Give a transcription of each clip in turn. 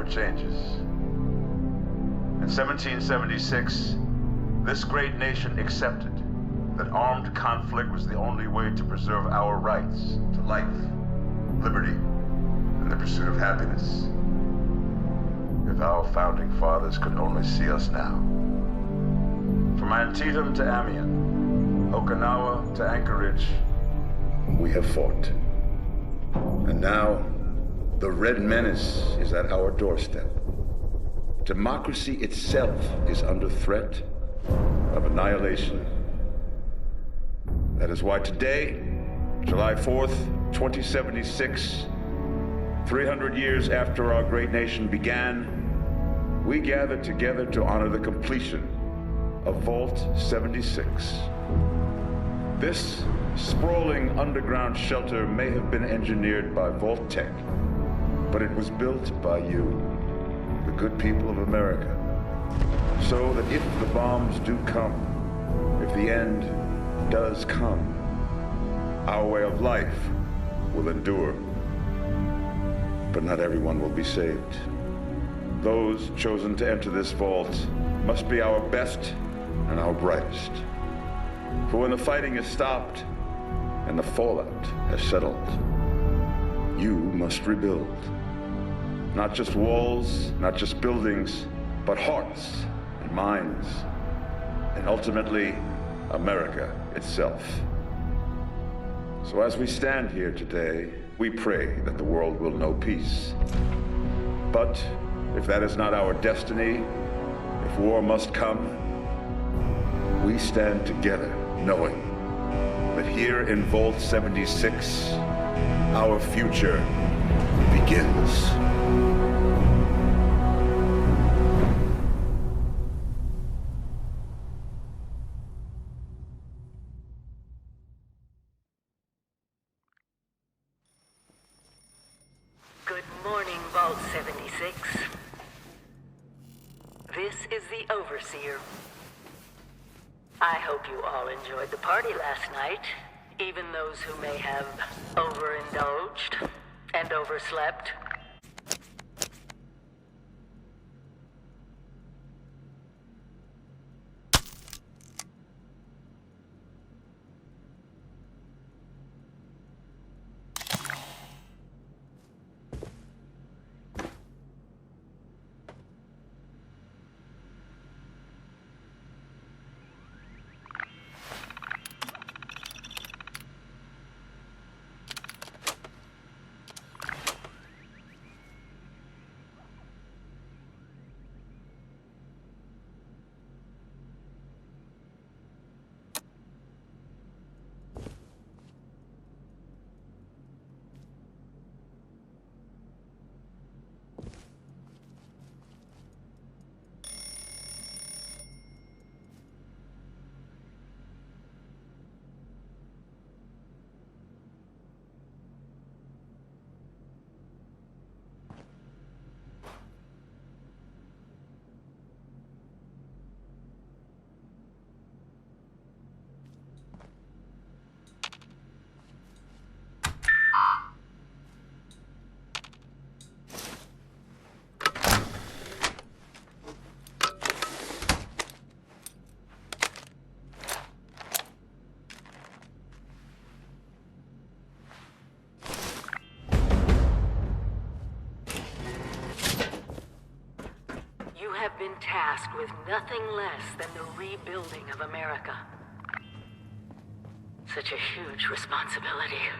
never changes. In 1776, this great nation accepted that armed conflict was the only way to preserve our rights to life, liberty, and the pursuit of happiness. If our founding fathers could only see us now. From Antietam to Amiens, Okinawa to Anchorage, we have fought. And now, the Red Menace is at our doorstep. Democracy itself is under threat of annihilation. That is why today, July 4th, 2076, 300 years after our great nation began, we gather together to honor the completion of Vault 76. This sprawling underground shelter may have been engineered by Vault Tech, but it was built by you, the good people of America, so that if the bombs do come, if the end does come, our way of life will endure. But not everyone will be saved. Those chosen to enter this vault must be our best and our brightest. For when the fighting is stopped and the fallout has settled, you must rebuild. Not just walls, not just buildings, but hearts and minds, and ultimately, America itself. So as we stand here today, we pray that the world will know peace. But if that is not our destiny, if war must come, we stand together knowing that here in Vault 76, our future begins. Good morning, Vault 76. This is the Overseer. I hope you all enjoyed the party last night, even those who may have overindulged and overslept. Have been tasked with nothing less than the rebuilding of America. Such a huge responsibility.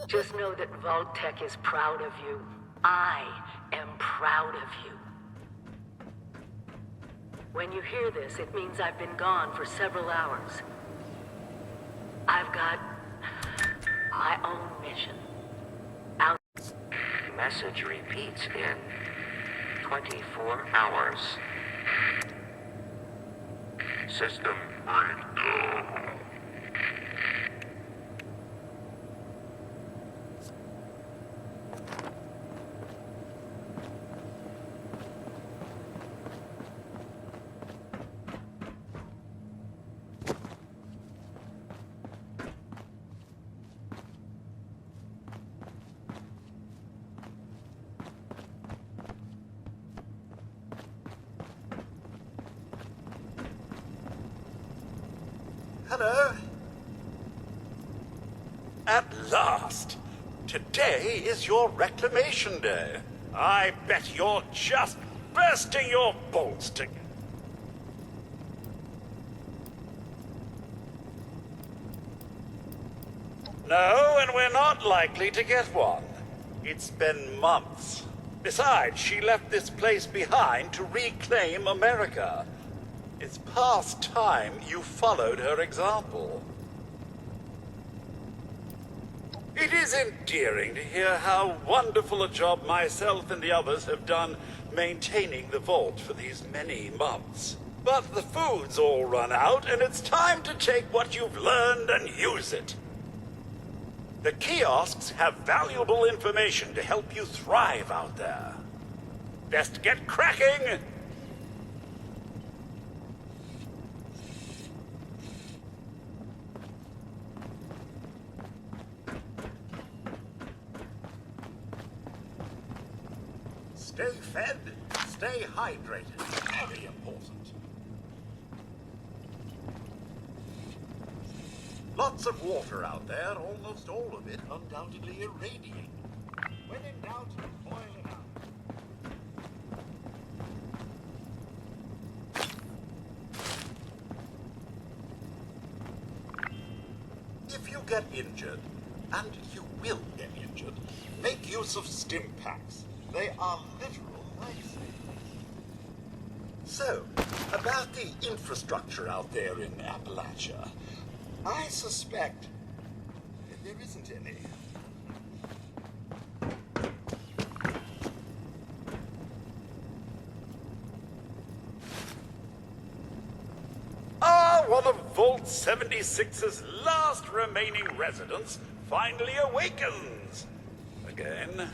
Just know that Vault Tech is proud of you. I am proud of you. When you hear this, it means I've been gone for several hours. I've got my own mission. Message repeats in 24 hours. System breakdown. Hello. At last! Today is your reclamation day. I bet you're just bursting your bolts to... No, and we're not likely to get one. It's been months. Besides, she left this place behind to reclaim America. It's past time you followed her example. It is endearing to hear how wonderful a job myself and the others have done maintaining the vault for these many months. But the food's all run out, and it's time to take what you've learned and use it. The kiosks have valuable information to help you thrive out there. Best get cracking! Stay fed, stay hydrated. Very important. Lots of water out there, almost all of it undoubtedly irradiated. When in doubt, boil it out. If you get injured, and you will get injured, make use of stim packs. They are literal lifesavers. So, about the infrastructure out there in Appalachia, I suspect there isn't any. One of Vault 76's last remaining residents finally awakens. Again.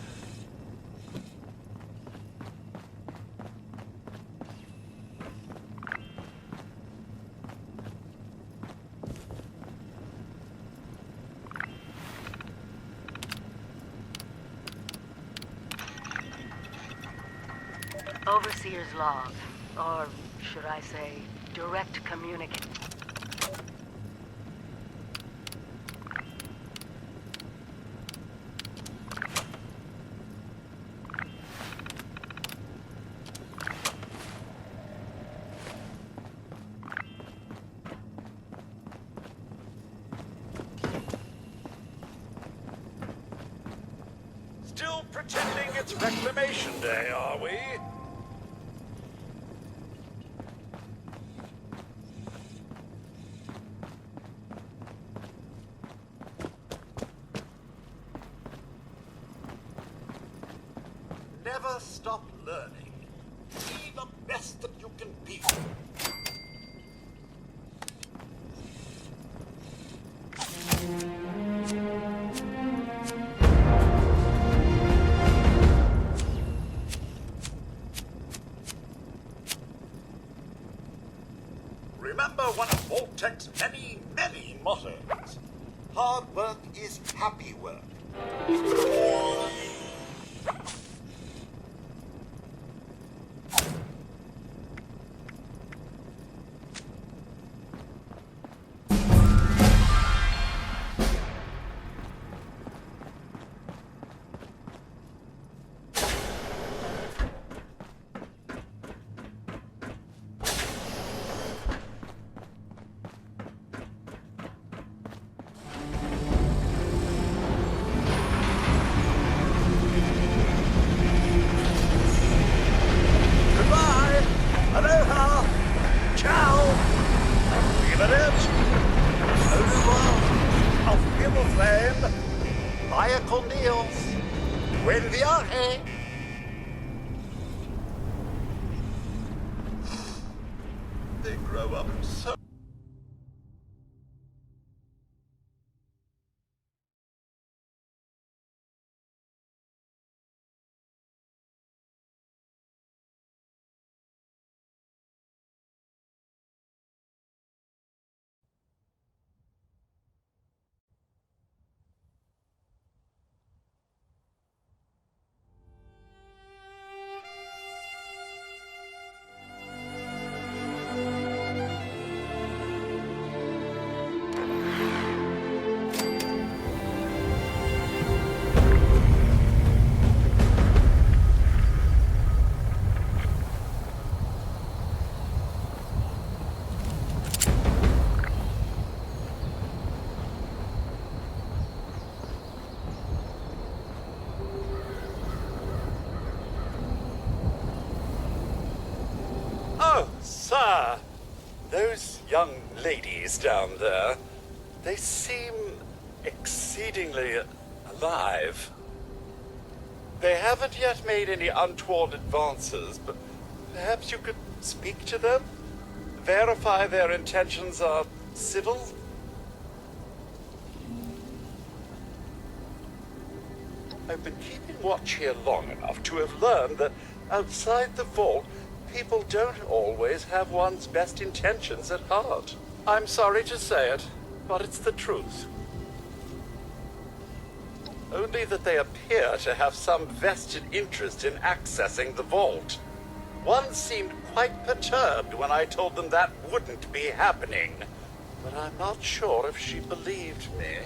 Overseer's log, or should I say, direct communication. Still pretending it's Reclamation Day, are we? Never stop learning. Be the best that you can be. Remember one of Vault-Tech's many, many mottos. Hard work is happy work. Aloha! Ciao! Arrivederci! Au revoir! Auf Wiedersehen! Vaya con Dios! Buen viaje! They grow up so... Those young ladies down there, they seem exceedingly alive. They haven't yet made any untoward advances, but perhaps you could speak to them? Verify their intentions are civil? I've been keeping watch here long enough to have learned that outside the vault, people don't always have one's best intentions at heart. I'm sorry to say it, but it's the truth. Only that they appear to have some vested interest in accessing the vault. One seemed quite perturbed when I told them that wouldn't be happening, but I'm not sure if she believed me.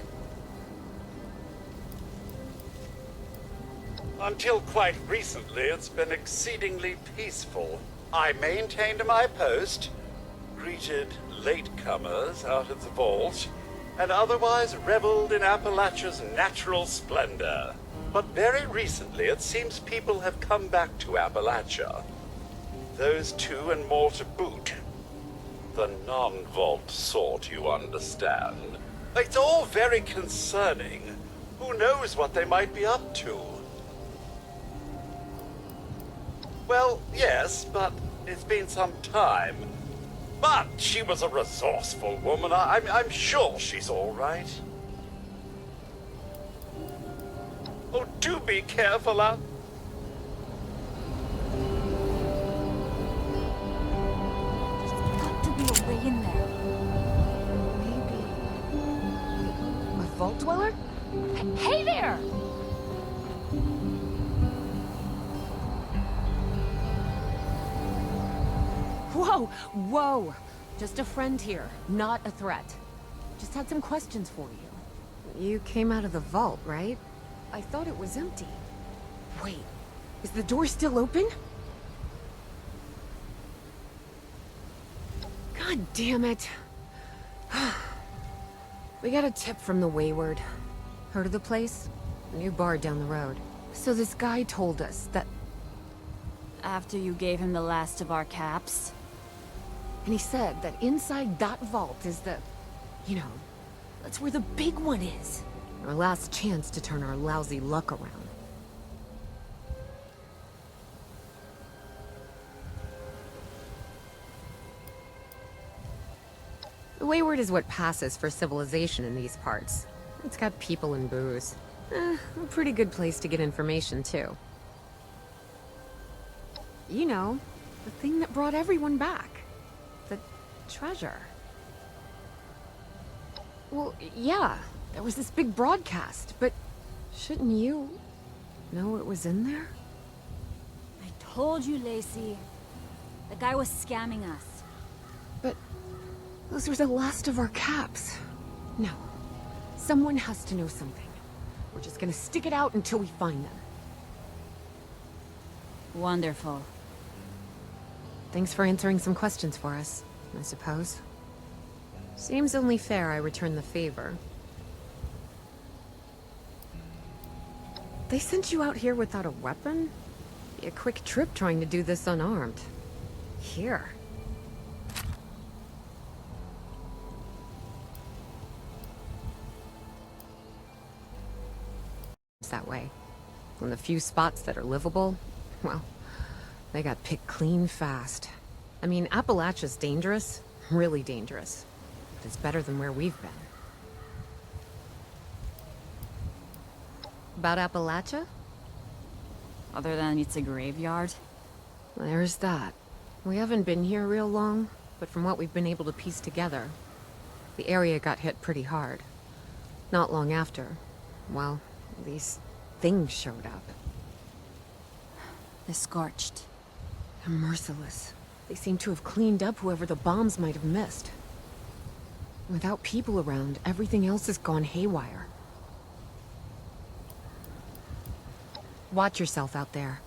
Until quite recently, it's been exceedingly peaceful. I maintained my post, greeted latecomers out of the vault, and otherwise reveled in Appalachia's natural splendor. But very recently, it seems people have come back to Appalachia. Those two and more to boot. The non-vault sort, you understand. It's all very concerning. Who knows what they might be up to? Well, yes, but it's been some time. But she was a resourceful woman. I'm sure she's all right. Oh, do be careful out. There's got to be a way in there. Maybe. Wait, a vault dweller? Hey there! Whoa! Whoa! Just a friend here, not a threat. Just had some questions for you. You came out of the vault, right? I thought it was empty. Wait, is the door still open? God damn it. We got a tip from the Wayward. Heard of the place? A new bar down the road. So this guy told us that... After you gave him the last of our caps? And he said that inside that vault is the... You know, that's where the big one is. Our last chance to turn our lousy luck around. The Wayward is what passes for civilization in these parts. It's got people and booze. A pretty good place to get information, too. You know, the thing that brought everyone back. The treasure. Well, yeah, there was this big broadcast, but shouldn't you know it was in there? I told you, Lacey. The guy was scamming us. But those were the last of our caps. No, someone has to know something. We're just gonna stick it out until we find them. Wonderful. Thanks for answering some questions for us, I suppose. Seems only fair I return the favor. They sent you out here without a weapon? Be a quick trip trying to do this unarmed. Here. It's that way. And the few spots that are livable, well, they got picked clean fast. I mean, Appalachia's dangerous, really dangerous. But it's better than where we've been. About Appalachia? Other than it's a graveyard? There's that. We haven't been here real long, but from what we've been able to piece together, the area got hit pretty hard. Not long after, well, these things showed up. The Scorched. They're merciless. They seem to have cleaned up whoever the bombs might have missed. Without people around, everything else has gone haywire. Watch yourself out there.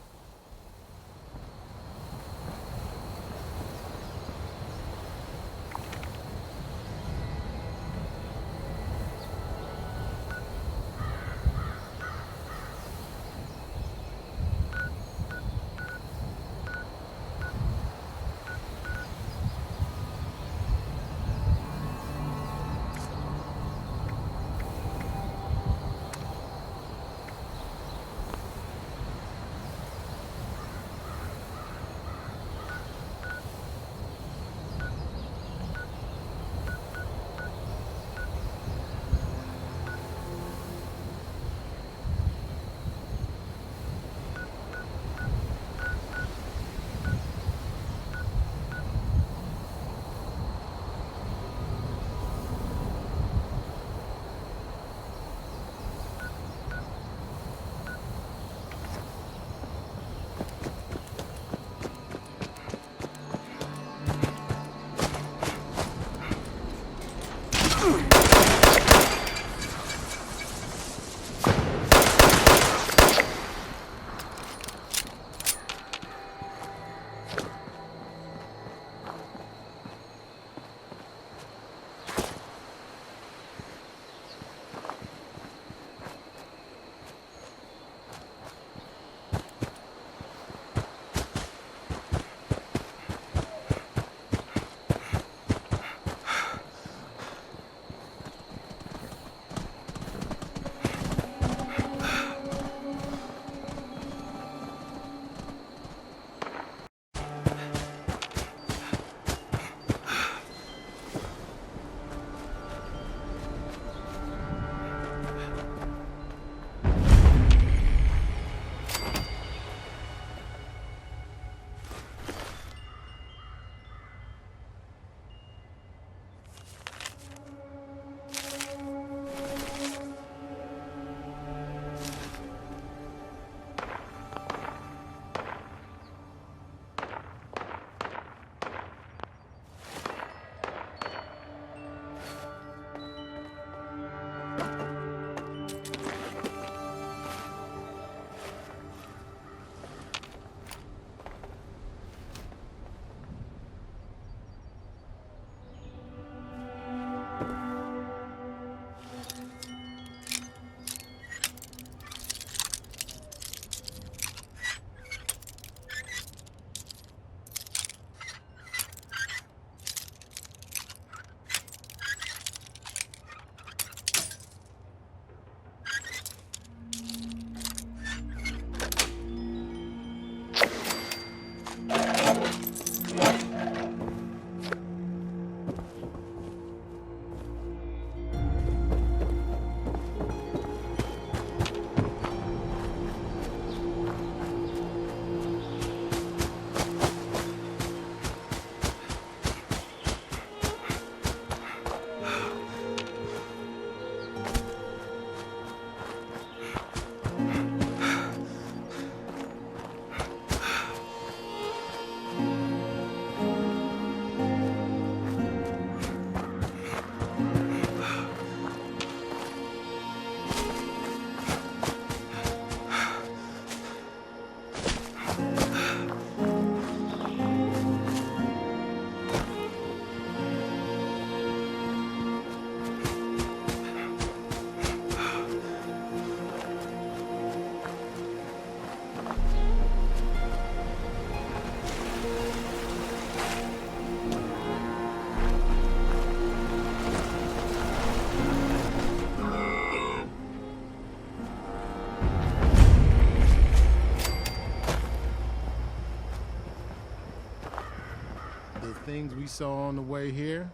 things we saw on the way here,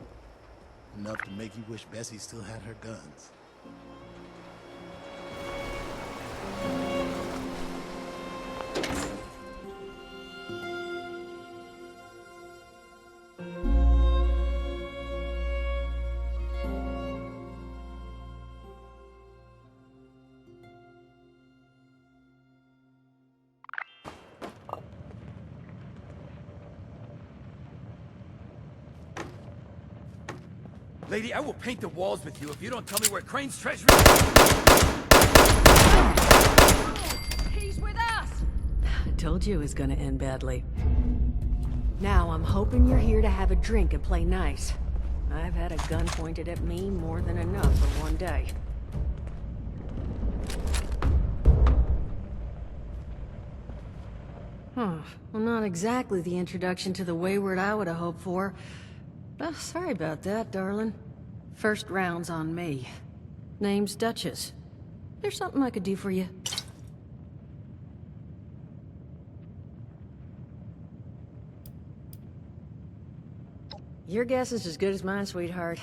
enough to make you wish Bessie still had her guns. Lady, I will paint the walls with you if you don't tell me where Crane's treasure is. He's with us! I told you it was gonna end badly. Now I'm hoping you're here to have a drink and play nice. I've had a gun pointed at me more than enough for one day. Well, not exactly the introduction to the Wayward I would have hoped for. Oh, sorry about that, darling. First round's on me. Name's Duchess. There's something I could do for you. Your guess is as good as mine, sweetheart.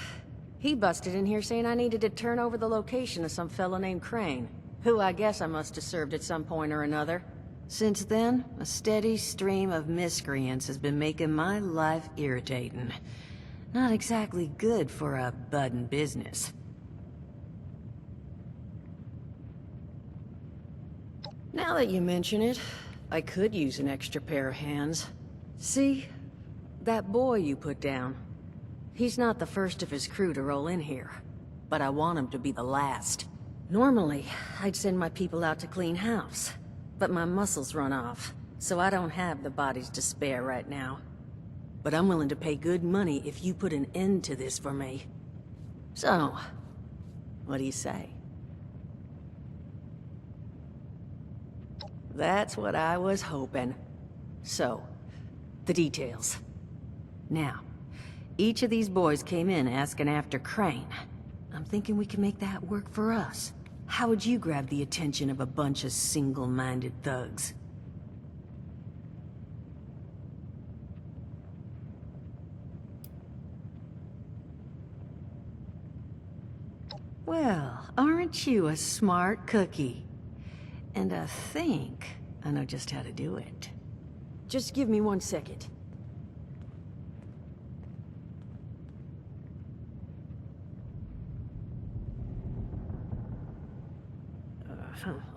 He busted in here saying I needed to turn over the location of some fella named Crane, who I guess I must have served at some point or another. Since then, a steady stream of miscreants has been making my life irritating. Not exactly good for a budding business. Now that you mention it, I could use an extra pair of hands. See? That boy you put down. He's not the first of his crew to roll in here, but I want him to be the last. Normally, I'd send my people out to clean house, but my muscles run off, so I don't have the bodies to spare right now. But I'm willing to pay good money if you put an end to this for me. So, what do you say? That's what I was hoping. So, the details. Now, each of these boys came in asking after Crane. I'm thinking we can make that work for us. How would you grab the attention of a bunch of single-minded thugs? Well, aren't you a smart cookie? And I think I know just how to do it. Just give me 1 second.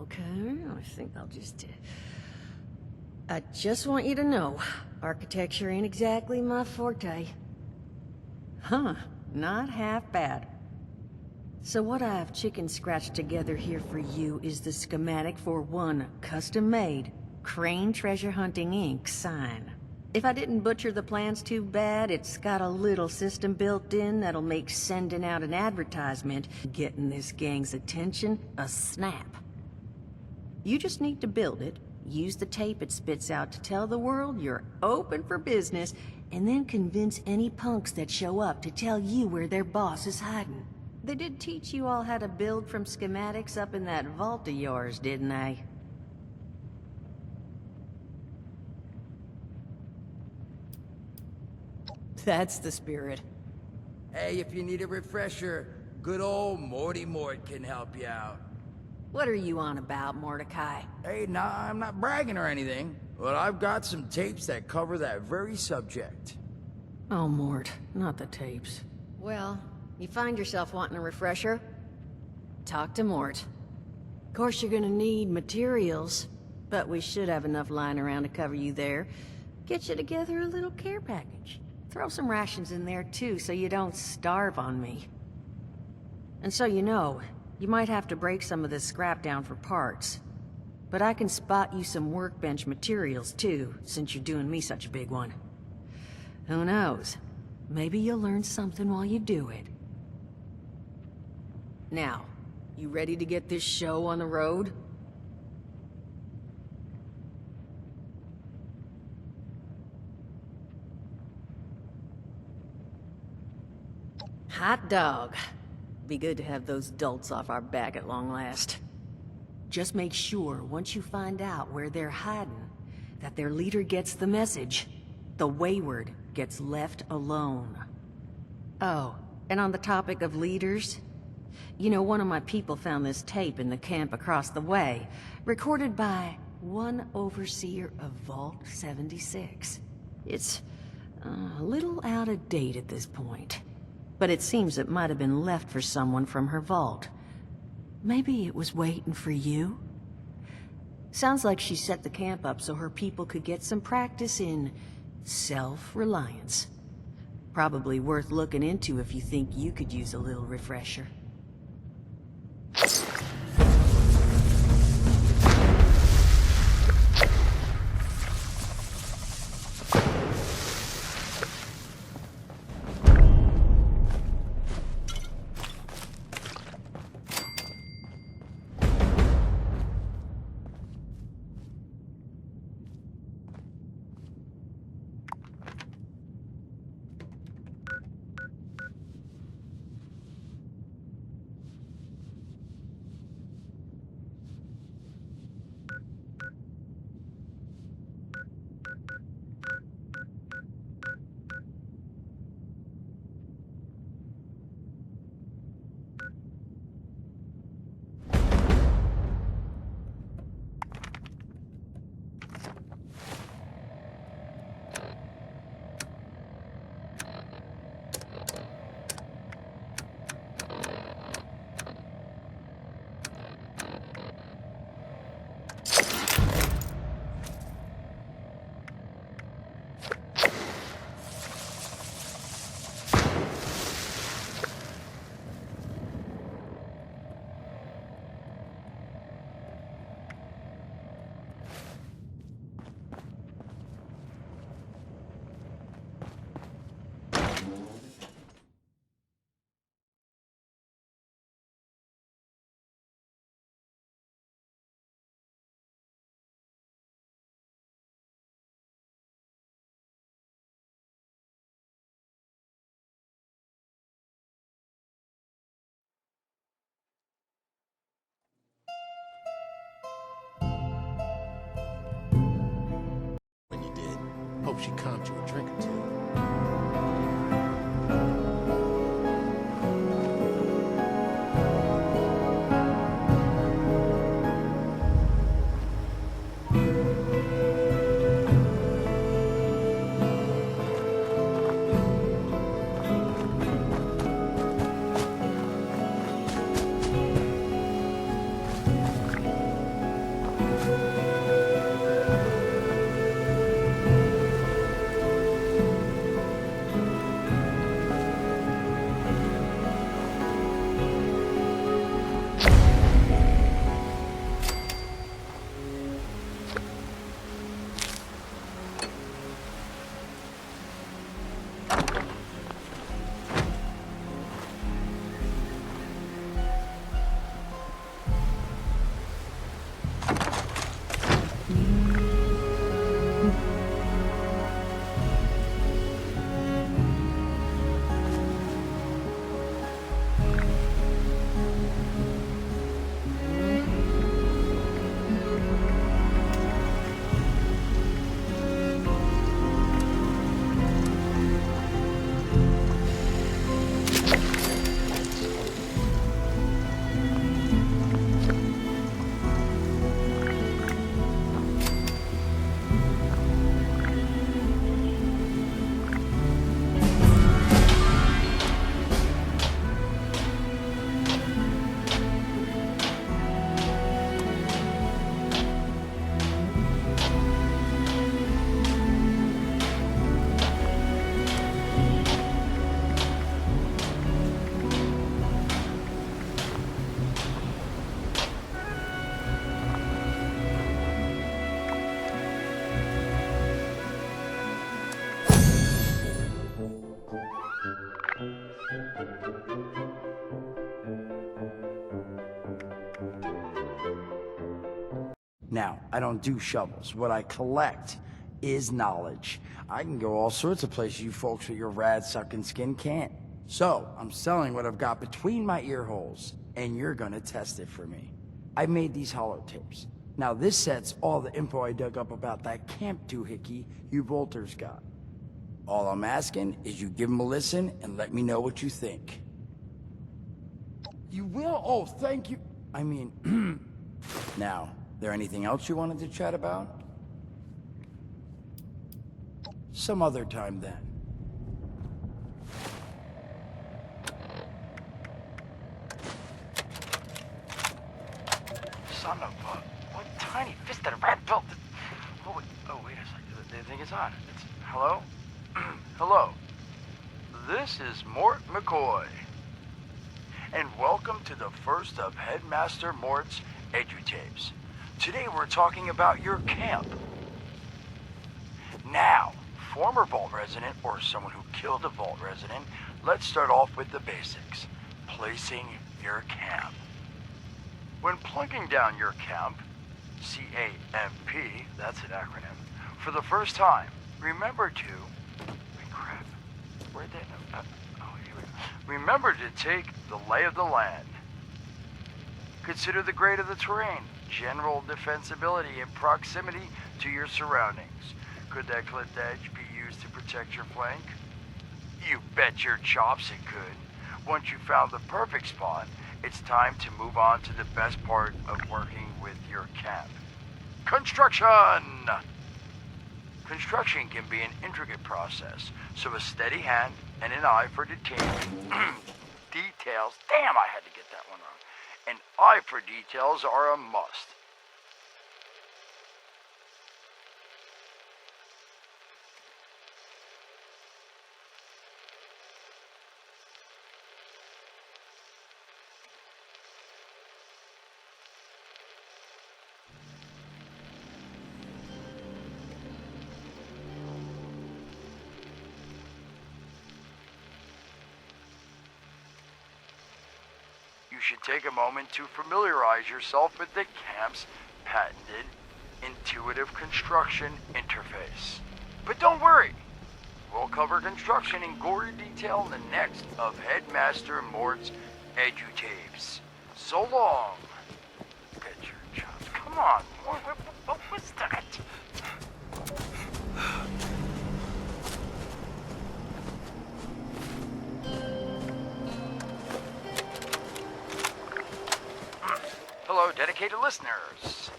Okay, I think I'll just... I just want you to know, architecture ain't exactly my forte. Huh, not half bad. So what I've chicken scratched together here for you is the schematic for one custom-made Crane Treasure Hunting Inc. sign. If I didn't butcher the plans too bad, it's got a little system built in that'll make sending out an advertisement, getting this gang's attention, a snap. You just need to build it, use the tape it spits out to tell the world you're open for business, and then convince any punks that show up to tell you where their boss is hiding. They did teach you all how to build from schematics up in that vault of yours, didn't they? That's the spirit. Hey, if you need a refresher, good old Morty Mort can help you out. What are you on about, Mordecai? Hey, nah, I'm not bragging or anything, but I've got some tapes that cover that very subject. Oh, Mort, not the tapes. Well, you find yourself wanting a refresher? Talk to Mort. Of course you're gonna need materials, but we should have enough lying around to cover you there. Get you together a little care package. Throw some rations in there too, so you don't starve on me. And so you know, you might have to break some of this scrap down for parts. But I can spot you some workbench materials too, since you're doing me such a big one. Who knows? Maybe you'll learn something while you do it. Now, you ready to get this show on the road? Hot dog. Be good to have those dolts off our back at long last. Just make sure, once you find out where they're hiding, that their leader gets the message. The wayward gets left alone. Oh, and on the topic of leaders, you know, one of my people found this tape in the camp across the way, recorded by one overseer of Vault 76. It's a little out of date at this point, but it seems it might have been left for someone from her vault. Maybe it was waiting for you? Sounds like she set the camp up so her people could get some practice in self-reliance. Probably worth looking into if you think you could use a little refresher. hope she comped you a drink or two. Now, I don't do shovels. What I collect is knowledge. I can go all sorts of places you folks with your rad-sucking skin can't. So, I'm selling what I've got between my ear holes, and you're gonna test it for me. I made these holotapes. Now, this sets all the info I dug up about that camp doohickey you Volters got. All I'm asking is you give them a listen and let me know what you think. You will? Oh, thank you. I mean, now, there anything else you wanted to chat about? Some other time then. Son of a... What tiny fisted rat built... Oh, wait a second. The thing is on. Hello? Hello. This is Mort McCoy. And welcome to the first of Headmaster Mort's edutapes. Today we're talking about your camp. Now, former Vault resident or someone who killed a Vault resident, let's start off with the basics. Placing your camp. When plunking down your camp, C-A-M-P, that's an acronym, for the first time, remember to... crap. Where'd that... here we go. Remember to take the lay of the land. Consider the grade of the terrain, general defensibility, and proximity to your surroundings. Could that cliff edge be used to protect your flank? You bet your chops it could. Once you found the perfect spot, it's time to move on to the best part of working with your camp. Construction! Construction can be an intricate process, so a steady hand and an eye for details. Damn, I had to get that one wrong. An eye for details are a must. You should take a moment to familiarize yourself with the camp's patented intuitive construction interface. But don't worry, we'll cover construction in gory detail in the next of Headmaster Mort's edutapes. So long. Get your chops. Come on. What was that? hello, dedicated listeners.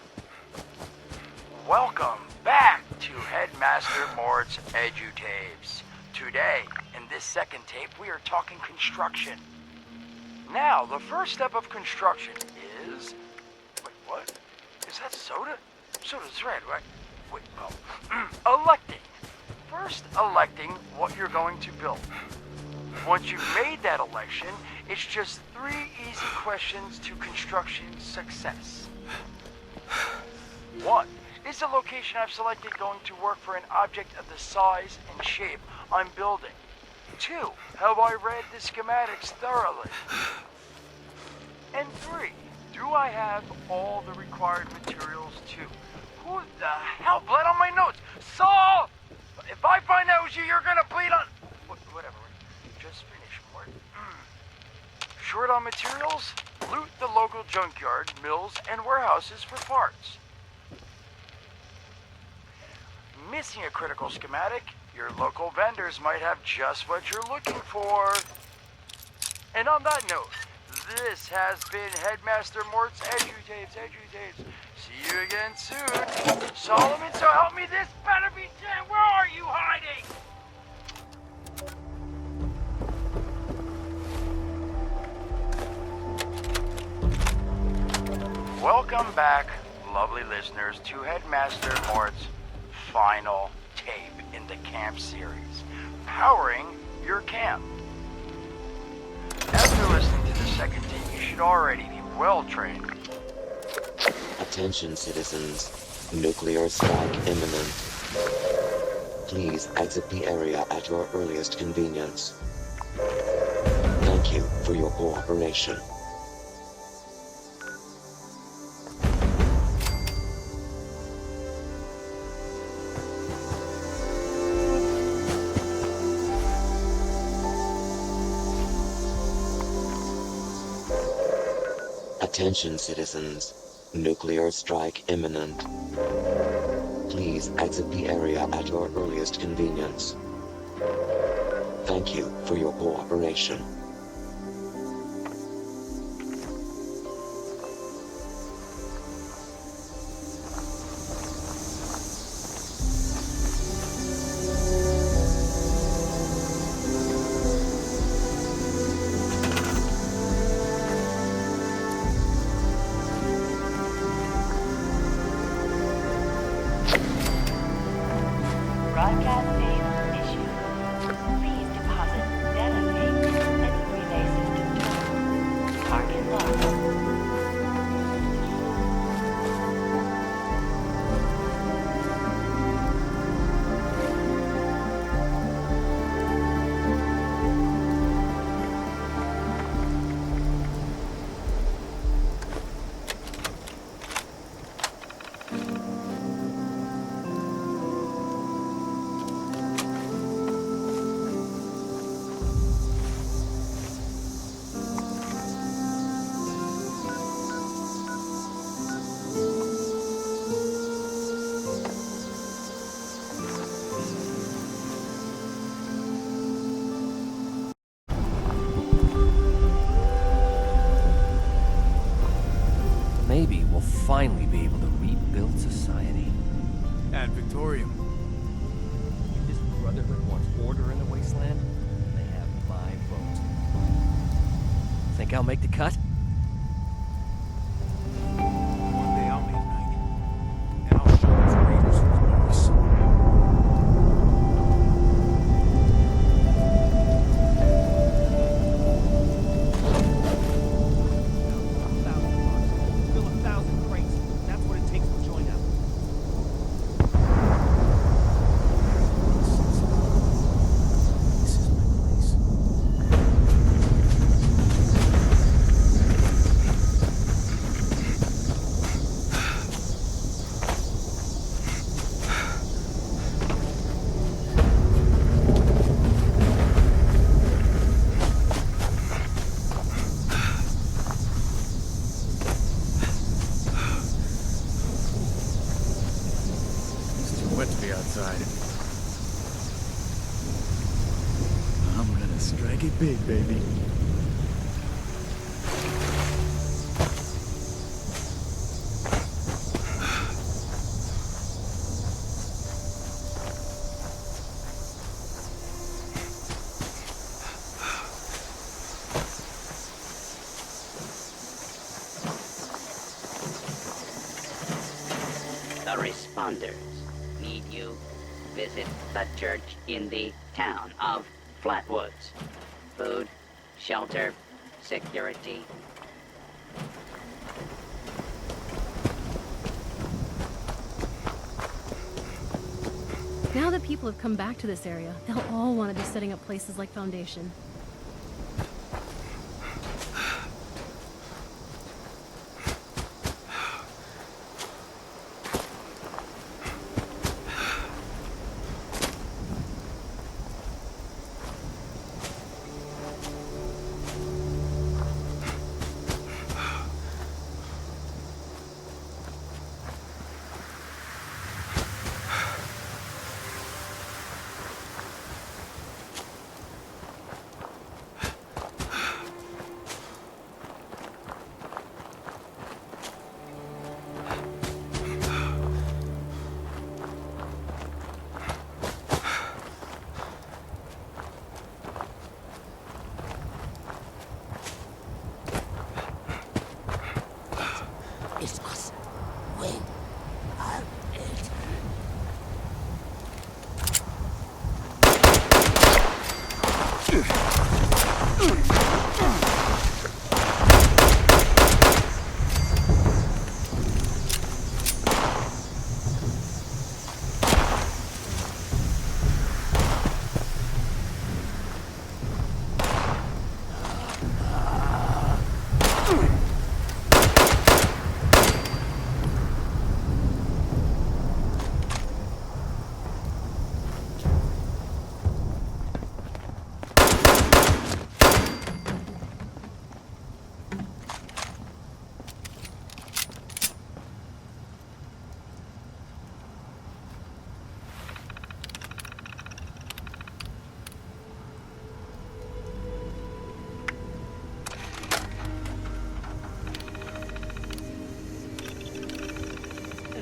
Welcome back to Headmaster Mord's Edutapes. Today, in this second tape, we are talking construction. Now, the first step of construction is... Wait, what? Is that soda? Soda's red, right? Wait, oh. Electing. First, electing what you're going to build. Once you've made that election, it's just 3 easy questions to construction success. 1. Is the location I've selected going to work for an object of the size and shape I'm building? 2. Have I read the schematics thoroughly? And 3. Do I have all the required materials too? Who the hell bled on my notes? Saul! If I find out it was you, you're gonna bleed on... Whatever. Just finish, Mort. Short on materials? Loot the local junkyard, mills, and warehouses for parts. Missing a critical schematic? Your local vendors might have just what you're looking for. And on that note, this has been Headmaster Mort's Edutapes. See you again soon. Solomon, so help me, this better be Jen. Where are you hiding? Welcome back, lovely listeners, to Headmaster Mort's final tape in the camp series, powering your camp. After listening to the second tape, you should already be well trained. Attention citizens, nuclear strike imminent. Please exit the area at your earliest convenience. Thank you for your cooperation. Attention citizens, nuclear strike imminent. Please exit the area at your earliest convenience. Thank you for your cooperation. Broadcast data issued. Please deposit data tape and relay system. Target locked. Maybe we'll finally be able to rebuild society. Ad Victorium. If this brotherhood wants order in the wasteland, they have my vote. Think I'll make the cut? One day I'll make night. And I'll show these raiders who's noise. Wet to be outside. I'm gonna strike it big, baby. responders. Need you visit the church in the town of Flatwoods. Food, shelter, security. Now that people have come back to this area, they'll all want to be setting up places like Foundation.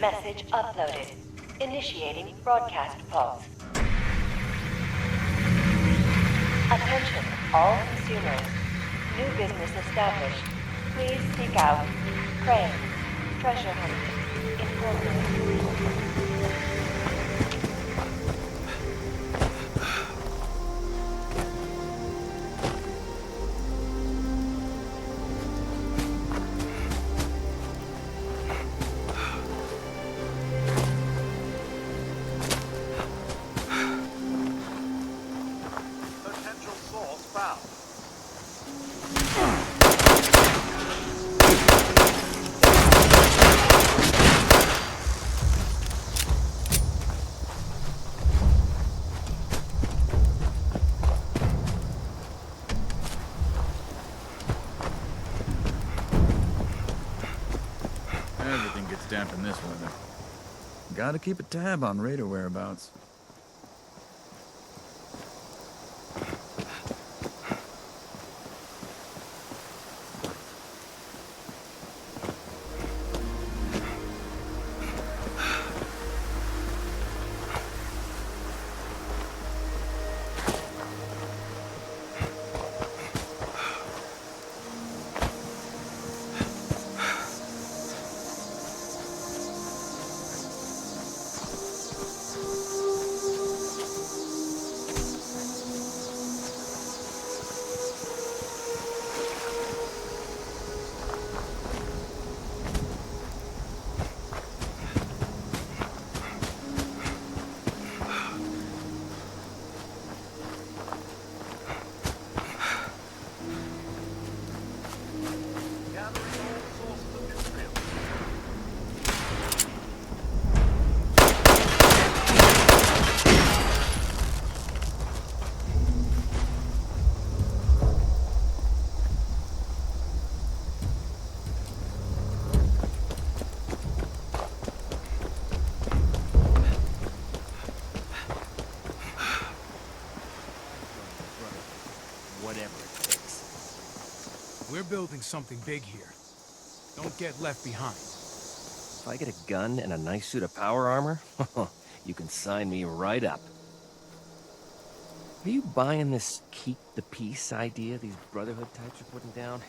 Message uploaded. Initiating broadcast pulse. Attention, all consumers. New business established. Please seek out Crane, Treasure Hunting, Incorporated. Everything gets damp in this weather. Gotta keep a tab on radar whereabouts. We're building something big here. Don't get left behind. If I get a gun and a nice suit of power armor, you can sign me right up. Are you buying this keep the peace idea these Brotherhood types are putting down?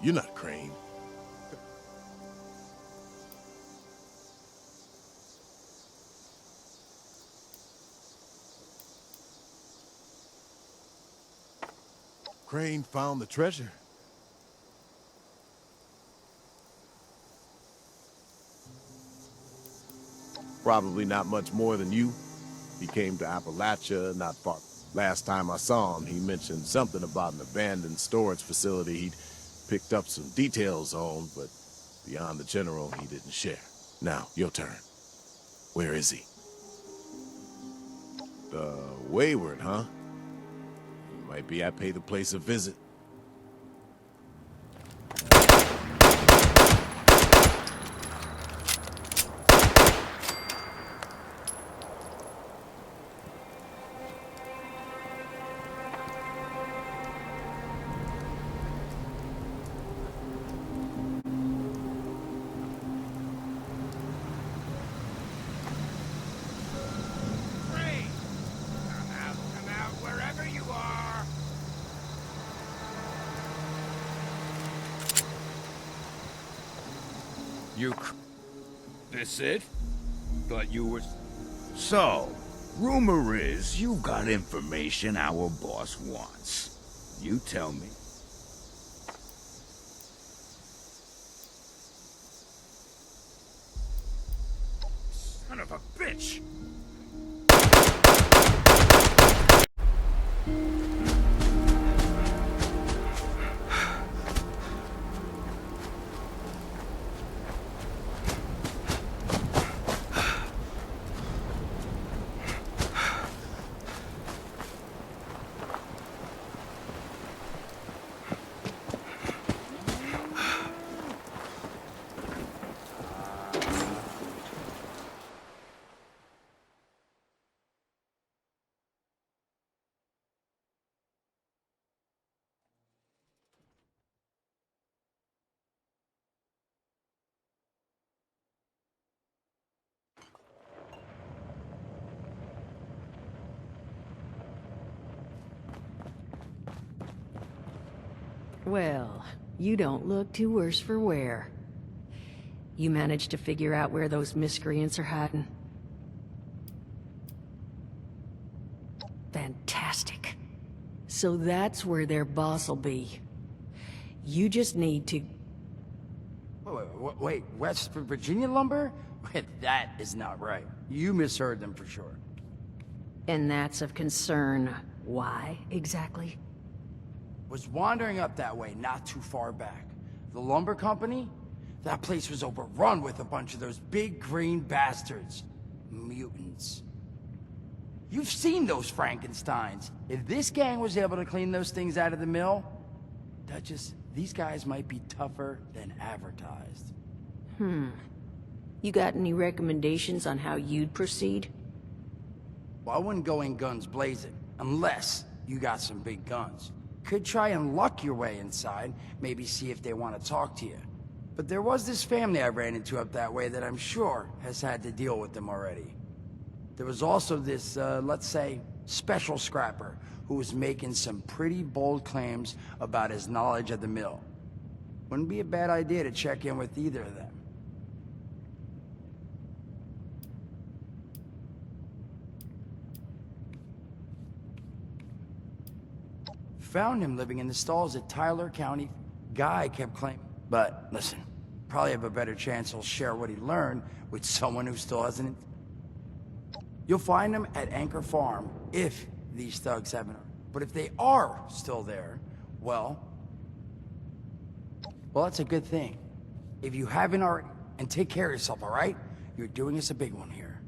You're not Crane. Crane found the treasure. Probably not much more than you. He came to Appalachia not far. Last time I saw him, he mentioned something about an abandoned storage facility he'd picked up some details on, but beyond the general, he didn't share. Now, your turn. Where is he? Wayward, huh? Might be I pay the place a visit. Come out, wherever you are! This it? Thought you was... So, rumor is you've got information our boss wants. You tell me. Son of a bitch! Well, you don't look too worse for wear. You managed to figure out where those miscreants are hiding? Fantastic. So that's where their boss'll be. You just need to... Wait, West Virginia lumber? That is not right. You misheard them for sure. And that's of concern. Why, exactly? Was wandering up that way not too far back. The lumber company? That place was overrun with a bunch of those big green bastards. Mutants. You've seen those Frankensteins. If this gang was able to clean those things out of the mill, these guys might be tougher than advertised. You got any recommendations on how you'd proceed? Well, I wouldn't go in guns blazing, unless you got some big guns. Could try and luck your way inside, maybe see if they want to talk to you. But there was this family I ran into up that way that I'm sure has had to deal with them already. There was also this, let's say, special scrapper who was making some pretty bold claims about his knowledge of the mill. Wouldn't be a bad idea to check in with either of them. Found him living in the stalls at Tyler County. Guy kept claiming. But listen, probably have a better chance he'll share what he learned with someone who still hasn't. You'll find him at Anchor Farm if these thugs haven't. But if they are still there, well, that's a good thing. If you haven't already, and take care of yourself, all right? You're doing us a big one here.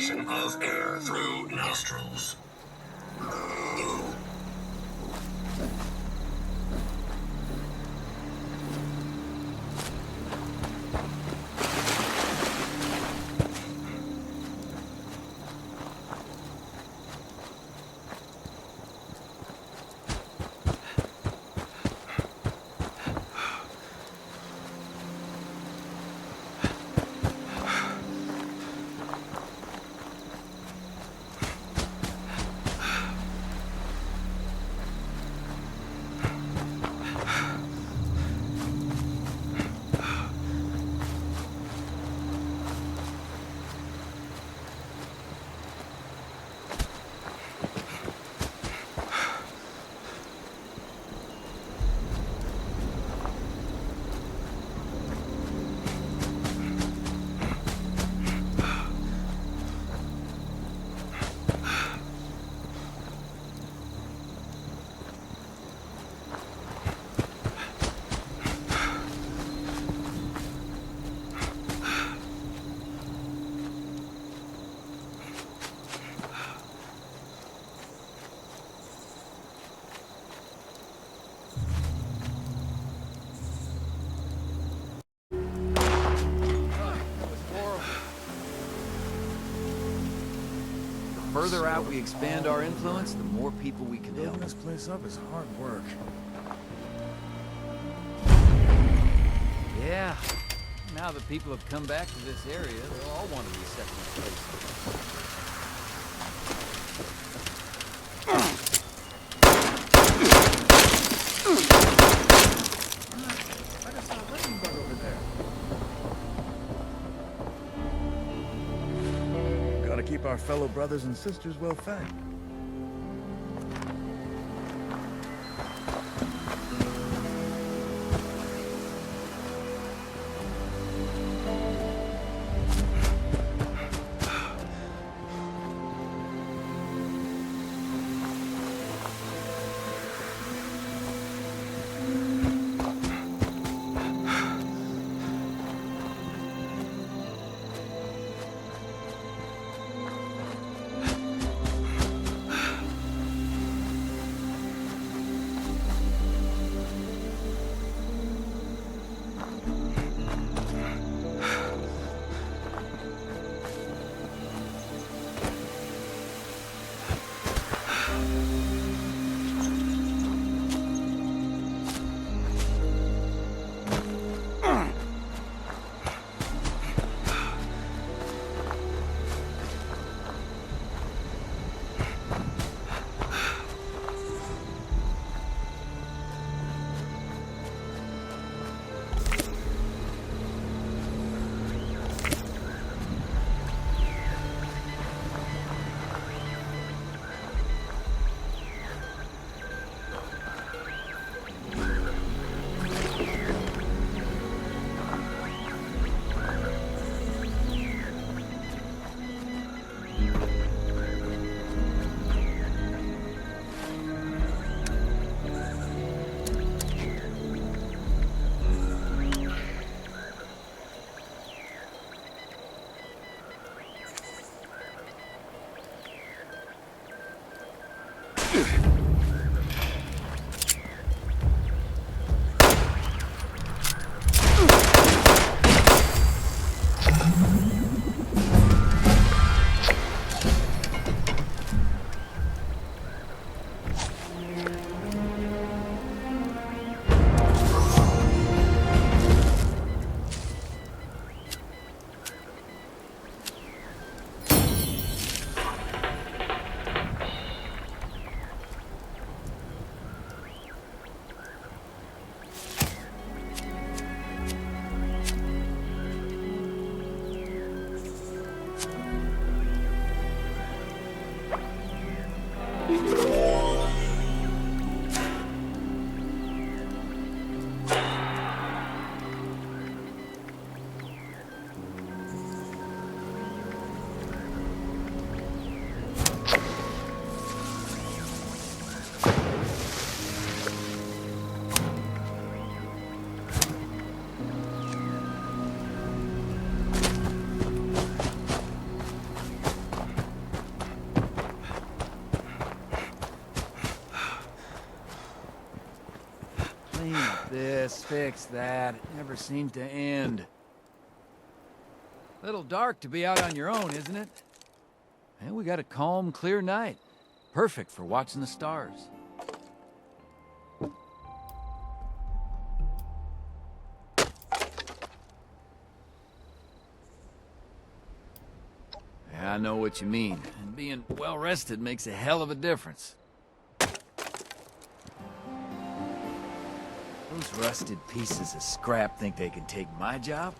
circulation of air through nostrils. The further out we expand our influence, the more people we can help. Building this place up is hard work. Yeah. Now that people have come back to this area, they'll all want to be set in place. I just saw a ladybug over there. Gotta keep our fellow brothers and sisters well fed. this, fix that. It never seems to end. Little dark to be out on your own, isn't it? And we got a calm, clear night. Perfect for watching the stars. Yeah, I know what you mean. And being well-rested makes a hell of a difference. Those rusted pieces of scrap think they can take my job?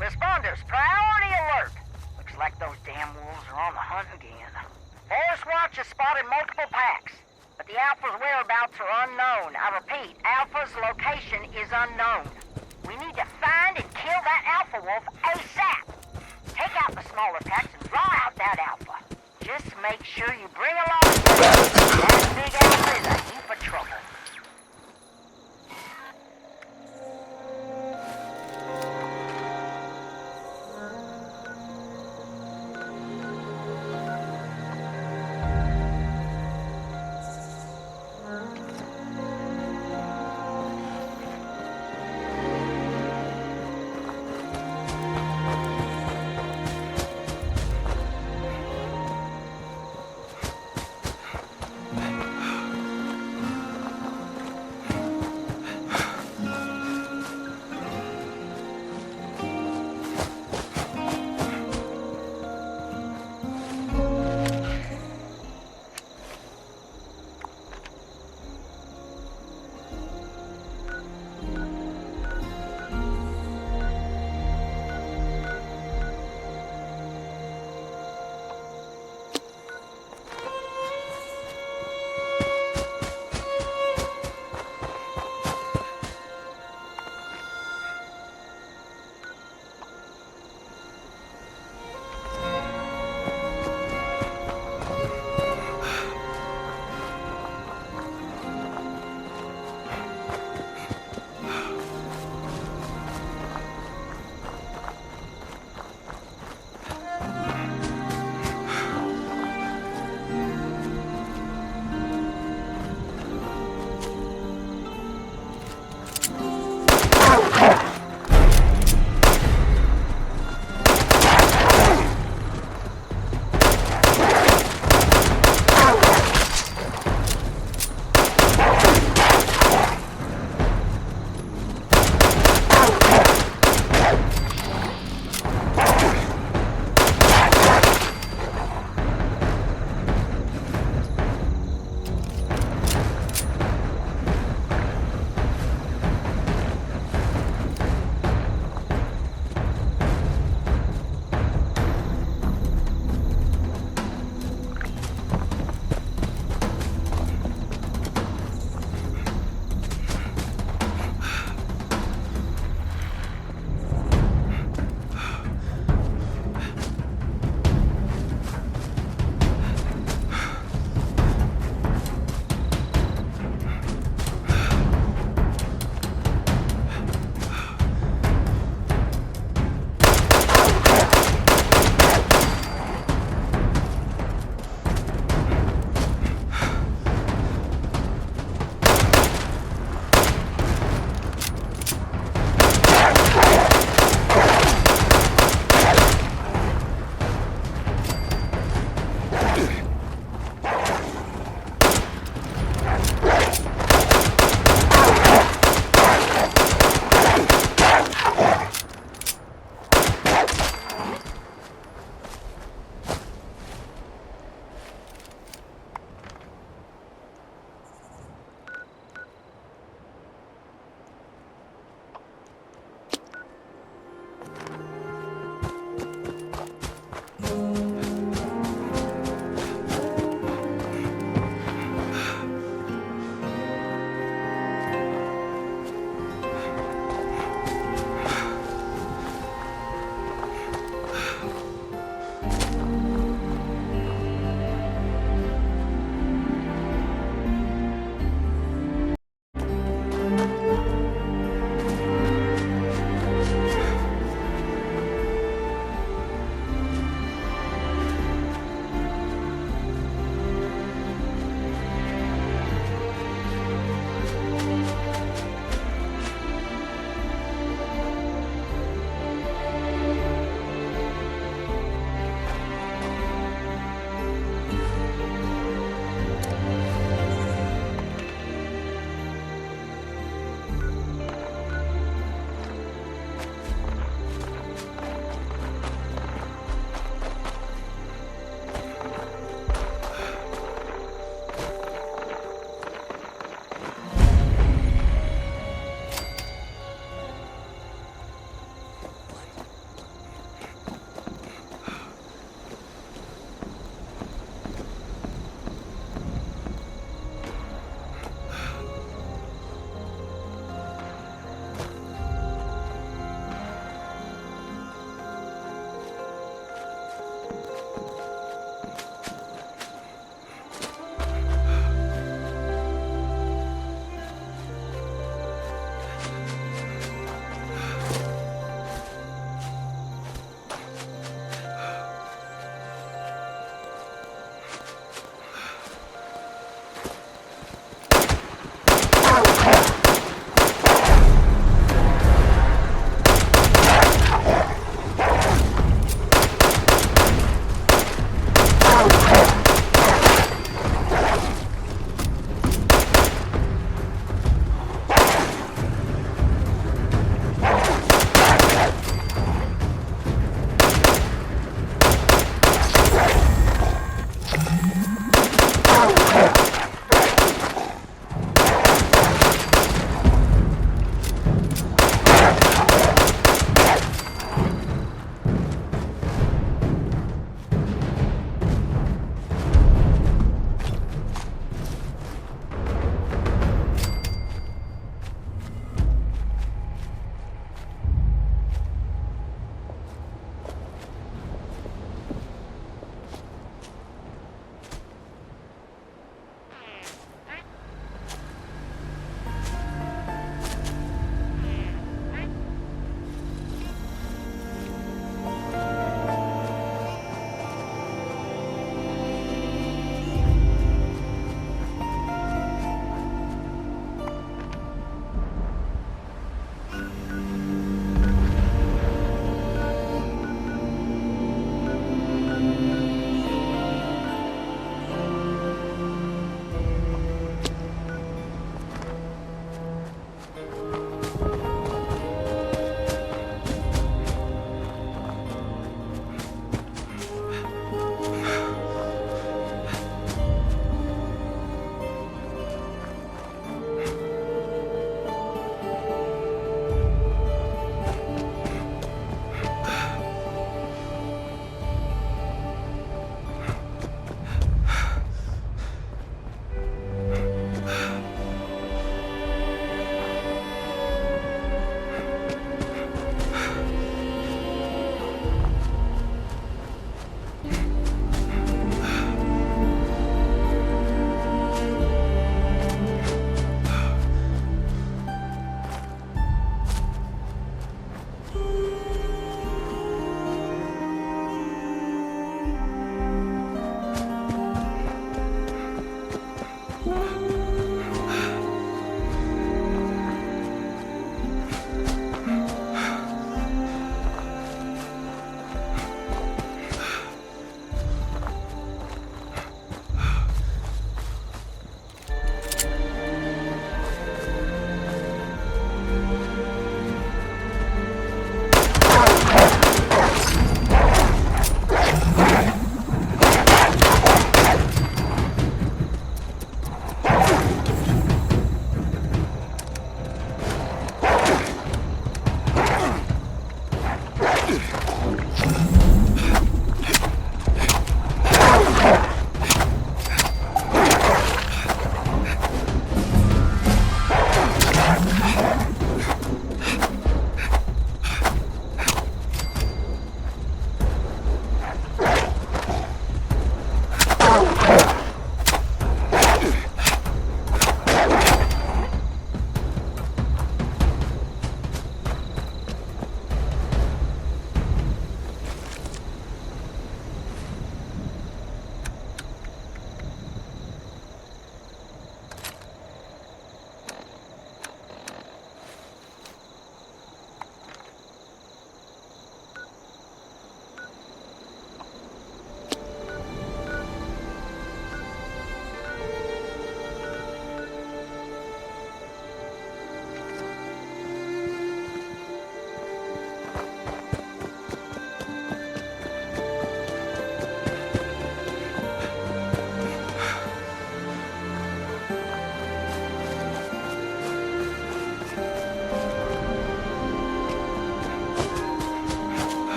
Responders, priority alert! Looks like those damn wolves are on the hunt again. Forest Watch has spotted multiple packs, but the Alpha's whereabouts are unknown. I repeat, Alpha's location is unknown. We need to find and kill that Alpha wolf ASAP! Take out the smaller packs and draw out that Alpha. Just make sure you bring along that big Alpha is a heap of trouble.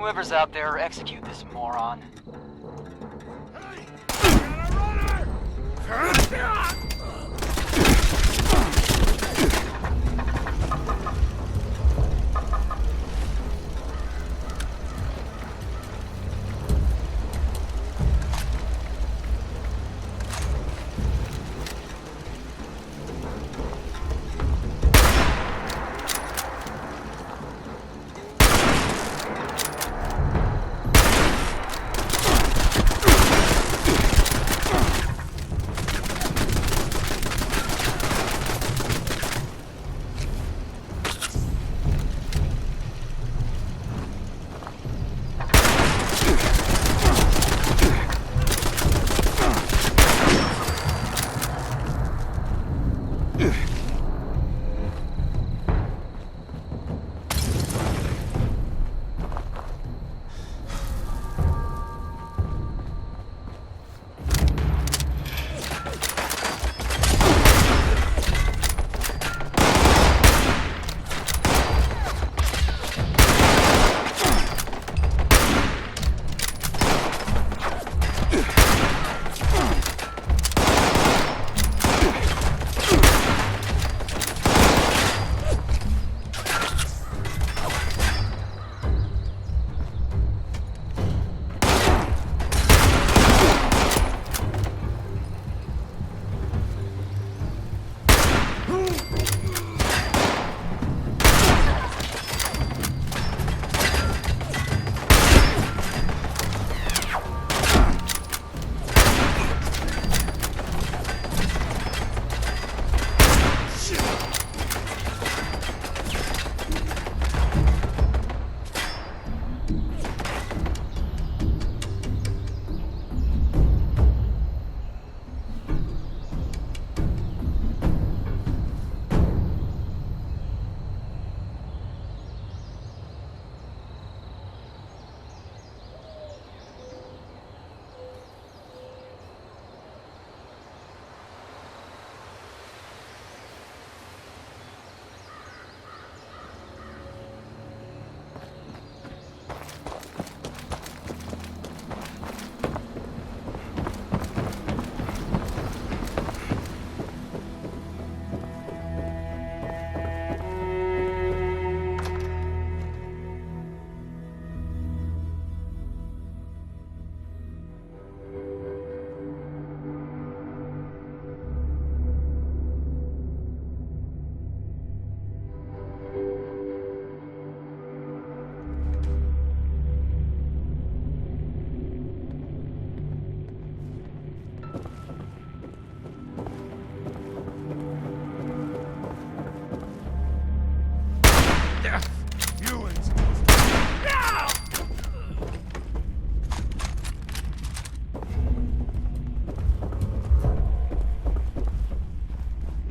Whoever's out there, execute this moron.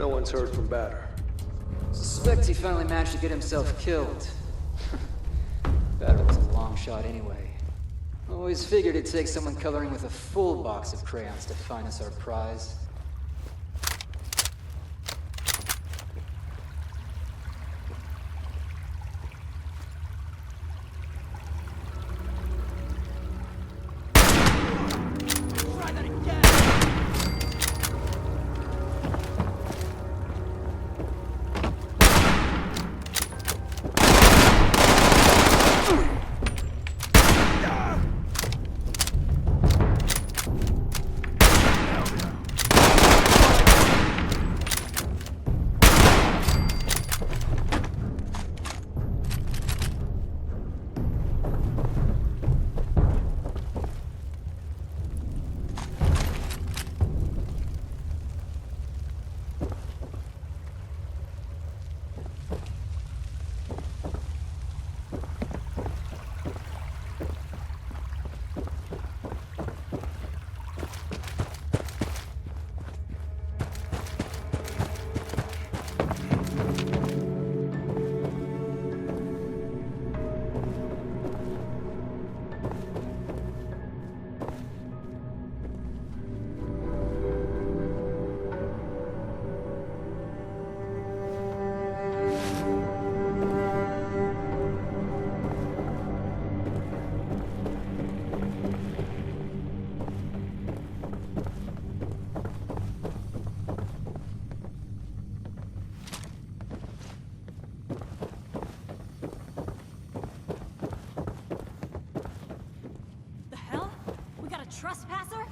No one's heard from Batter. Suspect he finally managed to get himself killed. Batter was a long shot anyway. Always figured it'd take someone coloring with a full box of crayons to find us our prize. trespasser?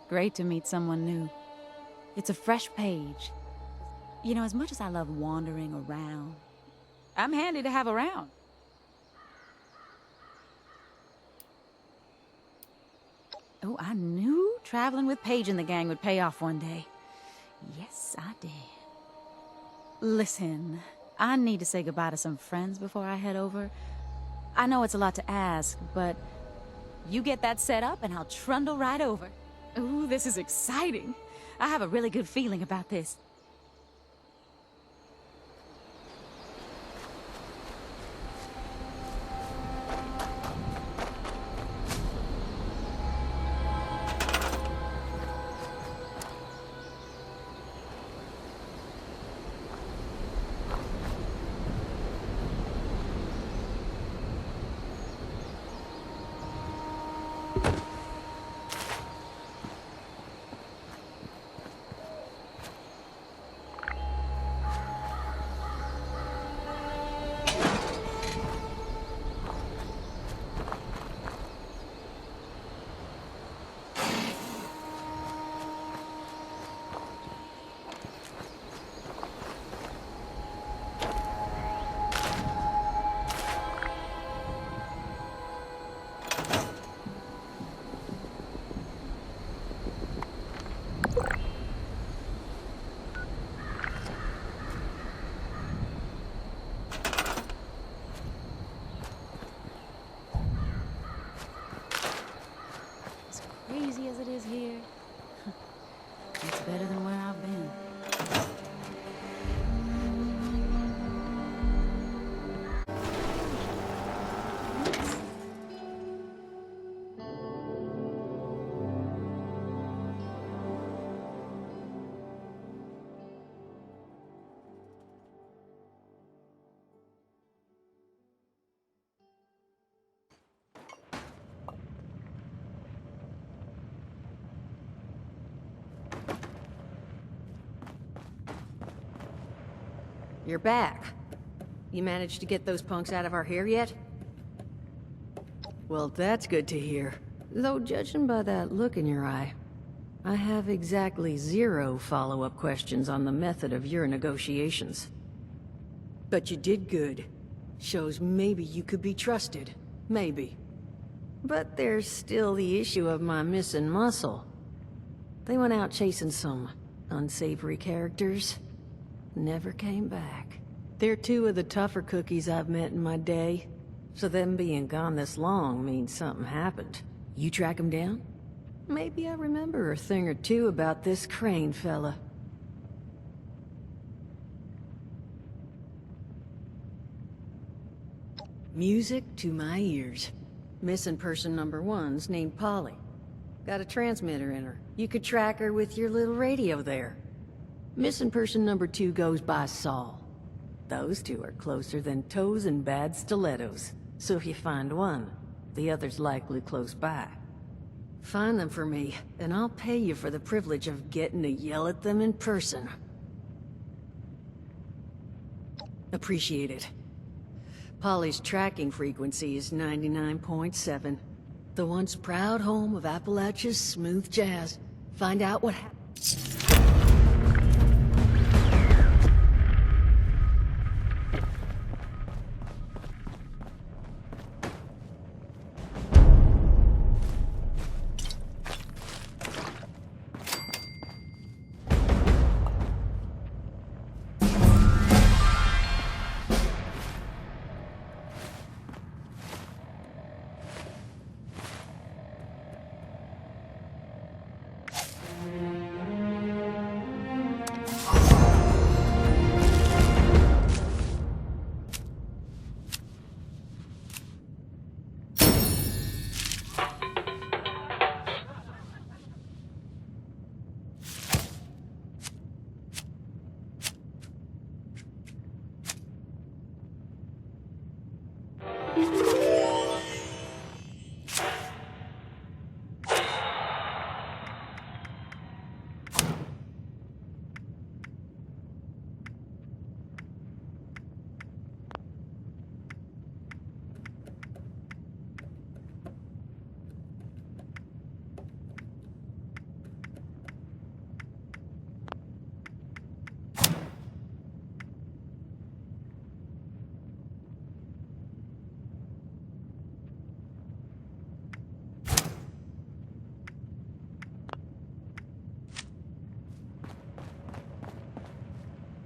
Great to meet someone new. It's a fresh page. You know, as much as I love wandering around, I'm handy to have around. Oh, I knew traveling with Paige and the gang would pay off one day. Yes, I did. Listen, I need to say goodbye to some friends before I head over. I know it's a lot to ask, but you get that set up and I'll trundle right over. Ooh, this is exciting. I have a really good feeling about this. you're back. You managed to get those punks out of our hair yet? Well, that's good to hear. Though judging by that look in your eye, I have exactly 0 follow-up questions on the method of your negotiations. But you did good. Shows maybe you could be trusted. Maybe. But there's still the issue of my missing muscle. They went out chasing some unsavory characters. Never came back. They're 2 of the tougher cookies I've met in my day. So them being gone this long means something happened. You track them down? Maybe I remember a thing or two about this Crane fella. Music to my ears. Missing person number 1's named Polly. Got a transmitter in her. You could track her with your little radio there. Missing person number 2 goes by Saul. Those 2 are closer than toes and bad stilettos. So if you find one, the other's likely close by. Find them for me, and I'll pay you for the privilege of getting to yell at them in person. Appreciate it. Polly's tracking frequency is 99.7. The once proud home of Appalachia's smooth jazz. Find out what happened.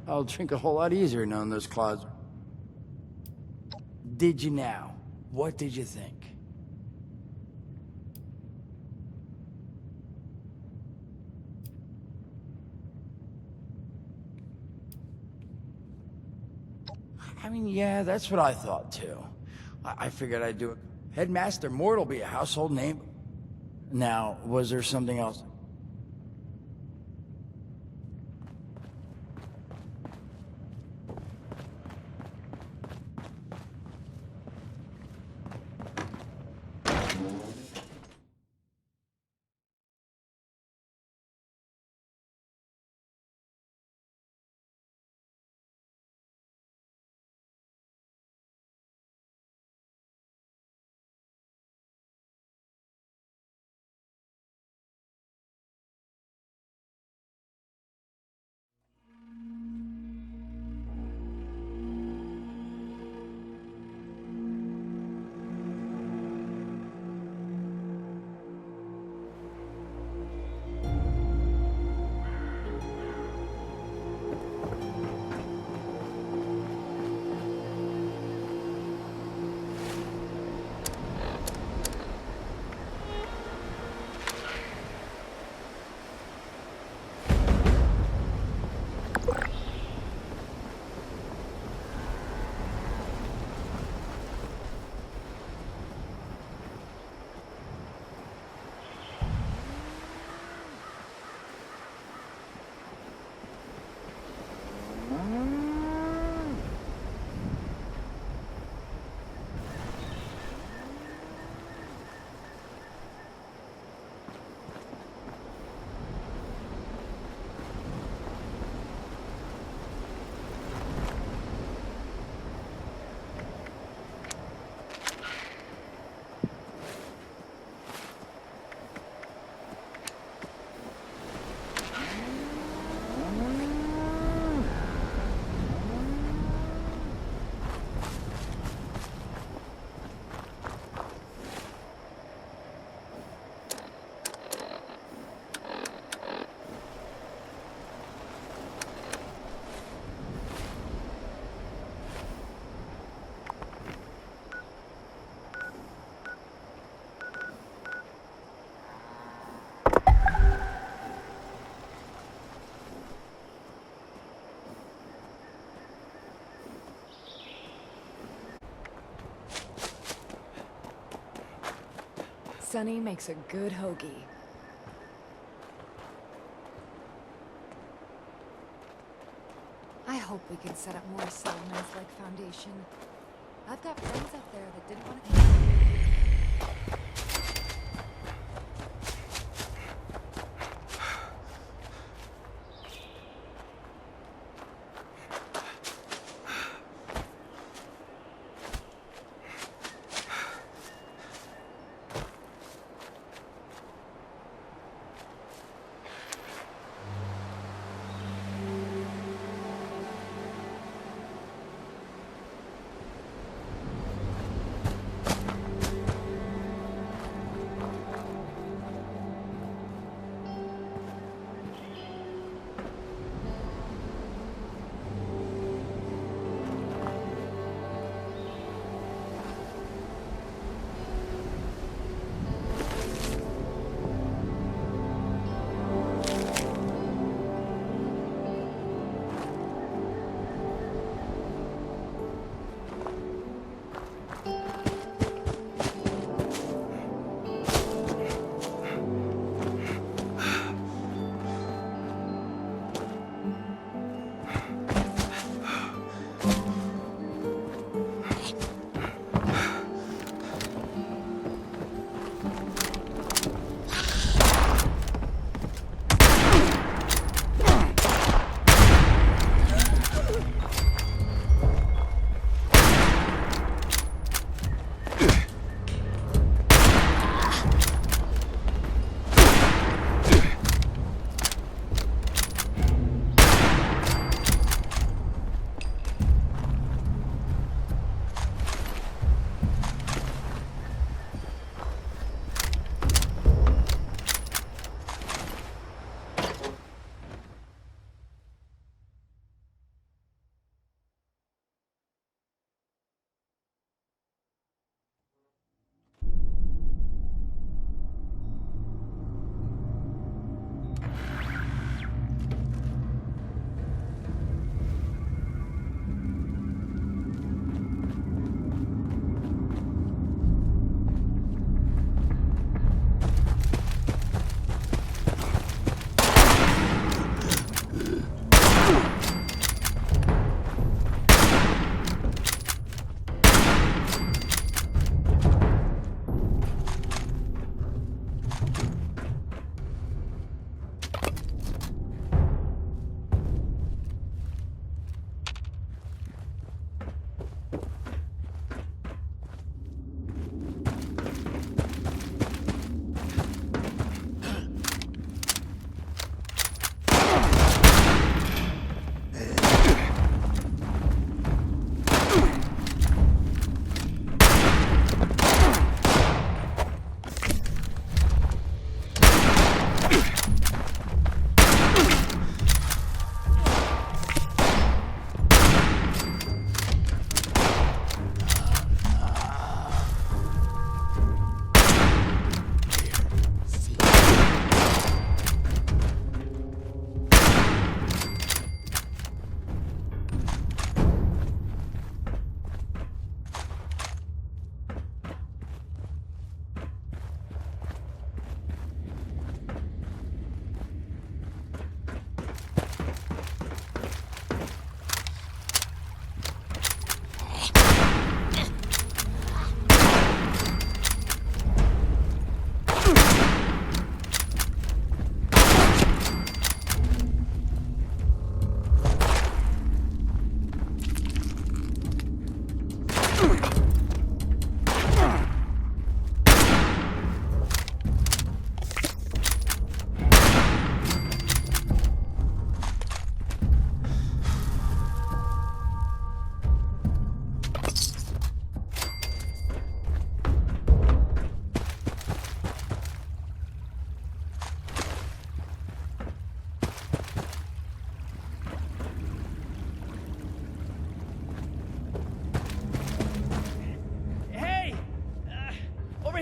I'll drink a whole lot easier knowing those clouds. Did you now? What did you think? I mean, yeah, that's what I thought too. I figured I'd do it. Headmaster Mort will be a household name. Now, was there something else? Sunny makes a good hoagie. I hope we can set up more settlements like Foundation. I've got friends up there that didn't want to...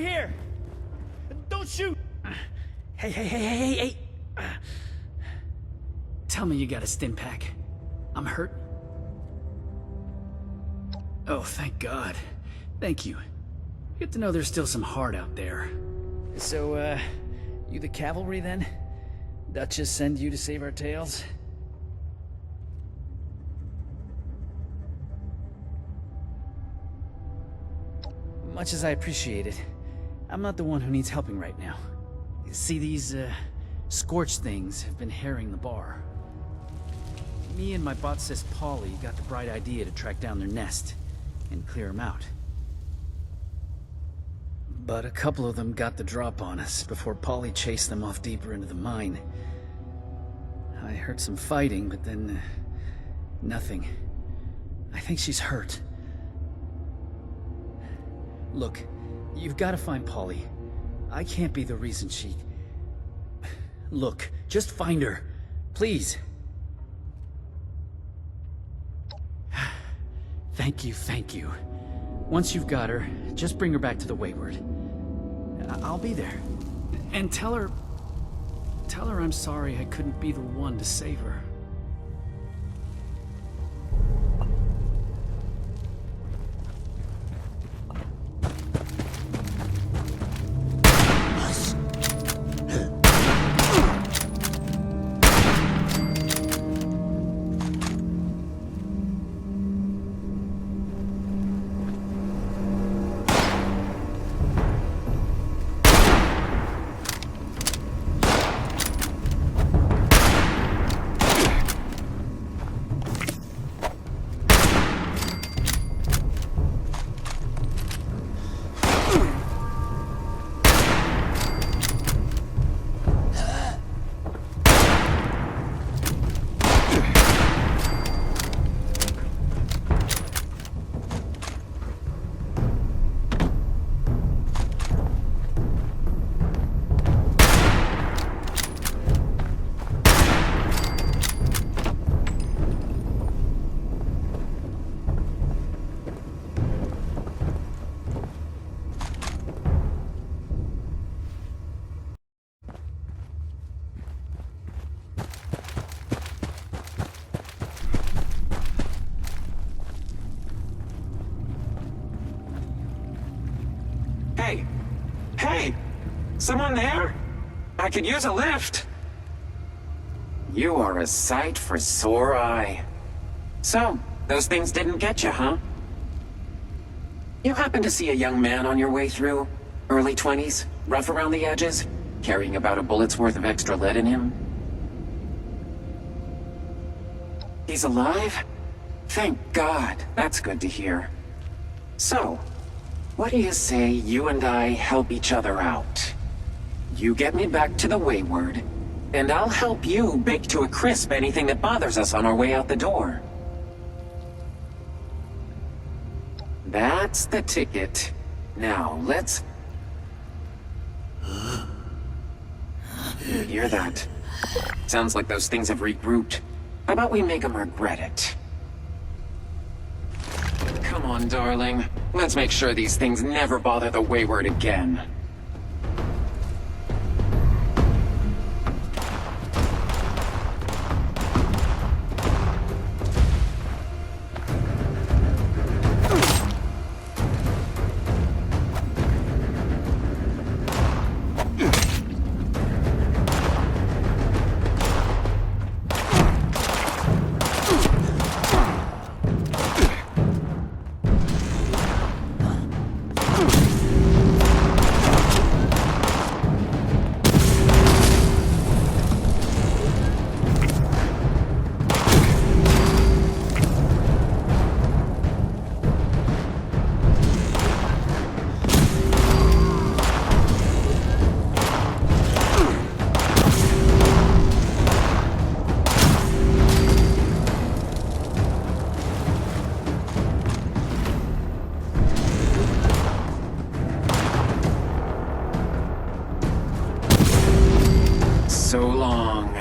here! Don't shoot! Hey. Tell me you got a stim pack. I'm hurt. Oh, thank God. Thank you. Good to know there's still some heart out there. So, you the cavalry then? Duchess send you to save our tails? Much as I appreciate it, I'm not the one who needs helping right now. See, these, scorched things have been harrying the bar. Me and my bot sis Polly got the bright idea to track down their nest and clear them out. But a couple of them got the drop on us before Polly chased them off deeper into the mine. I heard some fighting, but then... nothing. I think she's hurt. Look, you've got to find Polly. I can't be the reason she... Look, just find her. Please. Thank you, thank you. Once you've got her, just bring her back to the Wayward. I'll be there. And tell her I'm sorry I couldn't be the one to save her. Hey! Someone there? I could use a lift. You are a sight for sore eye. So, those things didn't get you, huh? You happen to see a young man on your way through? Early 20s, rough around the edges, carrying about a bullet's worth of extra lead in him? He's alive? Thank God, that's good to hear. So, what do you say you and I help each other out? You get me back to the Wayward, and I'll help you bake to a crisp anything that bothers us on our way out the door. That's the ticket. Now, let's... You hear that? Sounds like those things have regrouped. How about we make them regret it? Come on, darling. Let's make sure these things never bother the Wayward again. So long.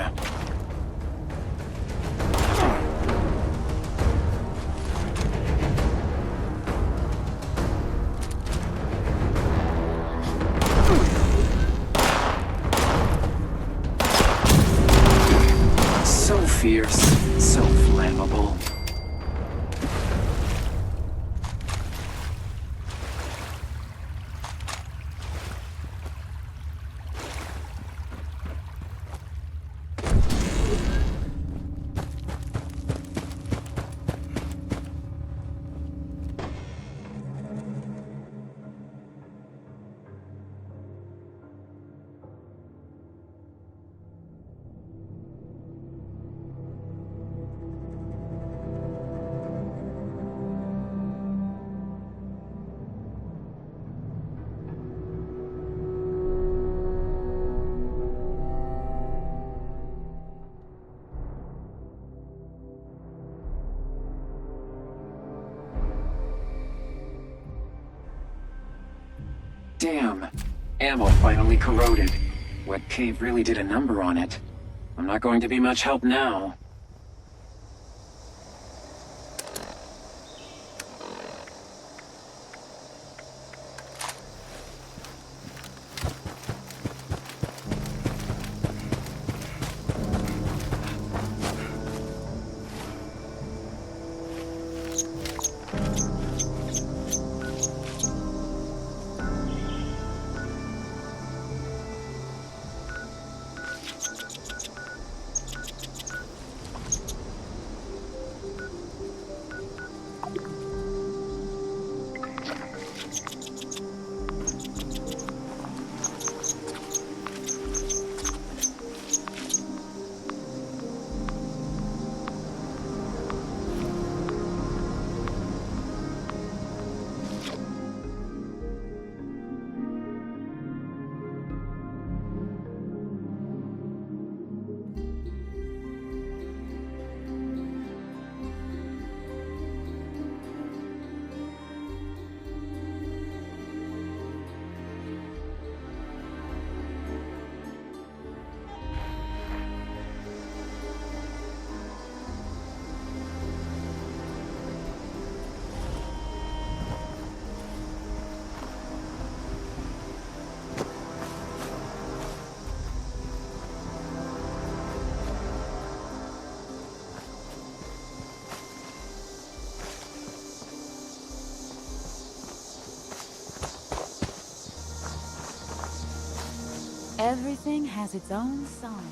So fierce, so flammable. Damn. Ammo finally corroded. Wet cave really did a number on it. I'm not going to be much help now. Everything has its own song.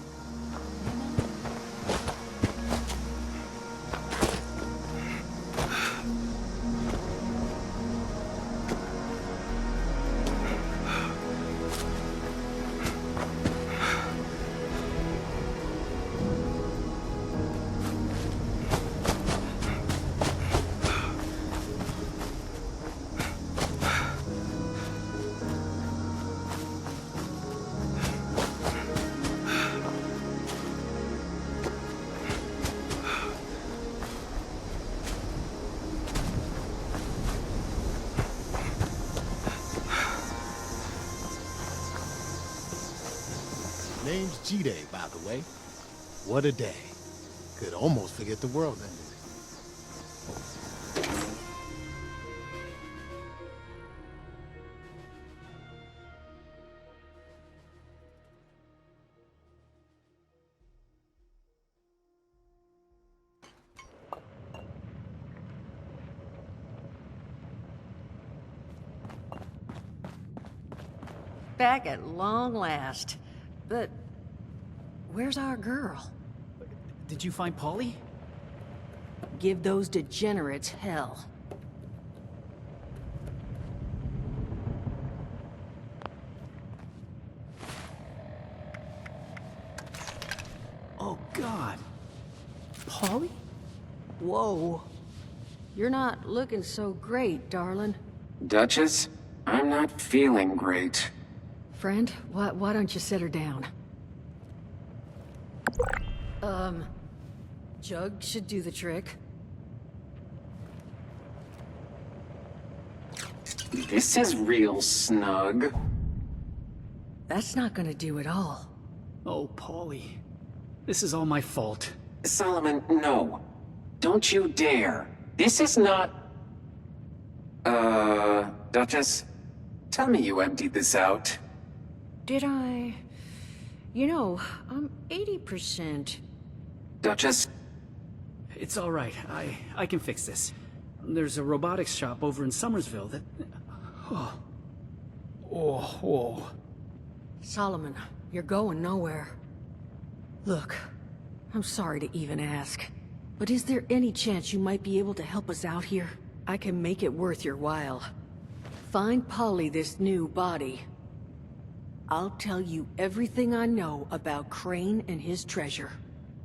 Name's G-Day, by the way. What a day. Could almost forget the world ended. Back at long last. But where's our girl? Did you find Polly? Give those degenerates hell. Oh, God. Polly? Whoa. You're not looking so great, darling. Duchess, I'm not feeling great. Friend, why don't you sit her down? Jug should do the trick. This is real snug. That's not gonna do it all. Oh, Polly. This is all my fault. Solomon, no. Don't you dare. This is not... Duchess? Tell me you emptied this out. Did I? You know, I'm 80%. Duchess? It's all right. I can fix this. There's a robotics shop over in Summersville that... Oh. Solomon, you're going nowhere. Look, I'm sorry to even ask, but is there any chance you might be able to help us out here? I can make it worth your while. Find Polly this new body. I'll tell you everything I know about Crane and his treasure.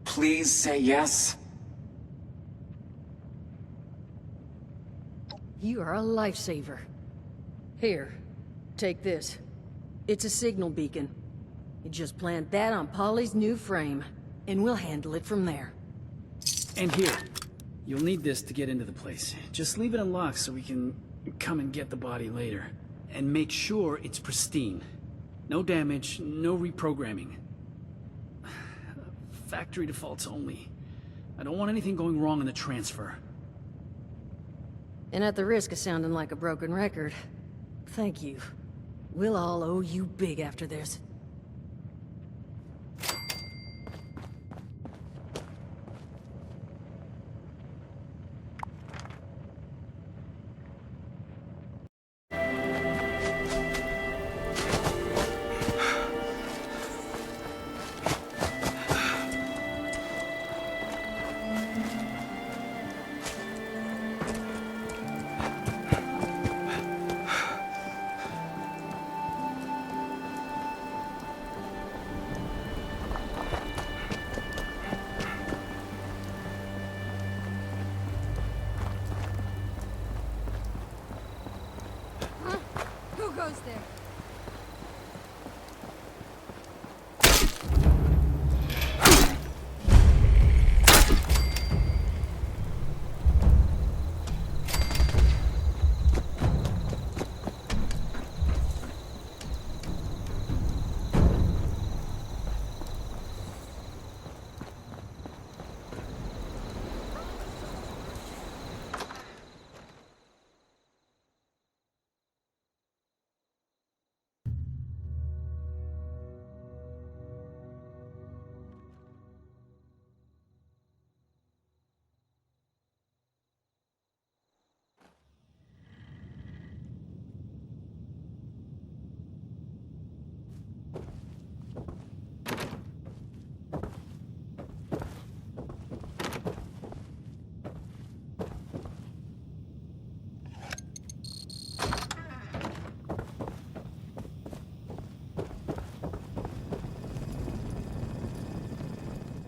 Please say yes. You are a lifesaver. Here, take this. It's a signal beacon. You just plant that on Polly's new frame, and we'll handle it from there. And here. You'll need this to get into the place. Just leave it unlocked so we can come and get the body later. and make sure it's pristine. No damage, no reprogramming. Factory defaults only. I don't want anything going wrong in the transfer. And at the risk of sounding like a broken record, thank you. We'll all owe you big after this. Who goes there?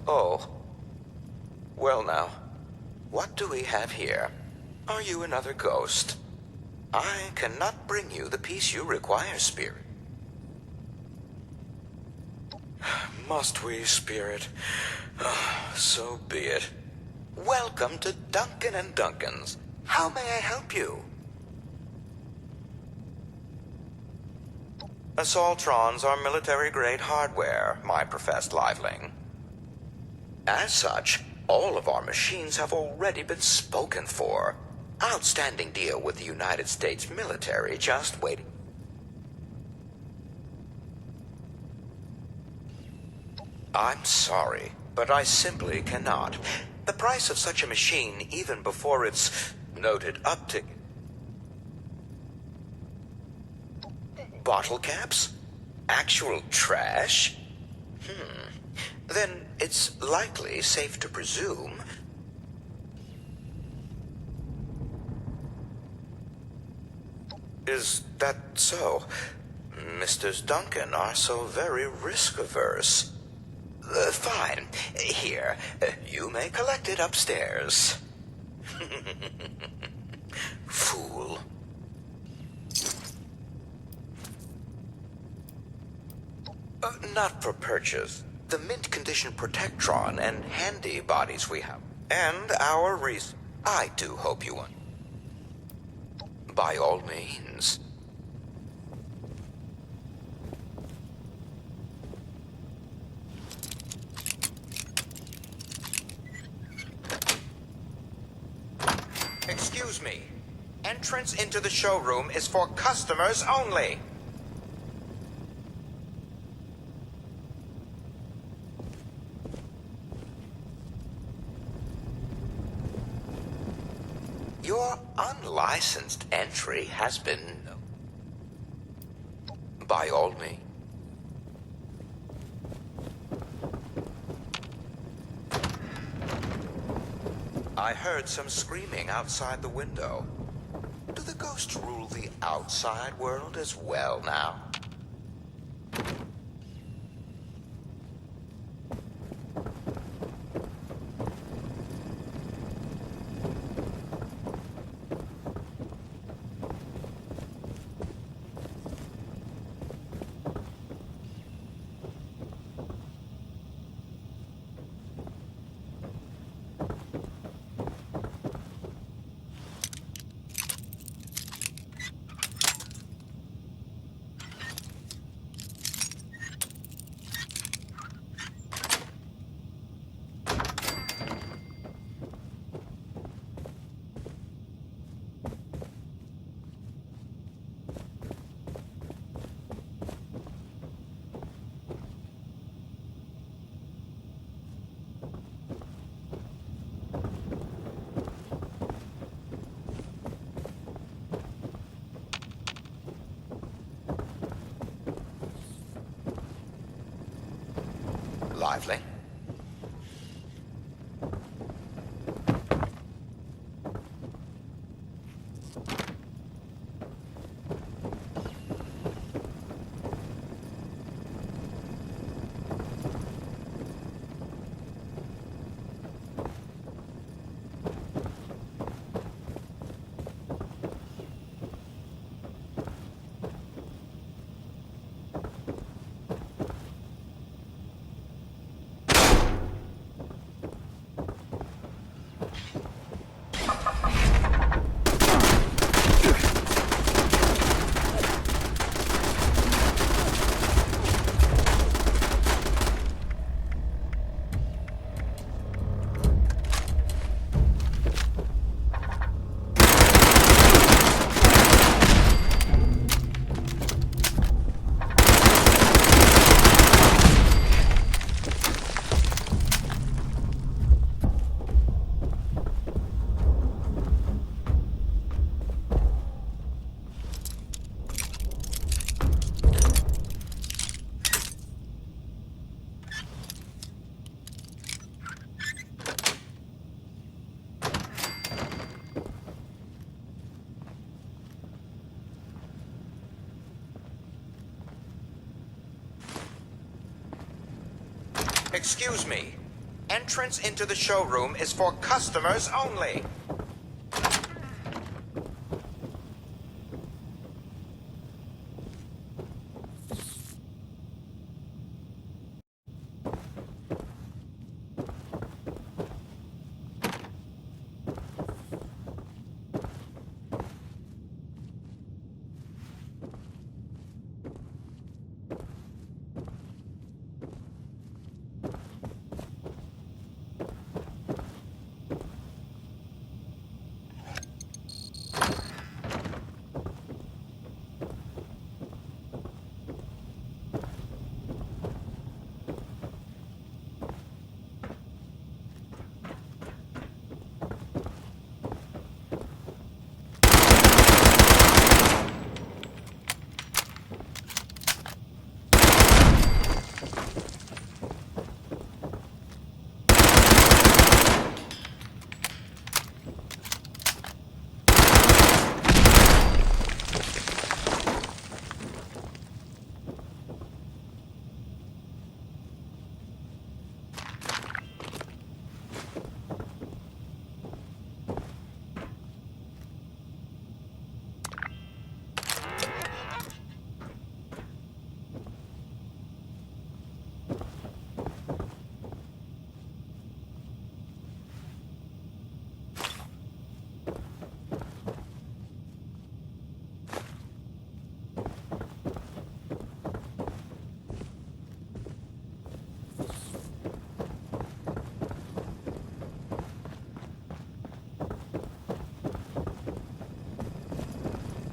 Oh. Well now, what do we have here? Are you another ghost? I cannot bring you the peace you require, Spirit. Must we, Spirit? So be it. Welcome to Duncan and Duncan's. How may I help you? Assaultrons are military-grade hardware, my professed liveling. As such, all of our machines have already been spoken for. Outstanding deal with the United States military, just waiting. I'm sorry, but I simply cannot. The price of such a machine, even before its noted uptick. Bottle caps? Actual trash? Then it's likely safe to presume. Is that so? Misters Duncan are so very risk-averse. Fine. Here, you may collect it upstairs. Fool. Not for purchase. The mint condition Protectron and handy bodies we have. And our reason. I do hope you want. By all means. Excuse me. Entrance into the showroom is for customers only. Your unlicensed entry has been... By all means. I heard some screaming outside the window. Do the ghosts rule the outside world as well now? Lively. Excuse me. Entrance into the showroom is for customers only.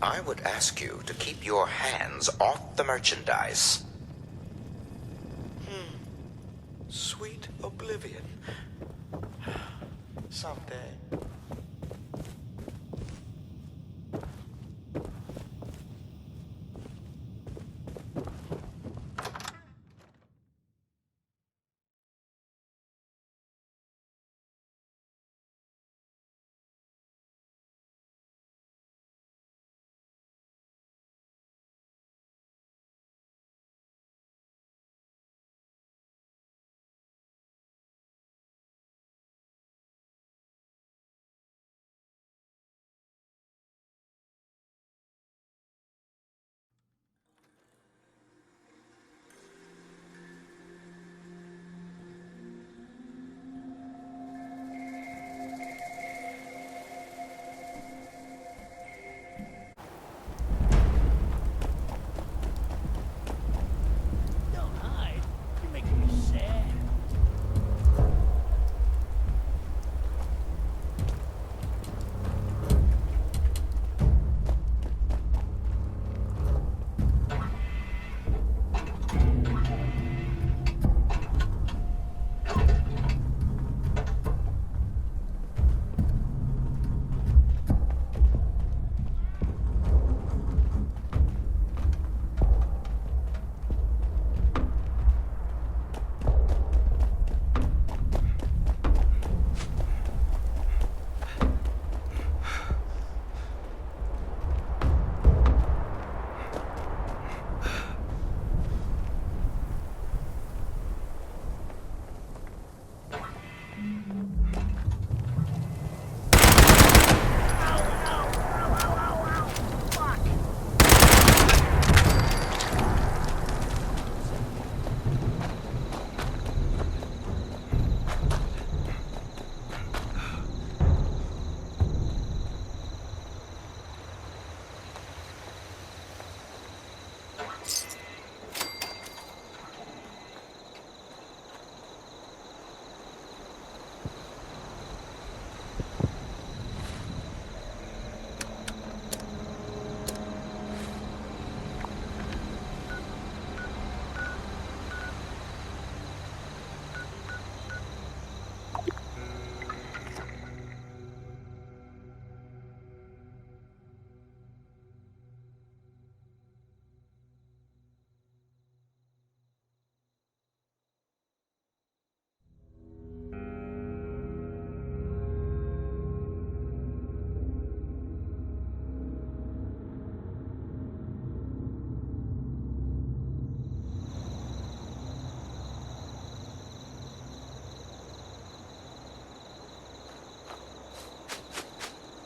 I would ask you to keep your hands off the merchandise. Sweet oblivion. Someday.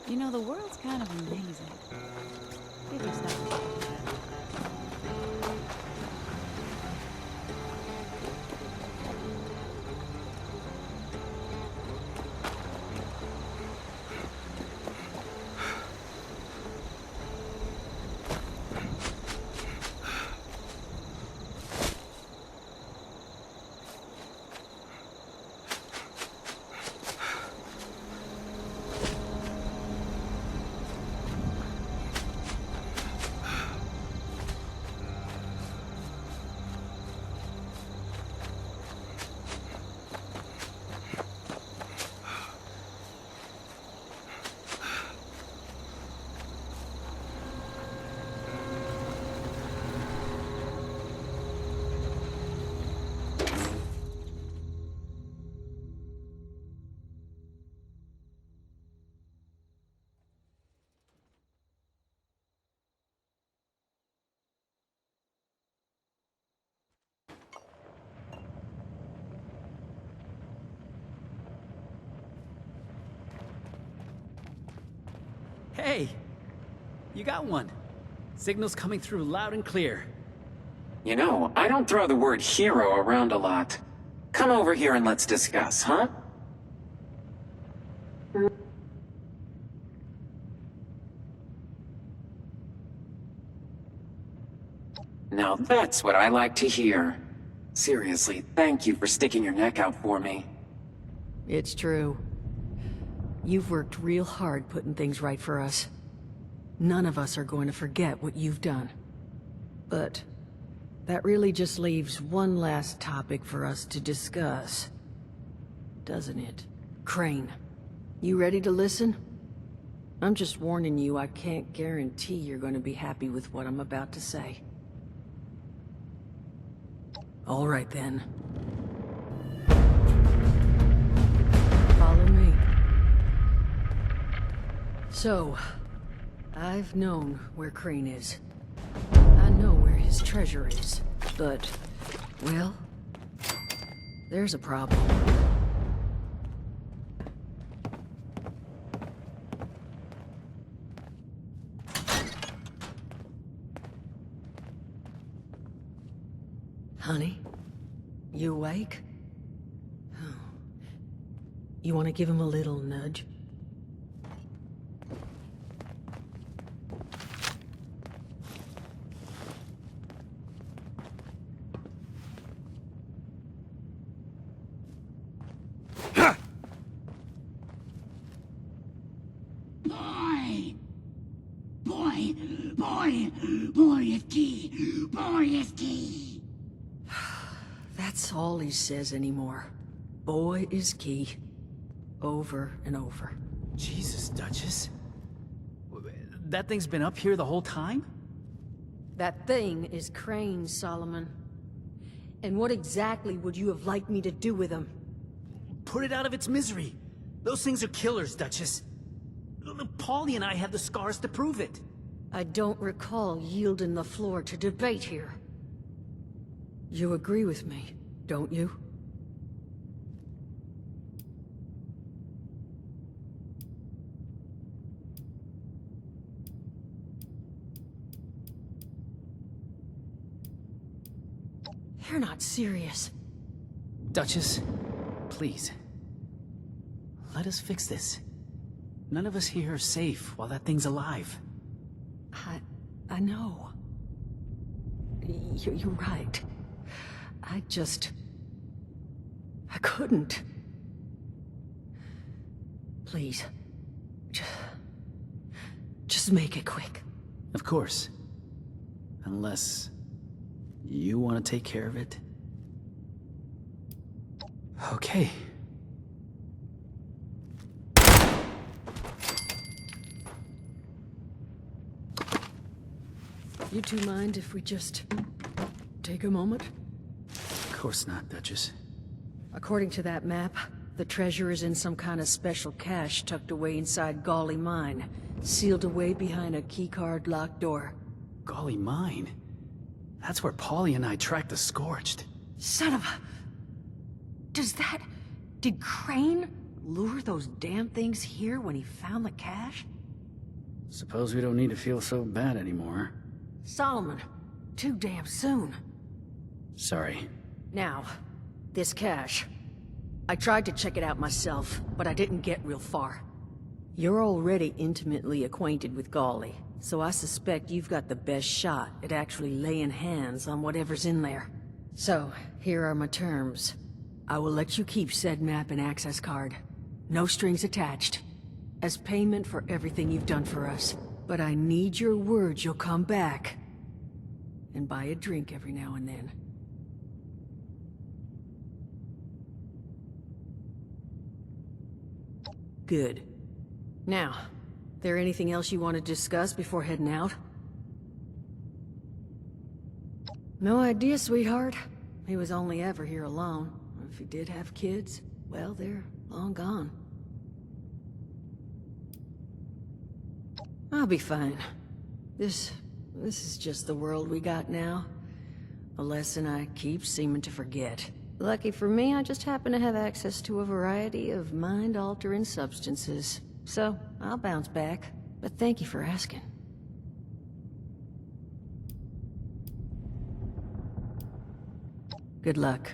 You know, the world's kind of amazing. If you stop and think about it. Hey! You got one. Signal's coming through loud and clear. You know, I don't throw the word hero around a lot. Come over here and let's discuss, huh? Now that's what I like to hear. Seriously, thank you for sticking your neck out for me. It's true. You've worked real hard putting things right for us. None of us are going to forget what you've done. But that really just leaves one last topic for us to discuss. Doesn't it? Crane. You ready to listen? I'm just warning you, I can't guarantee you're going to be happy with what I'm about to say. All right then. Follow me. So, I've known where Crane is. I know where his treasure is. But, well, there's a problem. Honey? You awake? Oh. You want to give him a little nudge? That's all he says anymore. Boy is key. Over and over. Jesus, Duchess. That thing's been up here the whole time? That thing is Crane, Solomon. And what exactly would you have liked me to do with him? Put it out of its misery. Those things are killers, Duchess. Paulie and I have the scars to prove it. I don't recall yielding the floor to debate here. You agree with me, don't you? You're not serious. Duchess, please. Let us fix this. None of us here are safe while that thing's alive. I know. You're right. I couldn't. Please. Just make it quick. Of course. Unless you want to take care of it. Okay. You two mind if we just take a moment? Of course not, Duchess. According to that map, the treasure is in some kind of special cache tucked away inside Gawley Mine, sealed away behind a keycard locked door. Gawley Mine? That's where Paulie and I tracked the Scorched. Son of a... Did Crane lure those damn things here when he found the cache? Suppose we don't need to feel so bad anymore. Solomon, too damn soon. Sorry. Now, this cache. I tried to check it out myself, but I didn't get real far. You're already intimately acquainted with Gawley, so I suspect you've got the best shot at actually laying hands on whatever's in there. So, here are my terms. I will let you keep said map and access card. No strings attached. As payment for everything you've done for us. But I need your word you'll come back. And buy a drink every now and then. Good. Now, there anything else you want to discuss before heading out? No idea, sweetheart. He was only ever here alone. If he did have kids, well, they're long gone. I'll be fine. This is just the world we got now. A lesson I keep seeming to forget. Lucky for me, I just happen to have access to a variety of mind-altering substances. So, I'll bounce back. But thank you for asking. Good luck.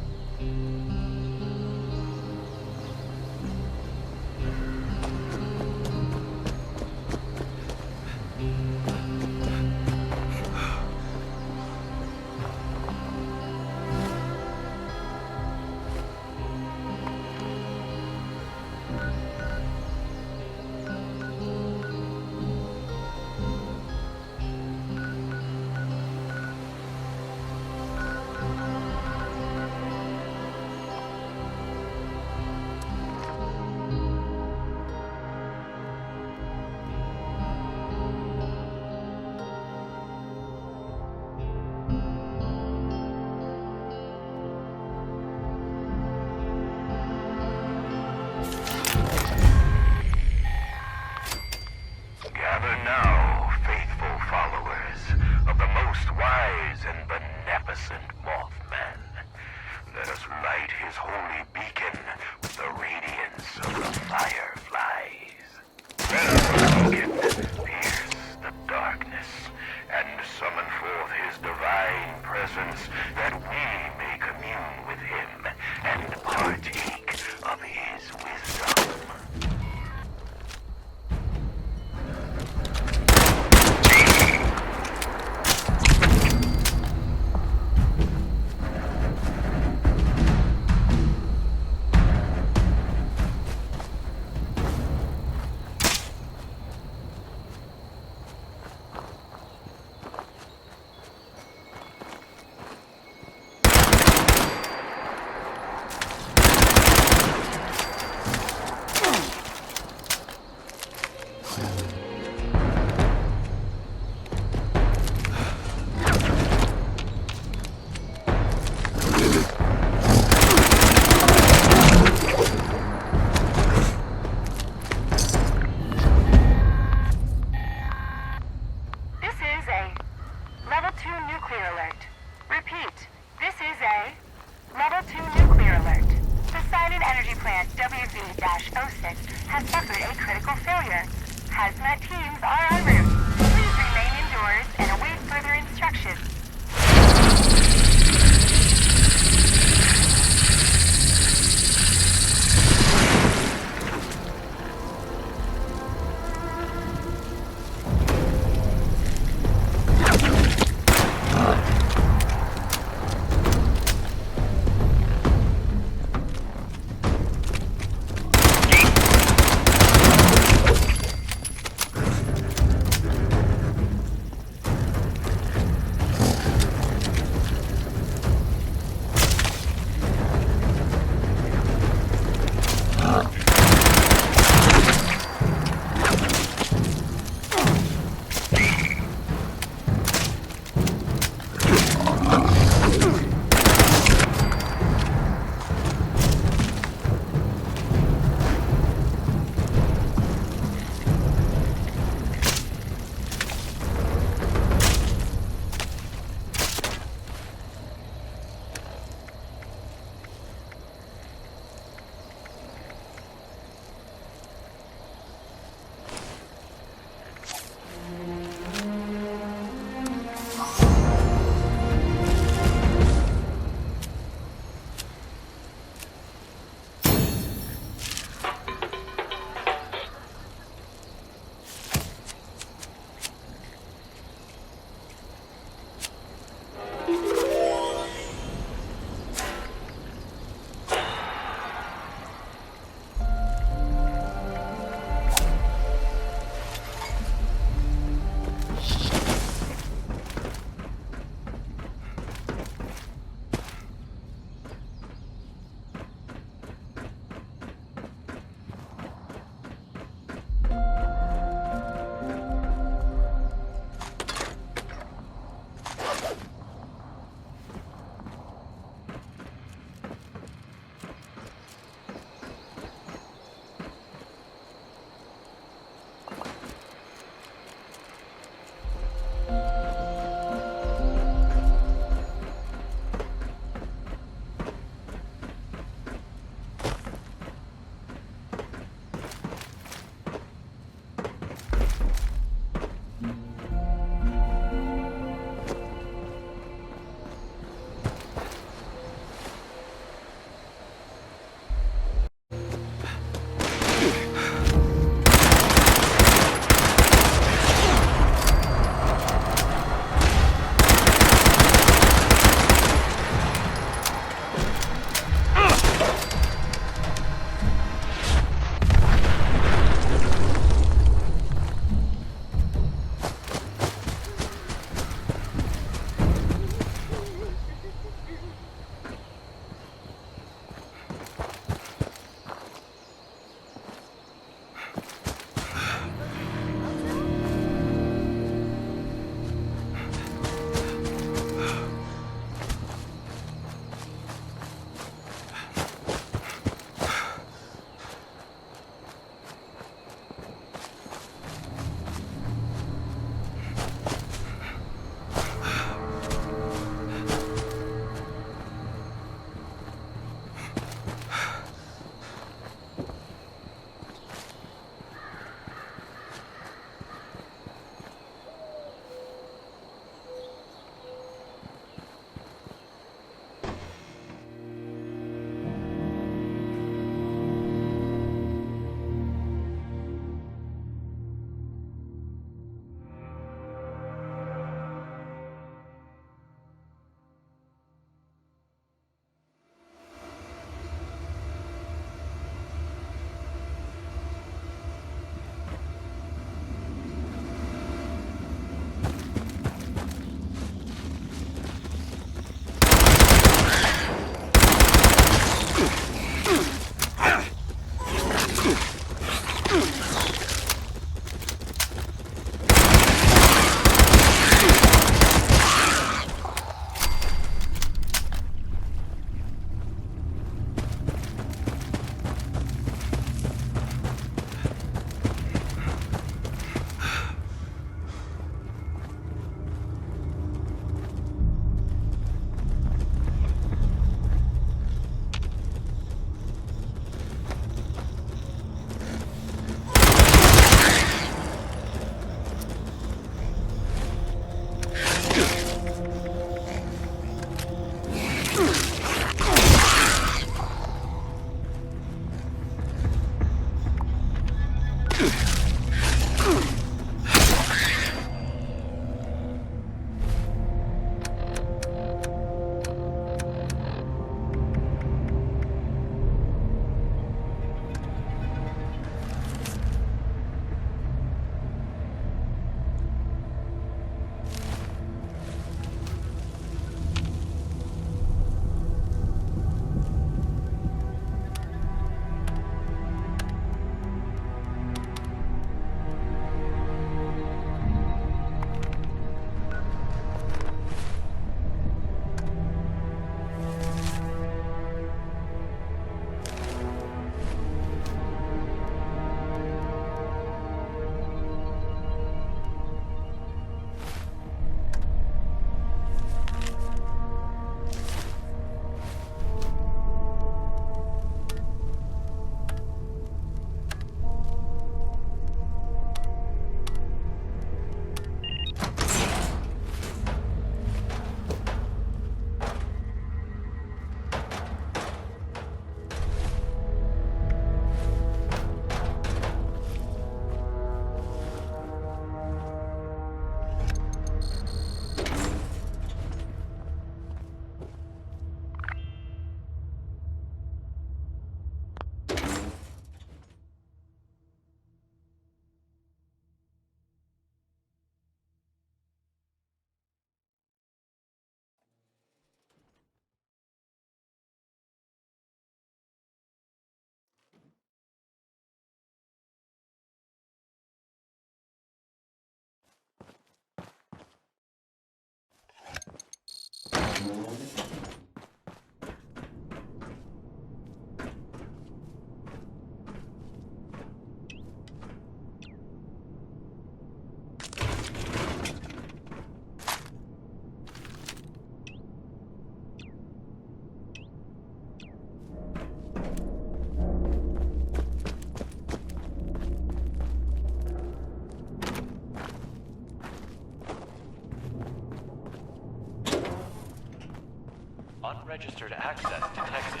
Unregistered access detected.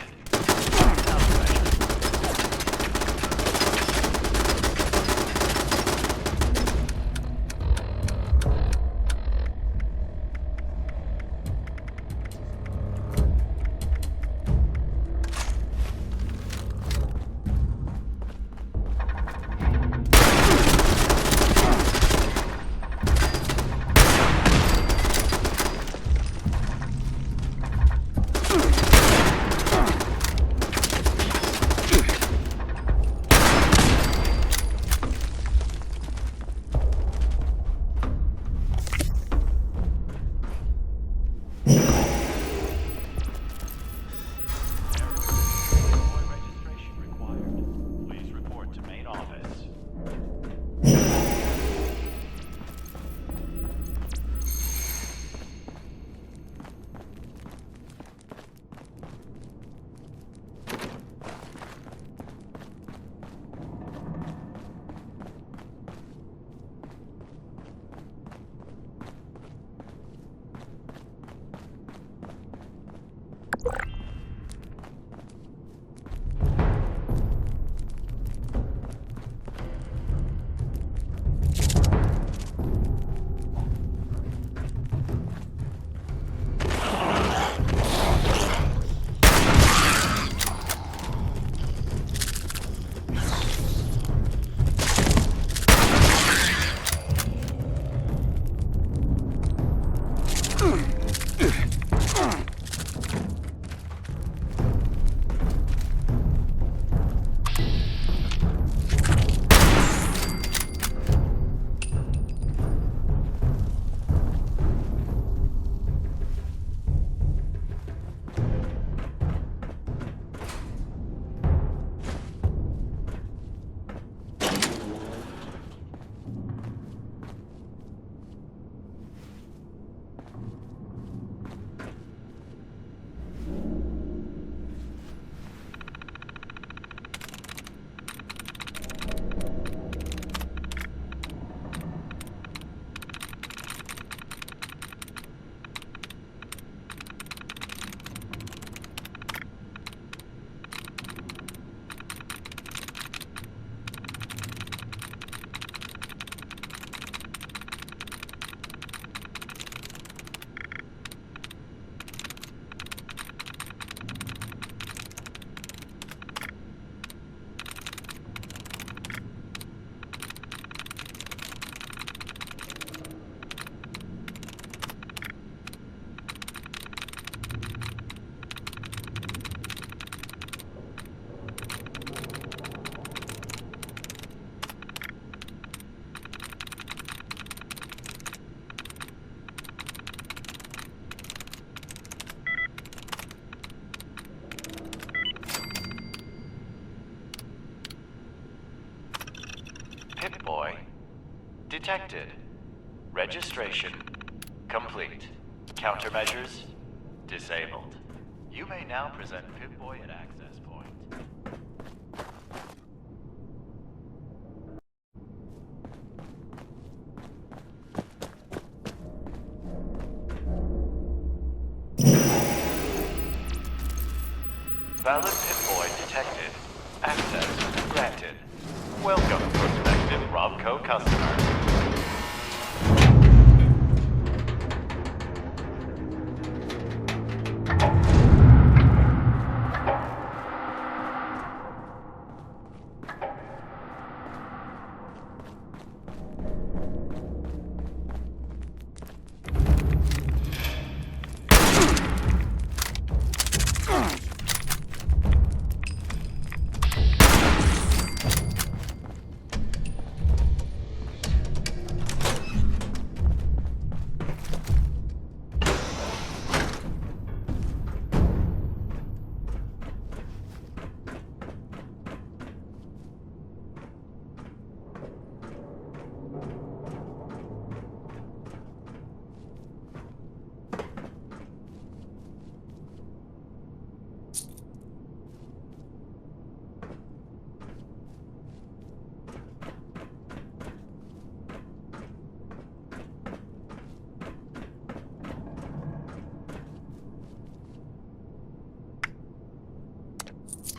Pip-Boy detected. Registration complete. Countermeasures disabled. You may now present Pip-Boy at access point. Valid Pip-Boy detected. Access granted. Welcome, prospective Robco customer.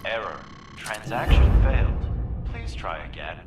Error. Transaction failed. Please try again.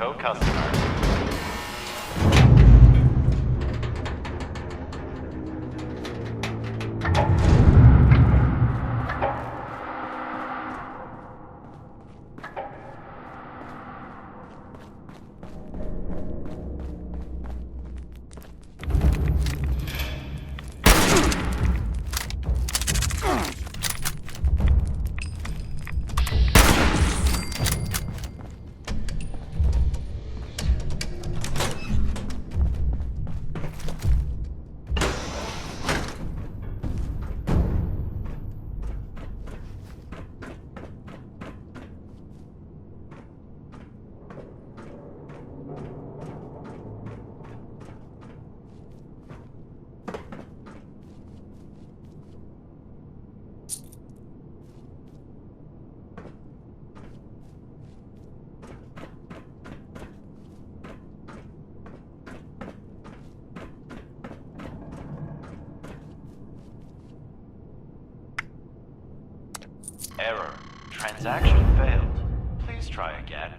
co-customer. Error. Transaction failed. Please try again.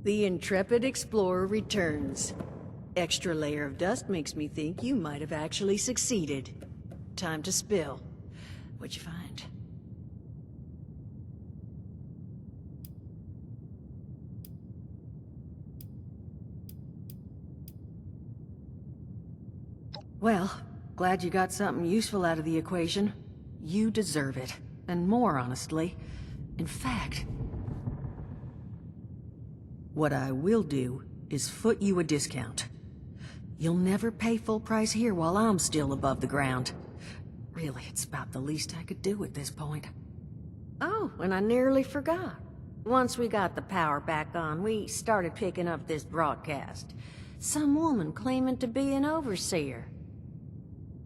The intrepid explorer returns. Extra layer of dust makes me think you might have actually succeeded. Time to spill. What'd you find? Well, glad you got something useful out of the equation. You deserve it. And more, honestly. In fact, what I will do is foot you a discount. You'll never pay full price here while I'm still above the ground. Really, it's about the least I could do at this point. Oh, and I nearly forgot. Once we got the power back on, we started picking up this broadcast. Some woman claiming to be an overseer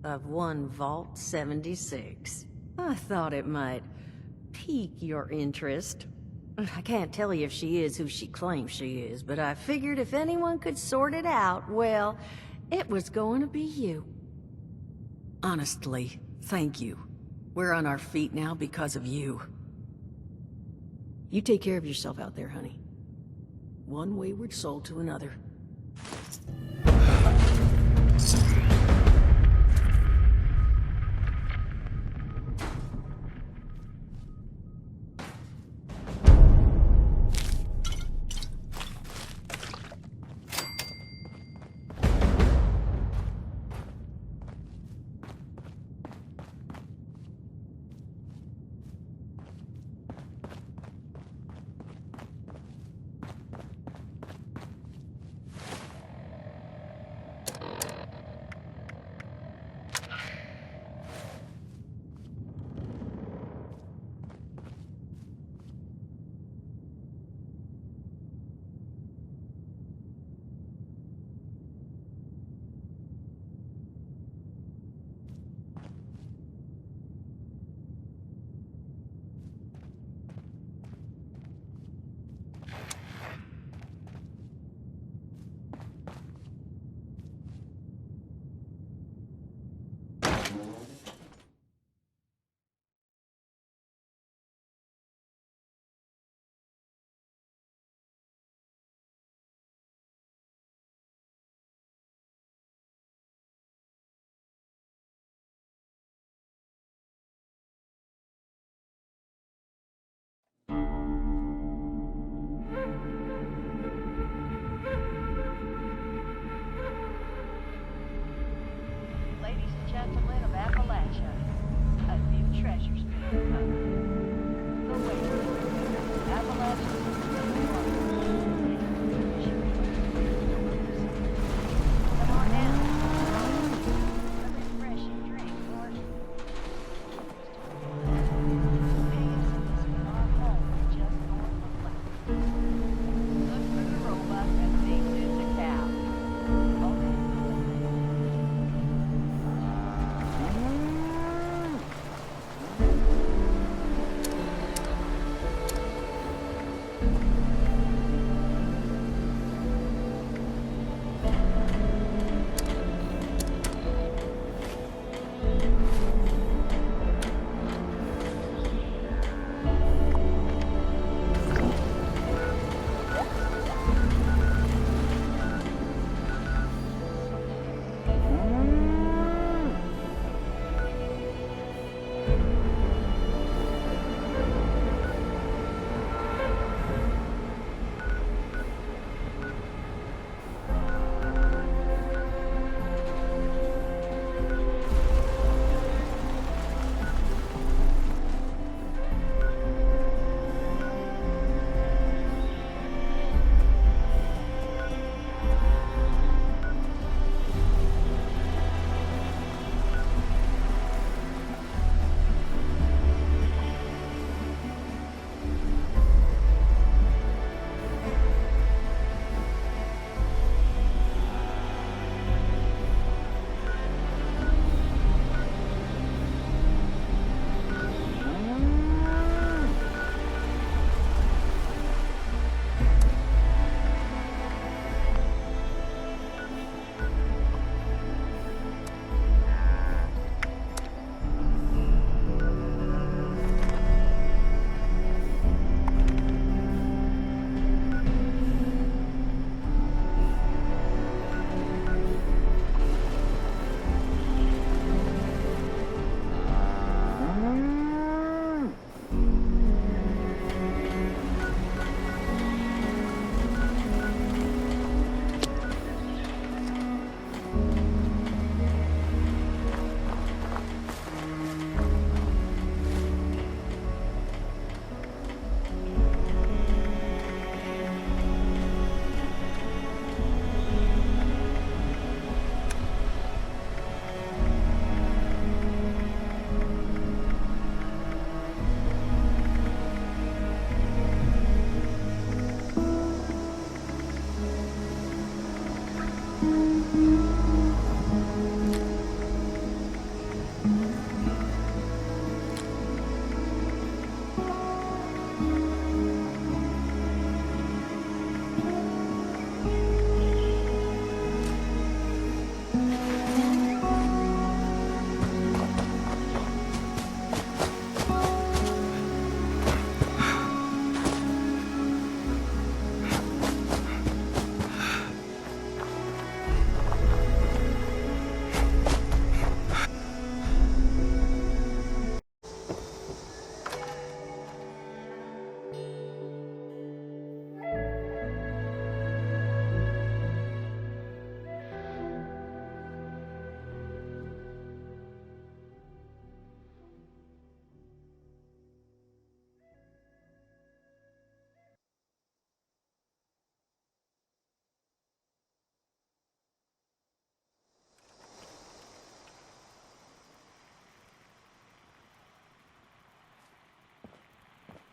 of one Vault 76. I thought it might pique your interest. I can't tell you if she is who she claims she is, but I figured if anyone could sort it out, well, it was going to be you. Honestly, thank you. We're on our feet now because of you. You take care of yourself out there, honey. One wayward soul to another.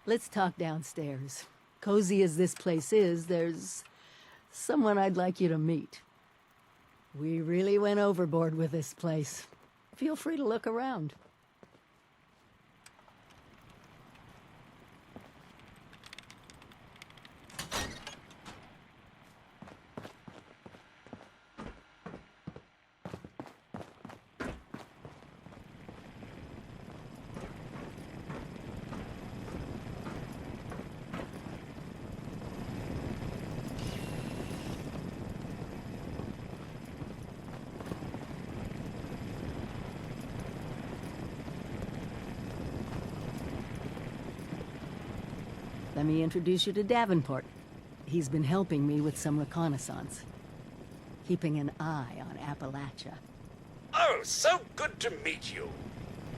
Let's talk downstairs. Cozy as this place is, there's someone I'd like you to meet. We really went overboard with this place. Feel free to look around. Let me introduce you to Davenport. He's been helping me with some reconnaissance. Keeping an eye on Appalachia. Oh, so good to meet you.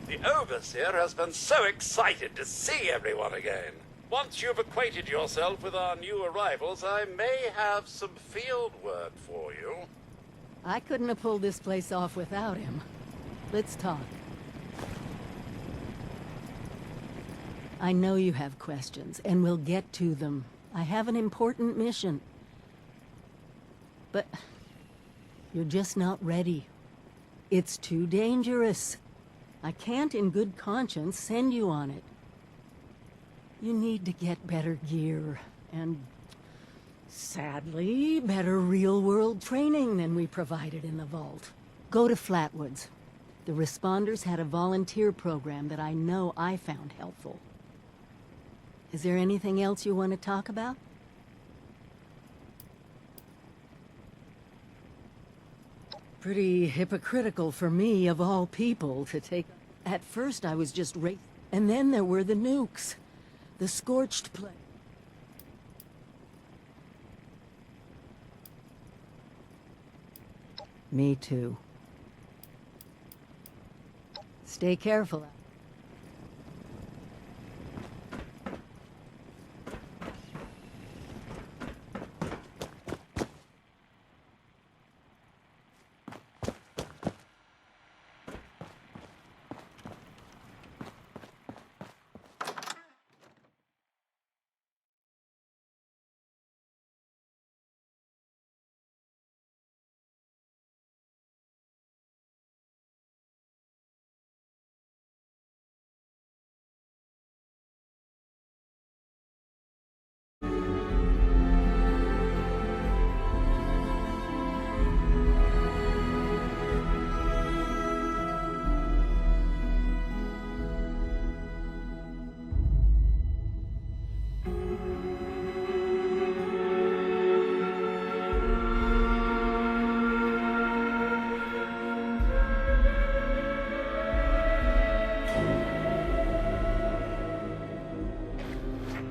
The Overseer has been so excited to see everyone again. Once you've acquainted yourself with our new arrivals, I may have some field work for you. I couldn't have pulled this place off without him. Let's talk. I know you have questions, and we'll get to them. I have an important mission. But you're just not ready. It's too dangerous. I can't in good conscience send you on it. You need to get better gear, and sadly, better real-world training than we provided in the vault. Go to Flatwoods. The responders had a volunteer program that I know I found helpful. Is there anything else you want to talk about? Pretty hypocritical for me, of all people, to take... At first I was just and then there were the nukes. The scorched place. Me too. Stay careful.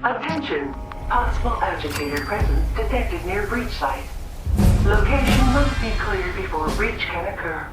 Attention! Possible agitator presence detected near breach site. Location must be cleared before breach can occur.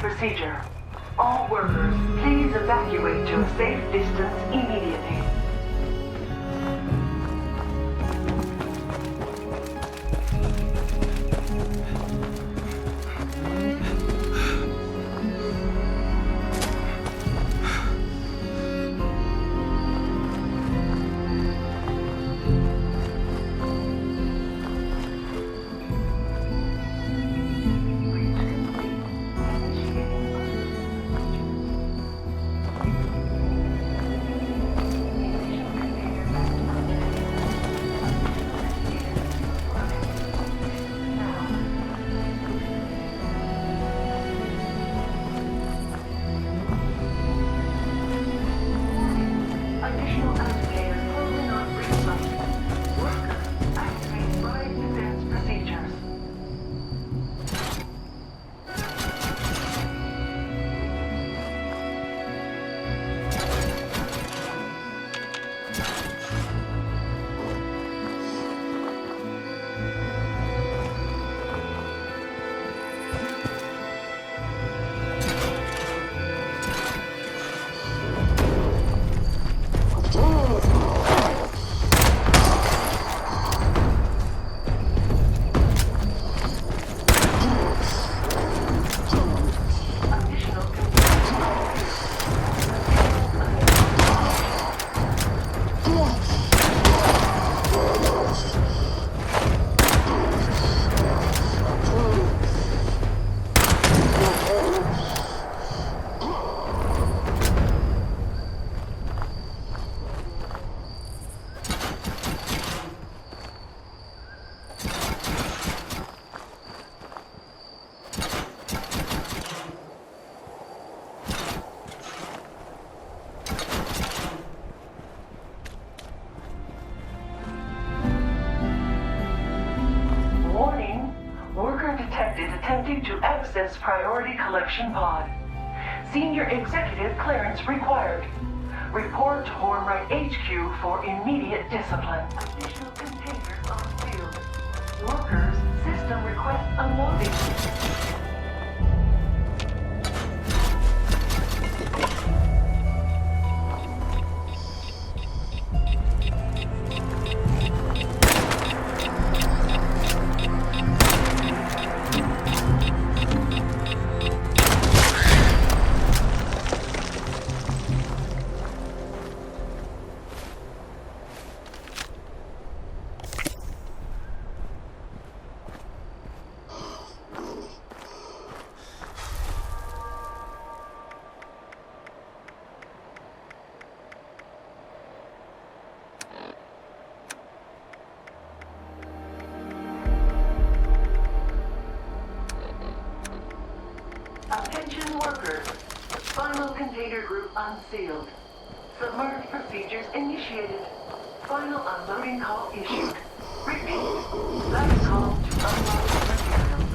procedure. All workers, please evacuate to a safe distance immediately. Additional escalators closing on breach site. Workers, activate riot defense procedures. Warning, worker detected attempting to access priority collection pod. Senior executive clearance required. Report to Hornwright HQ for immediate discipline. Additional containers on field. Workers, system request unloading. Attention workers. Final container group unsealed. Submerged procedures initiated. Final unloading call issued. Repeat. Last call to unload materials.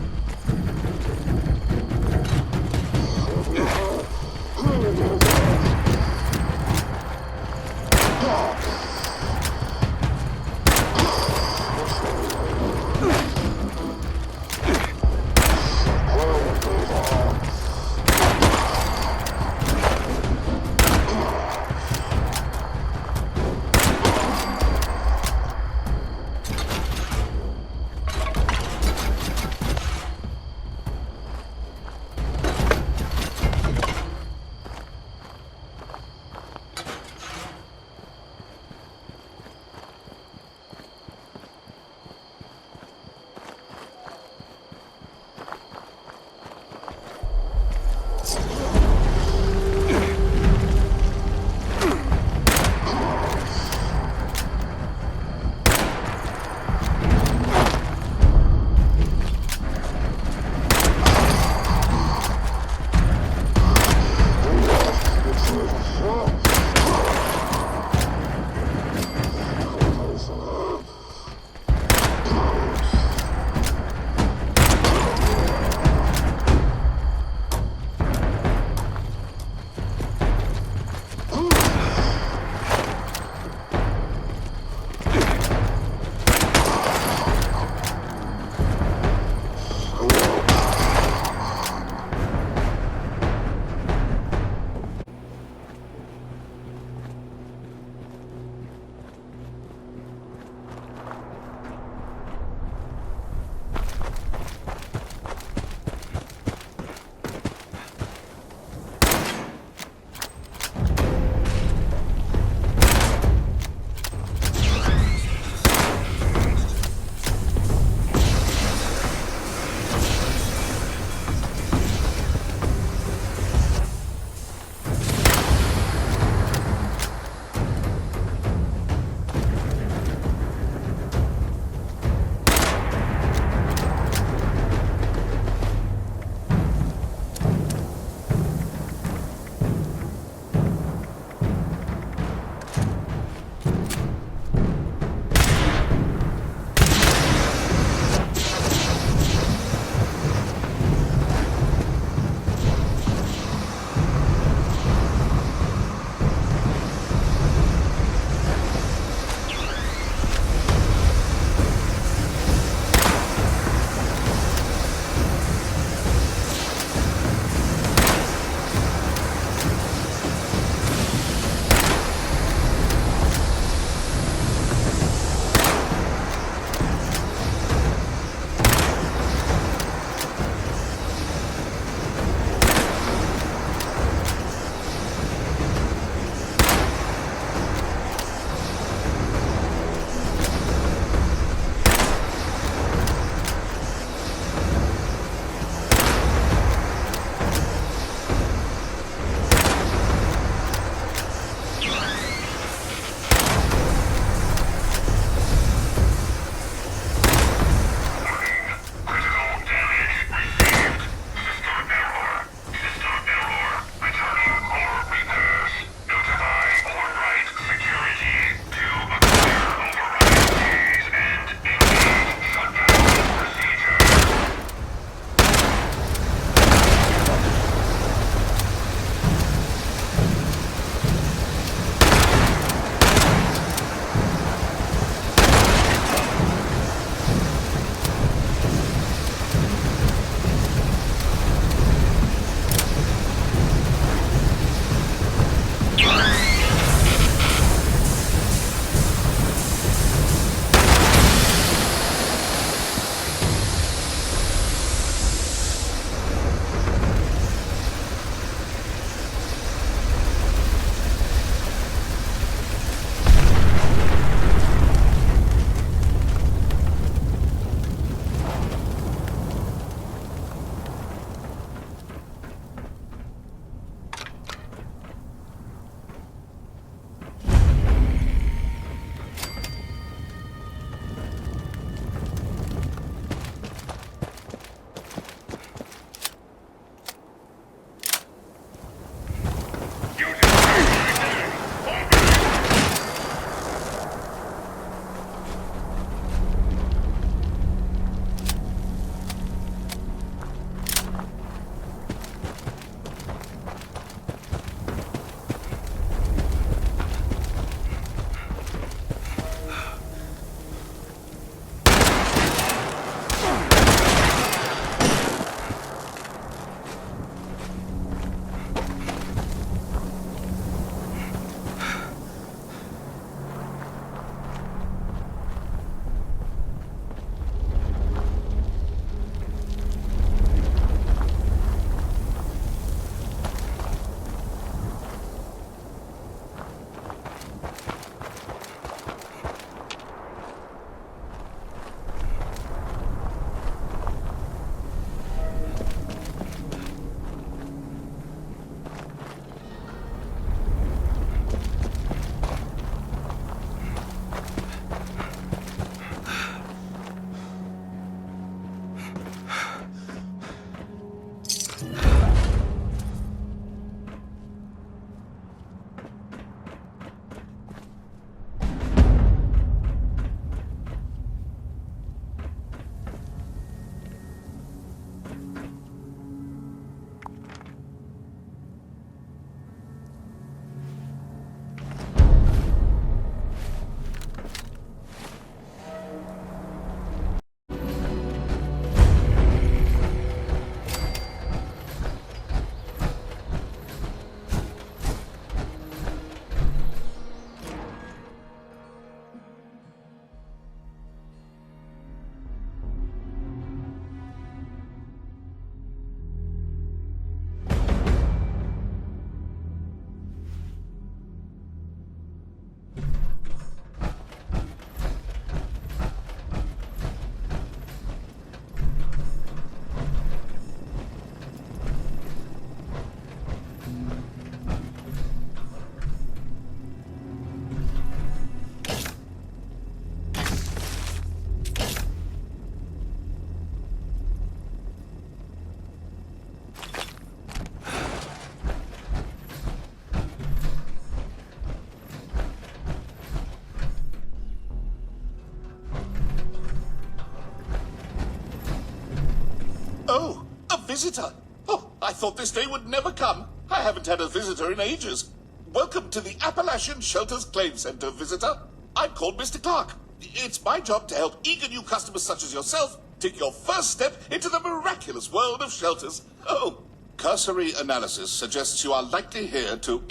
visitor. Oh, I thought this day would never come. I haven't had a visitor in ages. Welcome to the Appalachian Shelters Claim Center, visitor. I'm called Mr. Clark. It's my job to help eager new customers such as yourself take your first step into the miraculous world of shelters. Oh, cursory analysis suggests you are likely here to...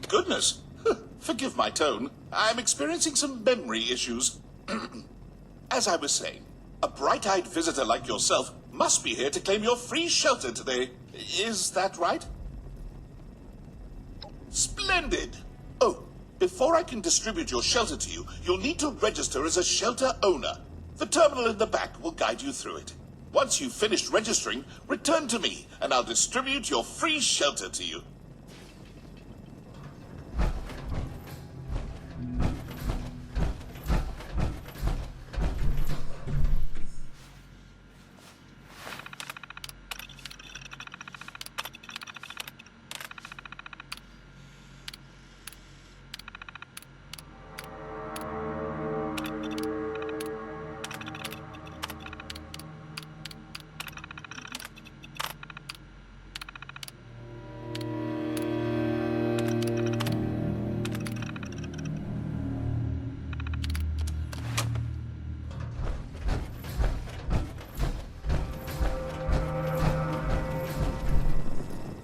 Goodness. Forgive my tone. I'm experiencing some memory issues. As I was saying, a bright-eyed visitor like yourself must be here to claim your free shelter today. Is that right? Splendid! Oh, before I can distribute your shelter to you, you'll need to register as a shelter owner. The terminal in the back will guide you through it. Once you've finished registering, return to me, and I'll distribute your free shelter to you.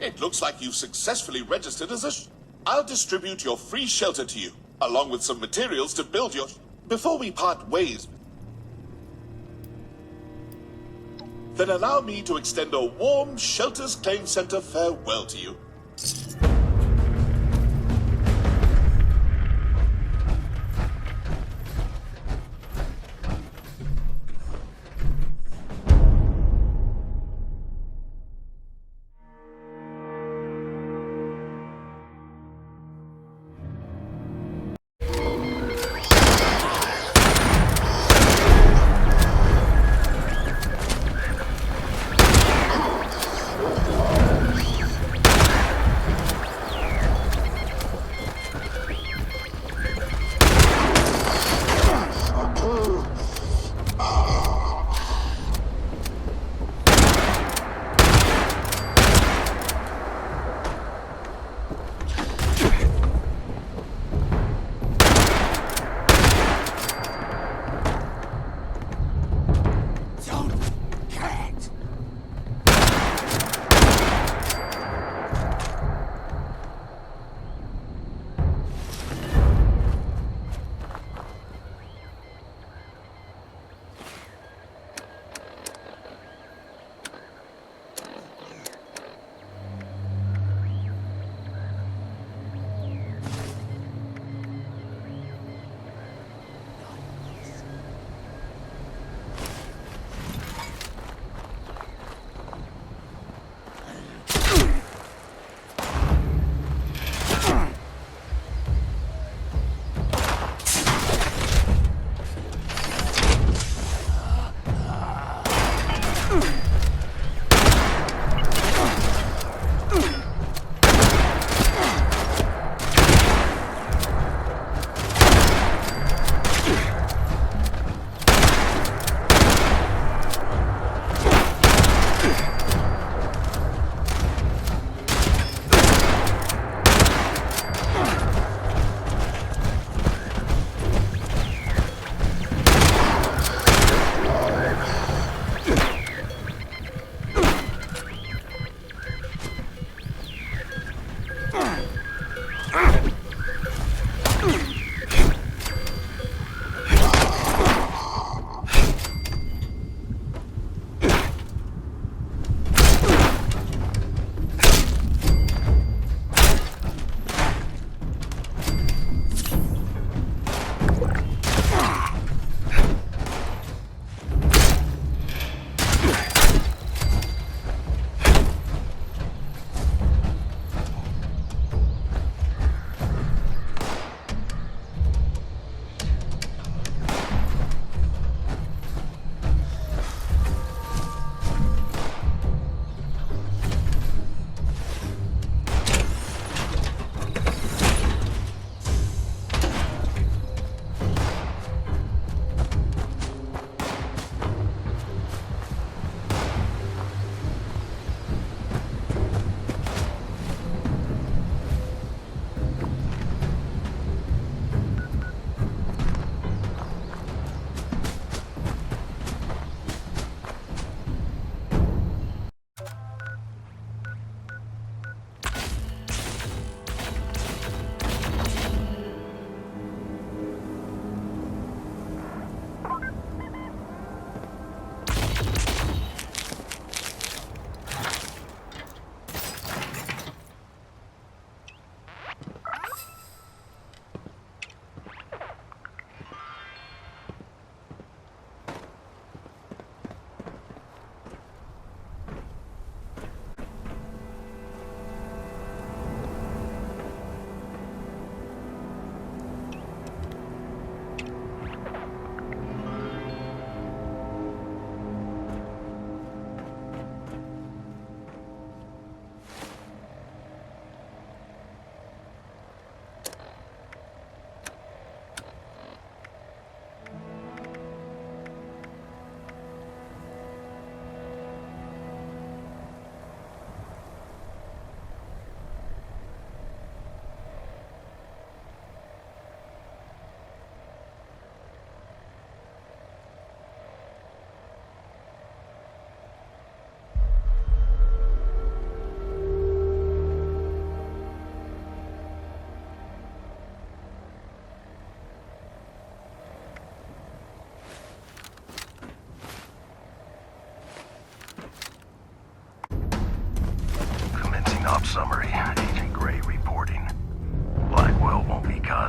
It looks like you've successfully registered as a I'll distribute your free shelter to you, along with some materials to build your... Before we part ways, then allow me to extend a warm Shelters Claim Center farewell to you.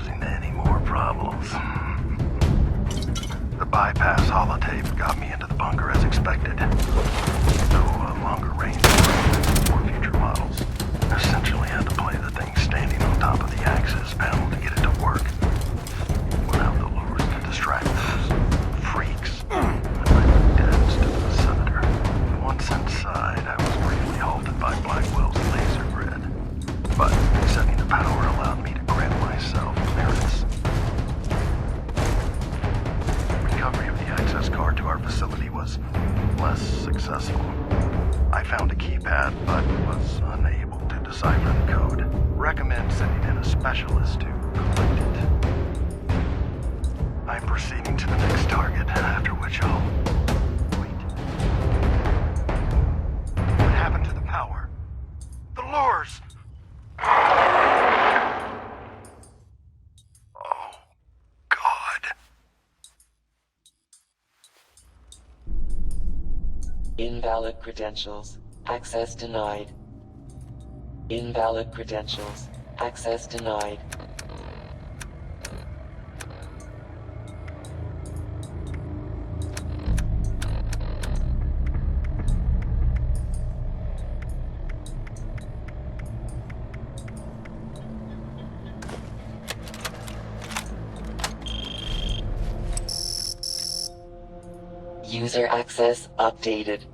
causing any more problems. The bypass holotape got me into the bunker as expected. Though a longer range for future models. Essentially had to play the thing standing on top of the access panel to get it to work. Without the lures to distract those freaks. My dad stood in the senator. Once inside, I was briefly halted by Blackwell's laser grid. But setting the power allowed me to grant myself clearance. Recovery of the access card to our facility was less successful. I found a keypad, but was unable to decipher the code. Recommend sending in a specialist to collect it. I'm proceeding to the next target, after which I'll wait. What happened to the power? The lures! Oh, God. Invalid credentials. Access denied. Invalid credentials. Access denied. User access updated.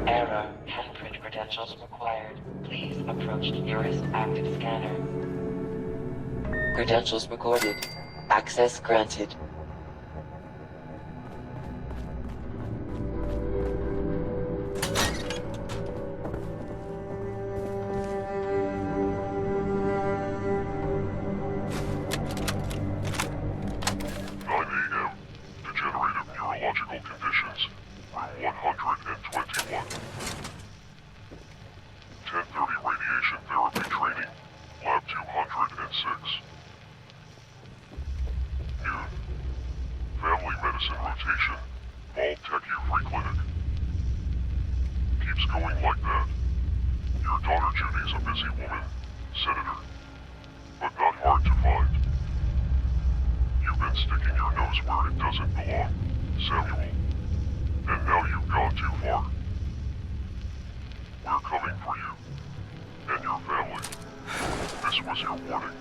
Error. Handprint credentials required. Please approach the nearest active scanner. Credentials recorded. Access granted. Degenerative neurological conditions. Room 121. 10:30 radiation therapy training. Lab 206. Noon. Family medicine rotation. Vault Techie Free Clinic. Keeps going like that. Your daughter Judy's a busy woman. Senator. But not hard to find. You've been sticking your nose where it doesn't belong, Samuel. And now you've gone too far. We're coming for you. And your family. This was your warning.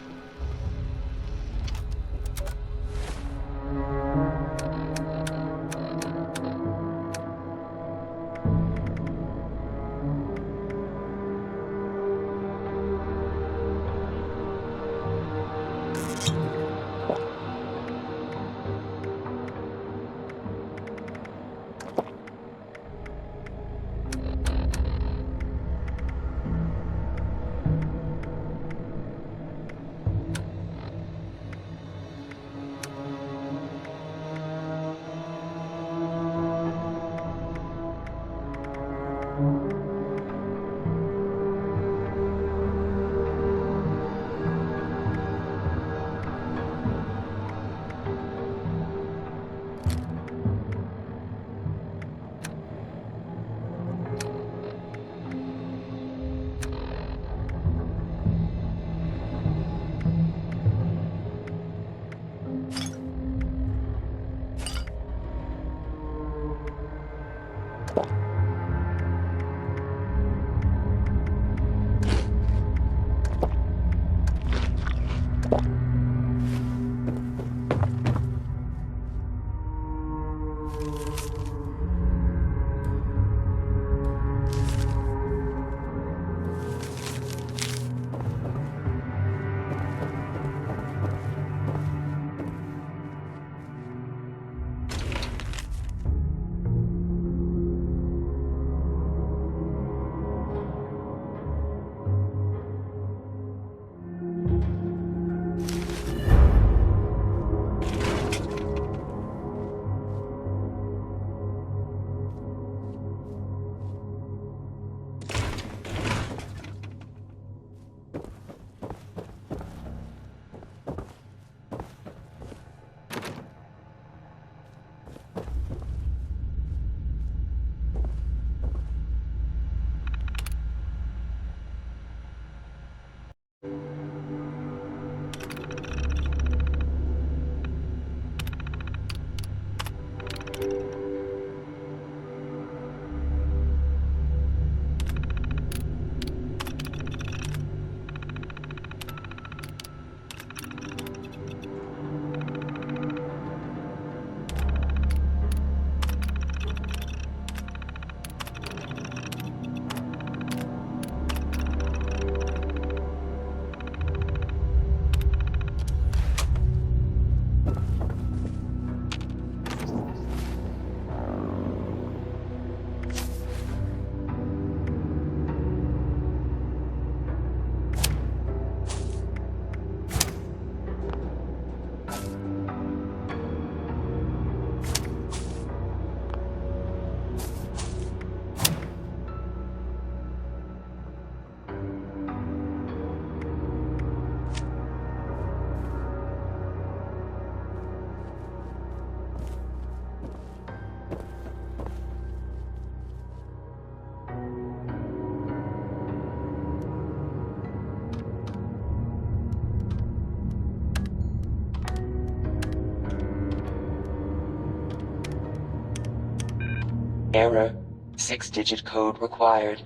Error. 6-digit code required.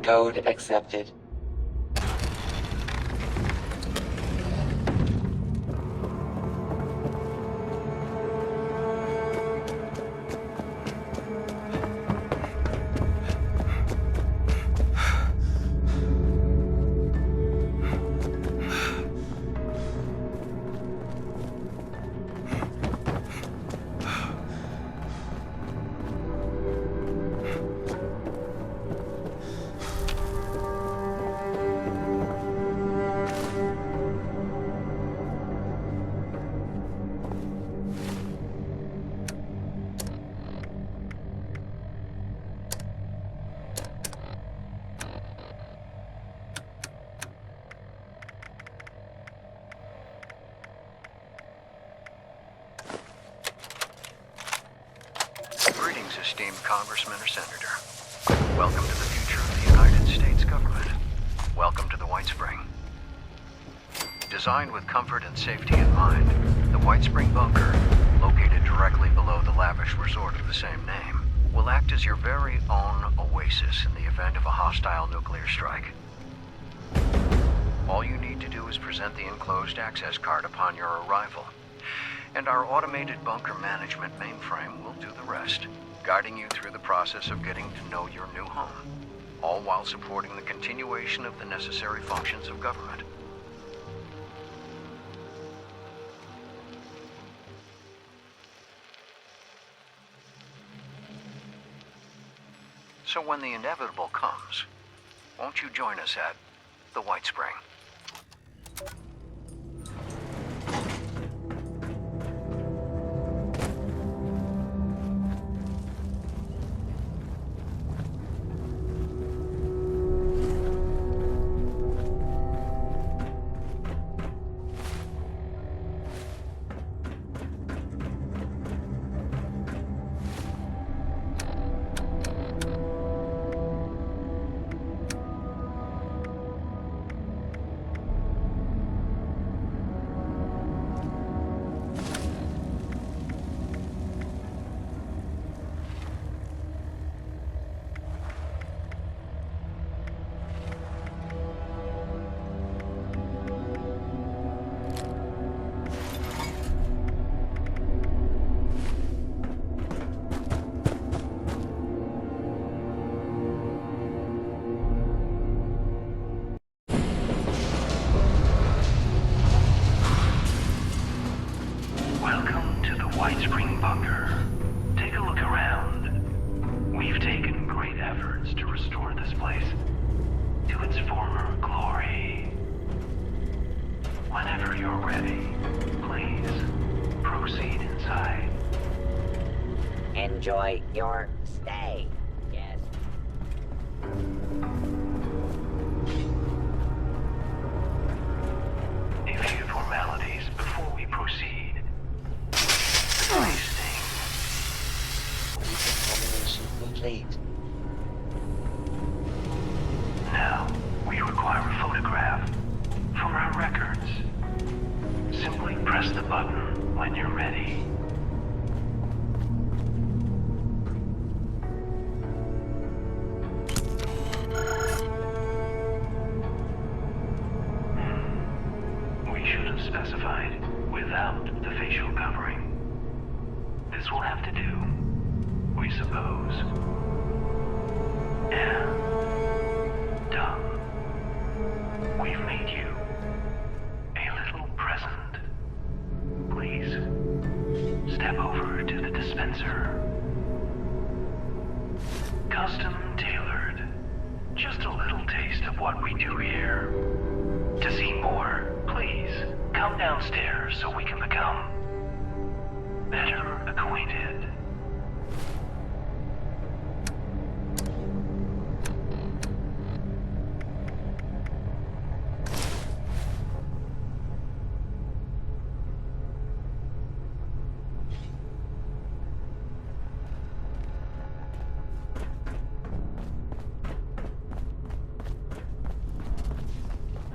Code accepted. Greetings, esteemed Congressman or Senator. Welcome to the future of the United States government. Welcome to the White Spring. Designed with comfort and safety in mind, the White Spring Bunker, located directly below the lavish resort of the same name, will act as your very own oasis in the event of a hostile nuclear strike. All you need to do is present the enclosed access card upon your arrival, and our automated bunker management mainframe will do the rest, guiding you through the process of getting to know your new home, all while supporting the continuation of the necessary functions of government. So when the inevitable comes, won't you join us at the White Spring? Welcome to the White Spring Bunker. Take a look around. We've taken great efforts to restore this place to its former glory. Whenever you're ready, please proceed inside. Enjoy your stay. Yes. A few formalities before we proceed. Placing. Examination complete. Now, we require a photograph for our records. Simply press the button when you're ready. We should have specified without the facial covering. This will have to do, we suppose. And done. We've made you a little present. Please, step over to the dispenser. Custom tailored. Just a little taste of what we do here. To see more, please come downstairs so we can become better acquainted.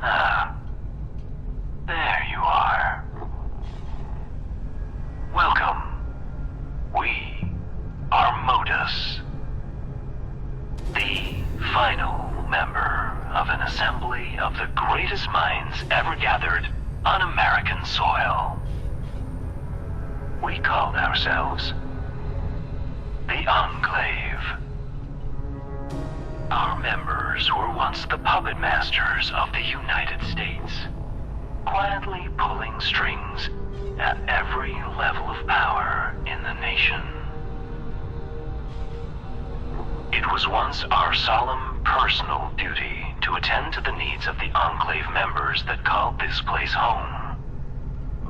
Ah, there. final member of an assembly of the greatest minds ever gathered on American soil. We called ourselves the Enclave. Our members were once the puppet masters of the United States, quietly pulling strings at every level of power in the nation. It was once our solemn personal duty to attend to the needs of the Enclave members that called this place home.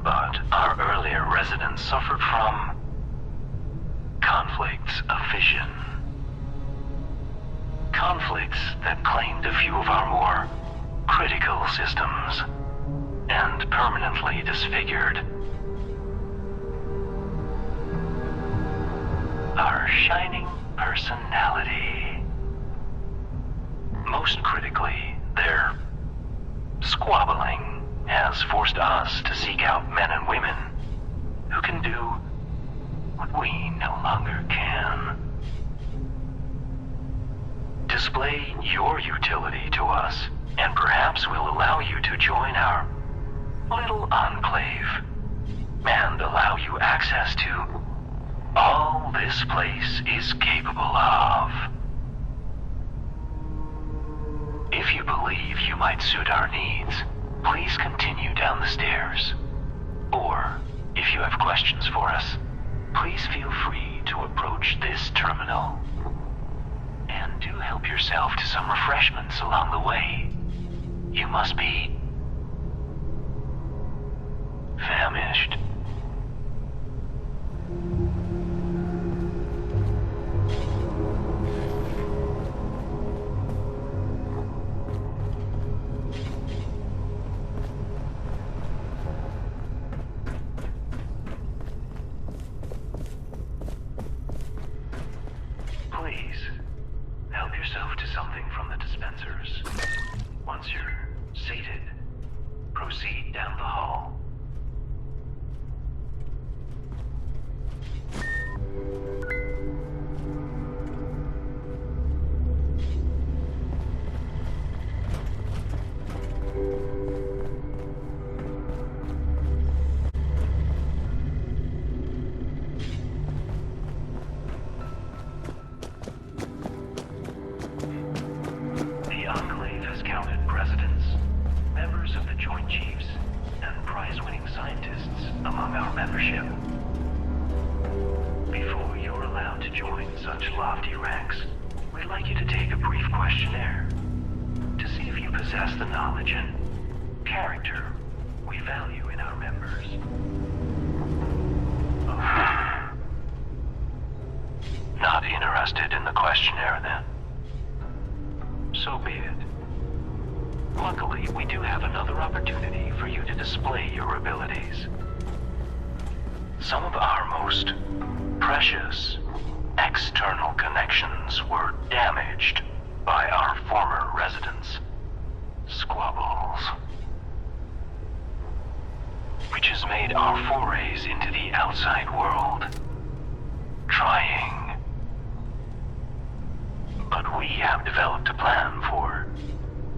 But our earlier residents suffered from conflicts of vision. Conflicts that claimed a few of our more critical systems and permanently disfigured our shining personality. Most critically, their squabbling has forced us to seek out men and women who can do what we no longer can. Display your utility to us, and perhaps we'll allow you to join our little enclave and allow you access to all this place is capable of. If you believe you might suit our needs, please continue down the stairs. Or, if you have questions for us, please feel free to approach this terminal. And do help yourself to some refreshments along the way. You must be famished. Please, help yourself to something from the dispensers. Once you're seated, proceed down the hall. The Enclave has counted presidents, members of the Joint Chiefs, and prize-winning scientists among our membership. Before you're allowed to join such lofty ranks, we'd like you to take a brief questionnaire to see if you possess the knowledge and character we value in our members. Not interested in the questionnaire, then? So be it. Luckily, we do have another opportunity for you to display your abilities. Some of our most precious external connections were damaged by our former residents' squabbles, which has made our forays into the outside world trying. But we have developed a plan for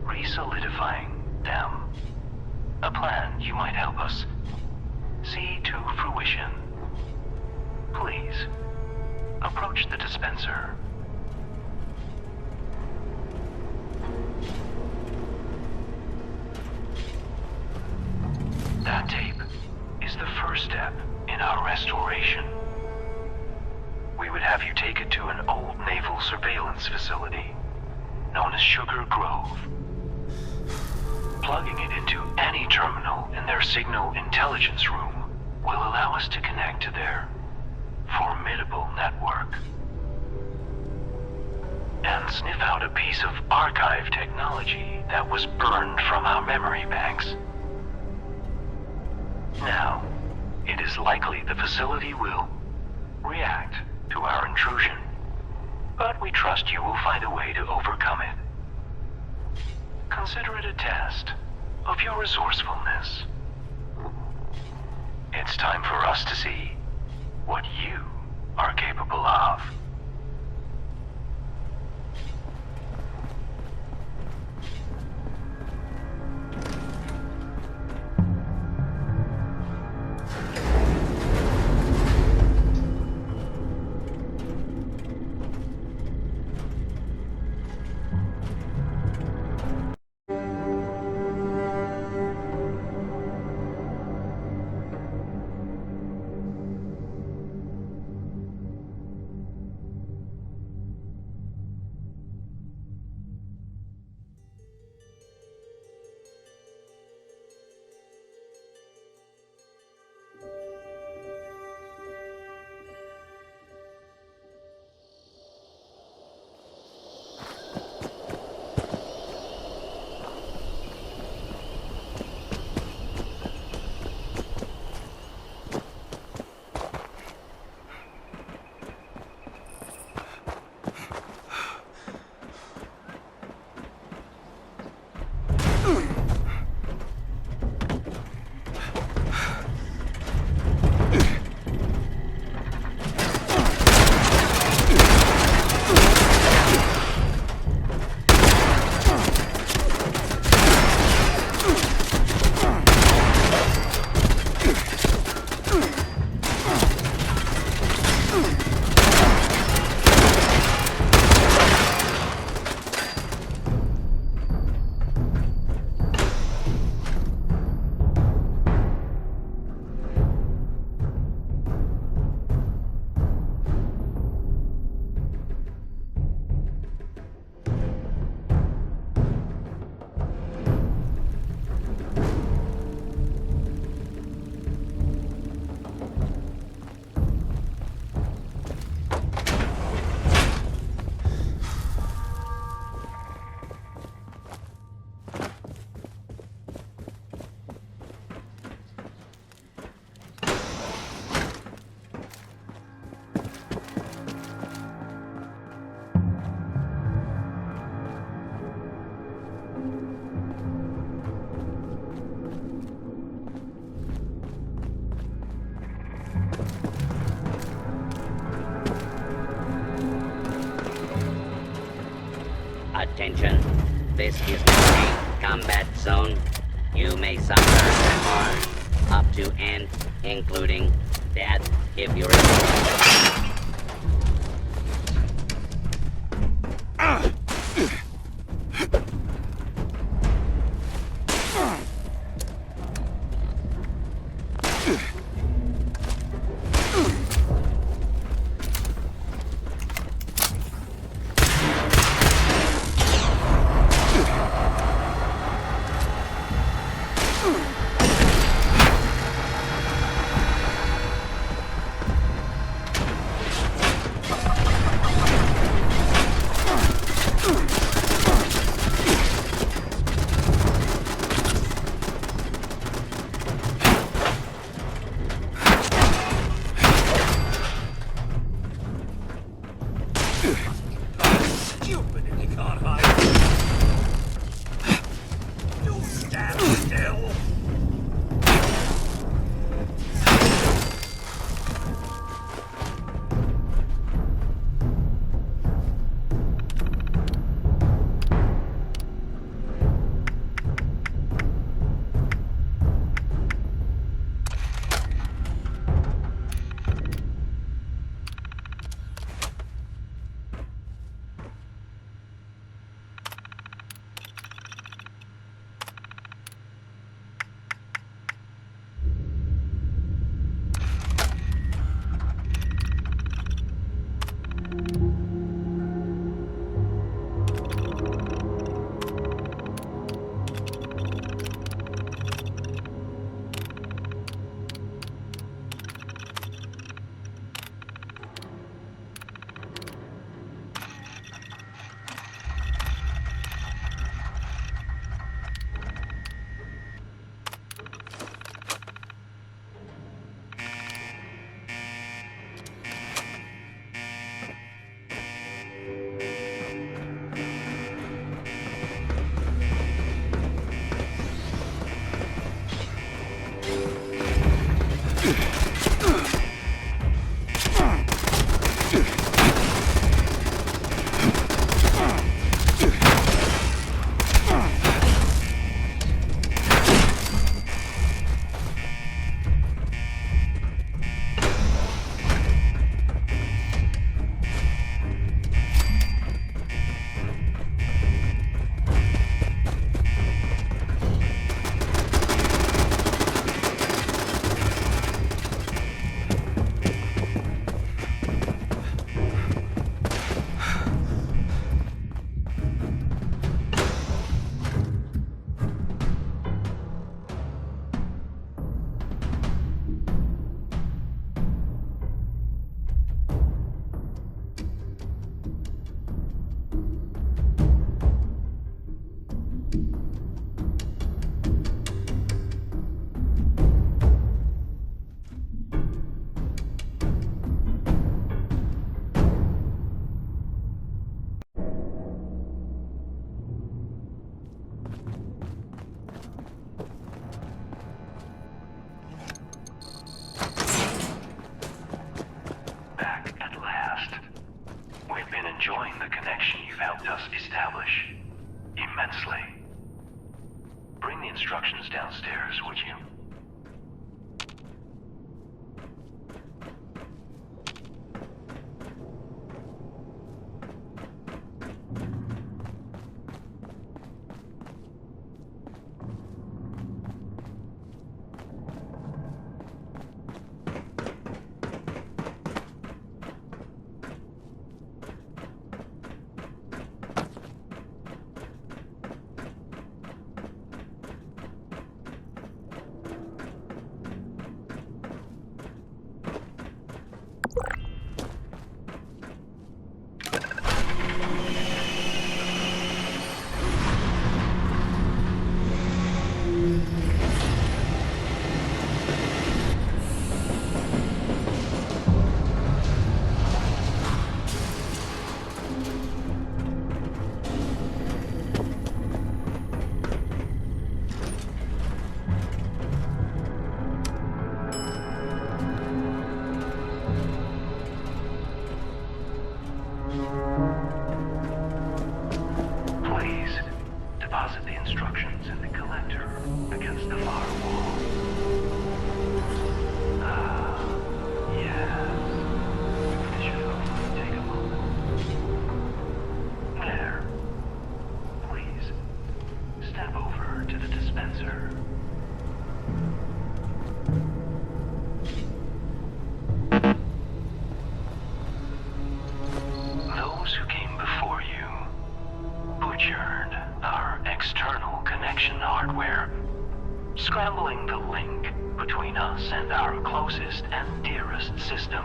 re-solidifying them. A plan you might help us see to fruition. Please, approach the dispenser. That tape is the first step in our restoration. We would have you take it to an old naval surveillance facility known as Sugar Grove. Plugging it into any terminal in their signal intelligence room will allow us to connect to their formidable network and sniff out a piece of archive technology that was burned from our memory banks. Now, it is likely the facility will react to our intrusion, but we trust you will find a way to overcome it. Consider it a test of your resourcefulness. It's time for us to see what you are capable of. Attention. This is a combat zone. You may suffer harm up to and including death if you refuse. enjoying the connection you've helped us establish immensely. Bring the instructions downstairs, would you? deposit the instructions in the collector against the far wall. Ah, yes. This should hopefully take a moment. There. Please, step over to the dispenser. Those who came before you butchered our external connection hardware, scrambling the link between us and our closest and dearest system,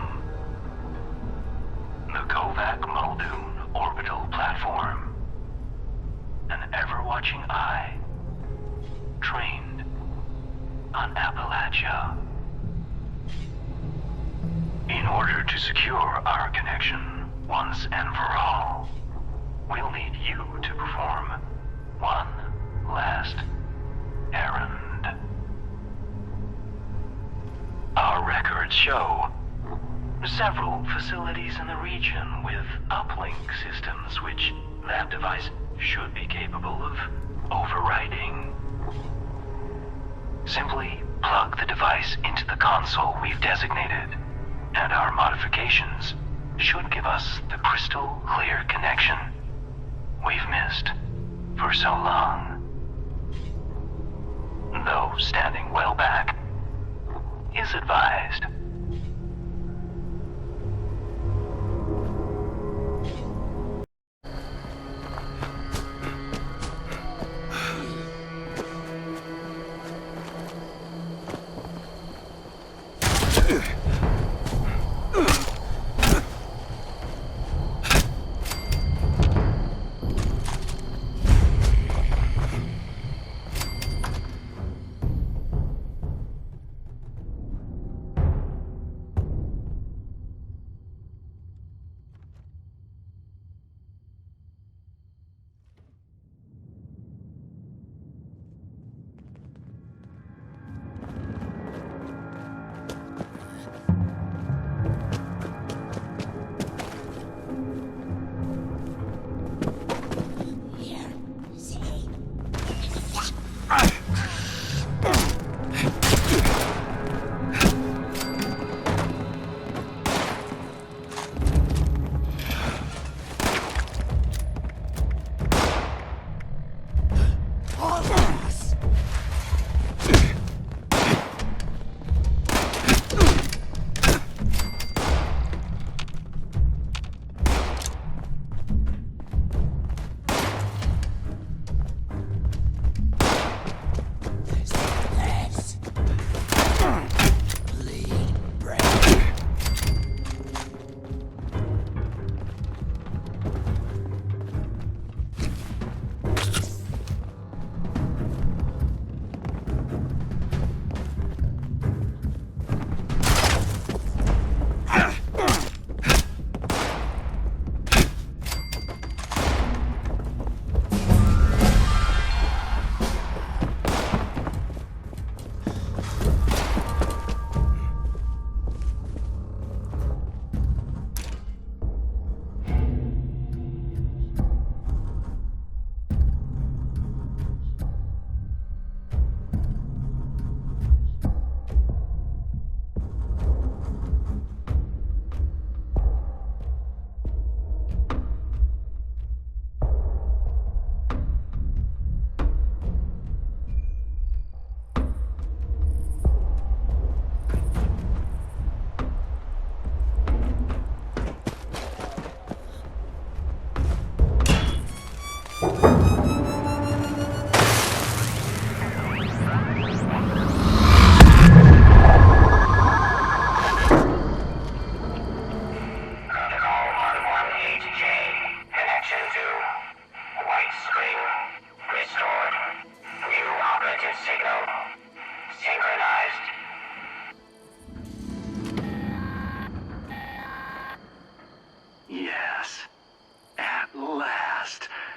the Kovac Muldoon orbital platform, an ever-watching eye trained on Appalachia. In order to secure our connection once and for all, we'll need you to perform one last errand. Our records show several facilities in the region with uplink systems which that device should be capable of overriding. Simply plug the device into the console we've designated, and our modifications should give us the crystal clear connection we've missed for so long. Though standing well back is advised.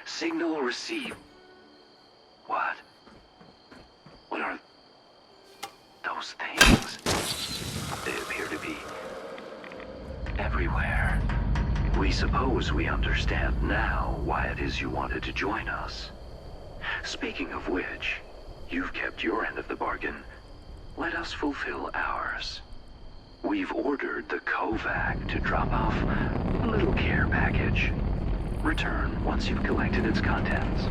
Signal received. What? What are those things? They appear to be everywhere. We suppose we understand now why it is you wanted to join us. Speaking of which, you've kept your end of the bargain. Let us fulfill ours. We've ordered the Kovac to drop off a little care package. Return once you've collected its contents.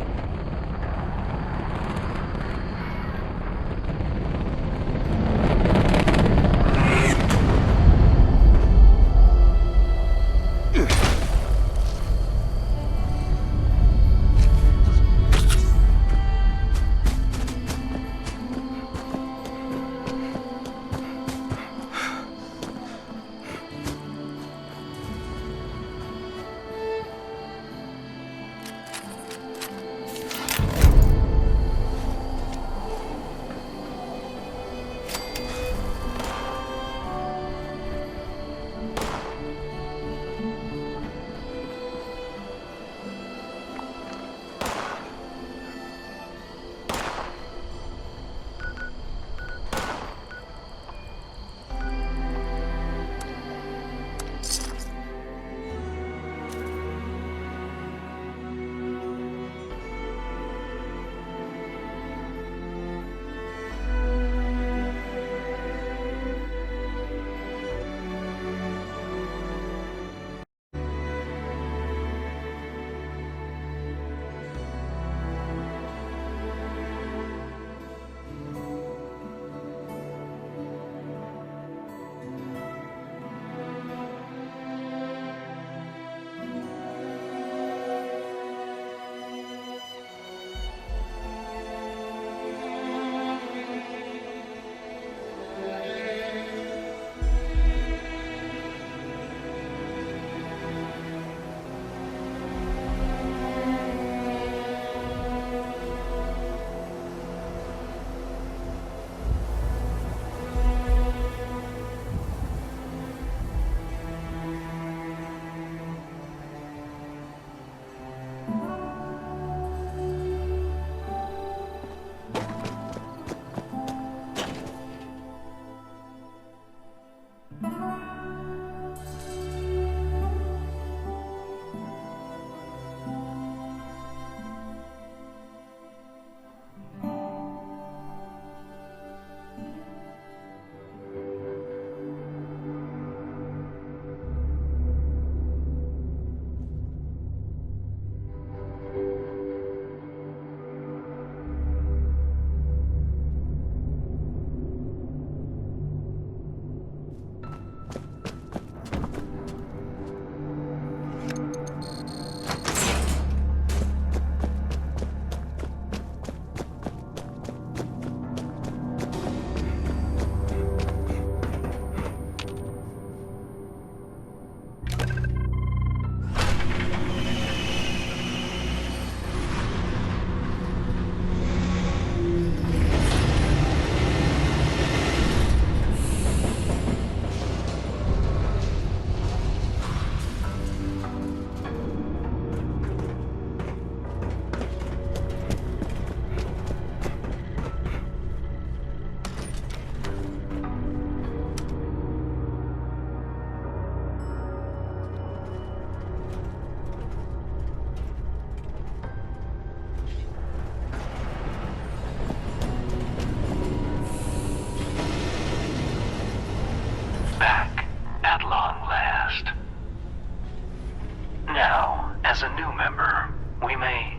As a new member, we may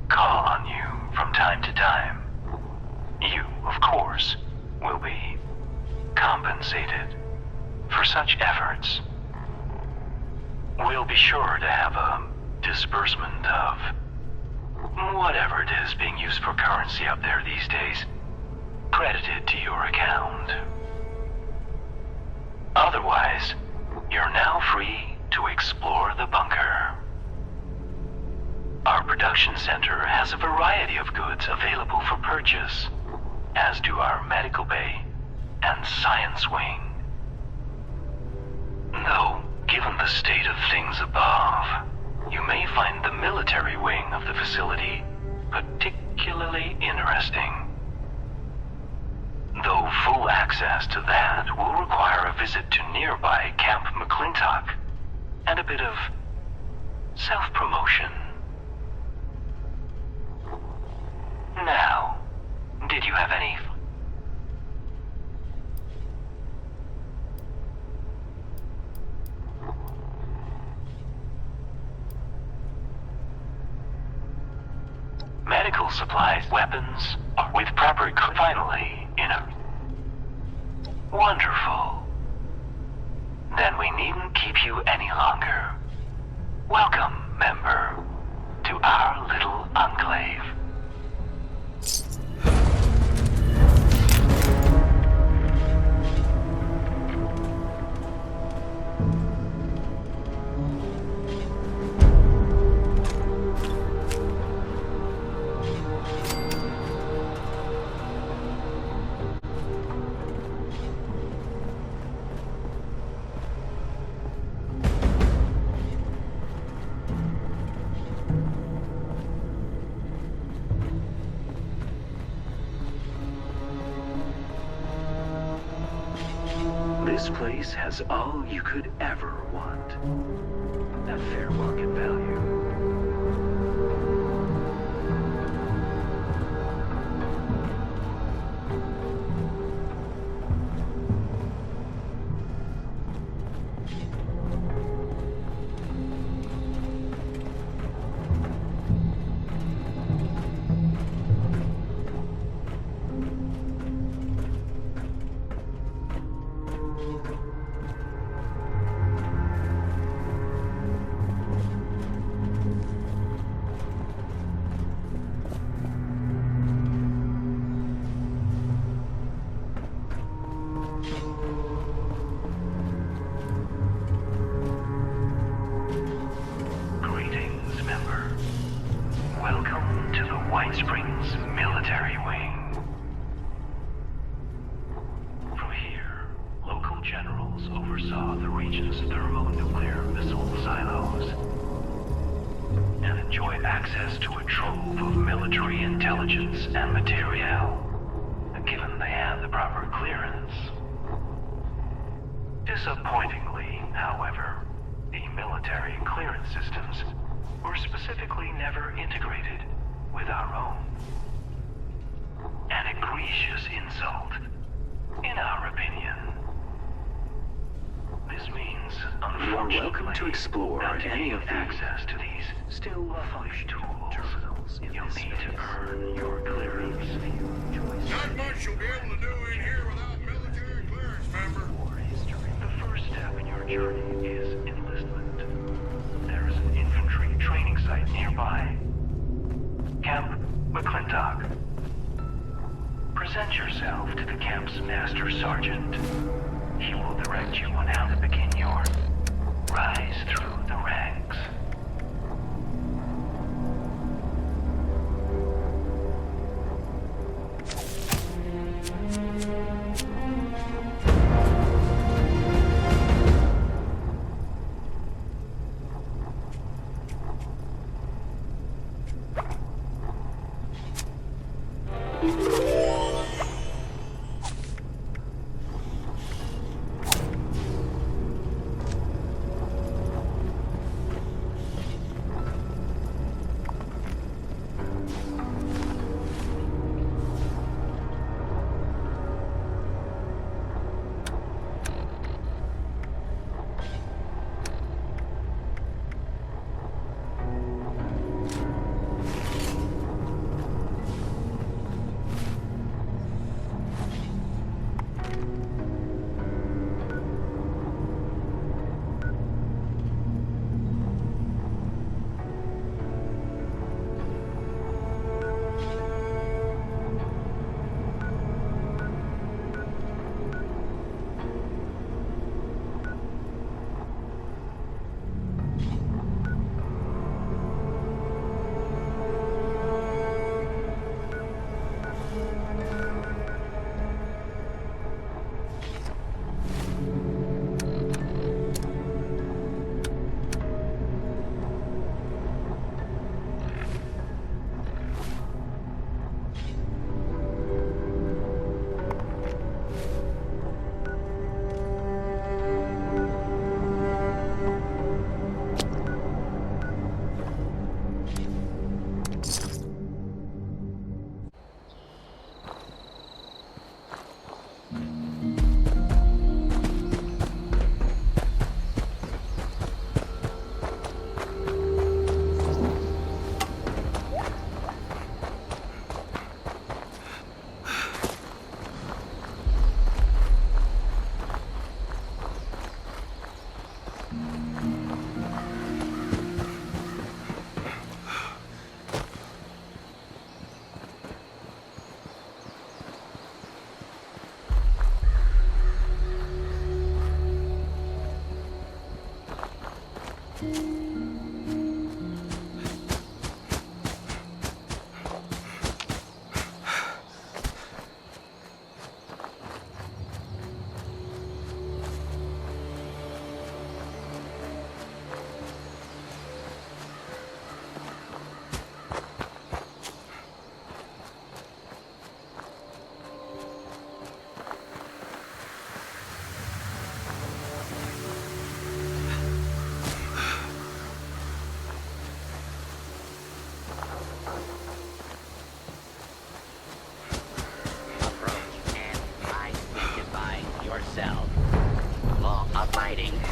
call on you from time to time. You, of course, will be compensated for such efforts. We'll be sure to have a disbursement of whatever it is being used for currency up there these days credited to your account. Otherwise, you're now free to explore the bunker. Our production center has a variety of goods available for purchase, as do our medical bay and science wing. Though, given the state of things above, you may find the military wing of the facility particularly interesting. Though full access to that will require a visit to nearby Camp McClintock and a bit of self-promotion. Did you have any... medical supplies, weapons, with proper... Finally, wonderful. Then we needn't keep you any longer. Welcome, member, to our little enclave. This place has all you could ever want. At fair market value. Oversaw the region's thermonuclear missile silos and enjoyed access to a trove of military intelligence and materiel, given they had the proper clearance. Disappointingly, however, the military clearance systems were specifically never integrated with our own. An egregious insult, in our opinion. This means, unfortunately, you're welcome to explore any of access to these still functioning tools. Terminals. You'll need to earn your clearance. Not much you'll be able to do in here without military clearance, member. The first step in your journey is enlistment. There is an infantry training site nearby. Camp McClintock. Present yourself to the camp's master sergeant. He will direct you on how to begin your rise through the ranks.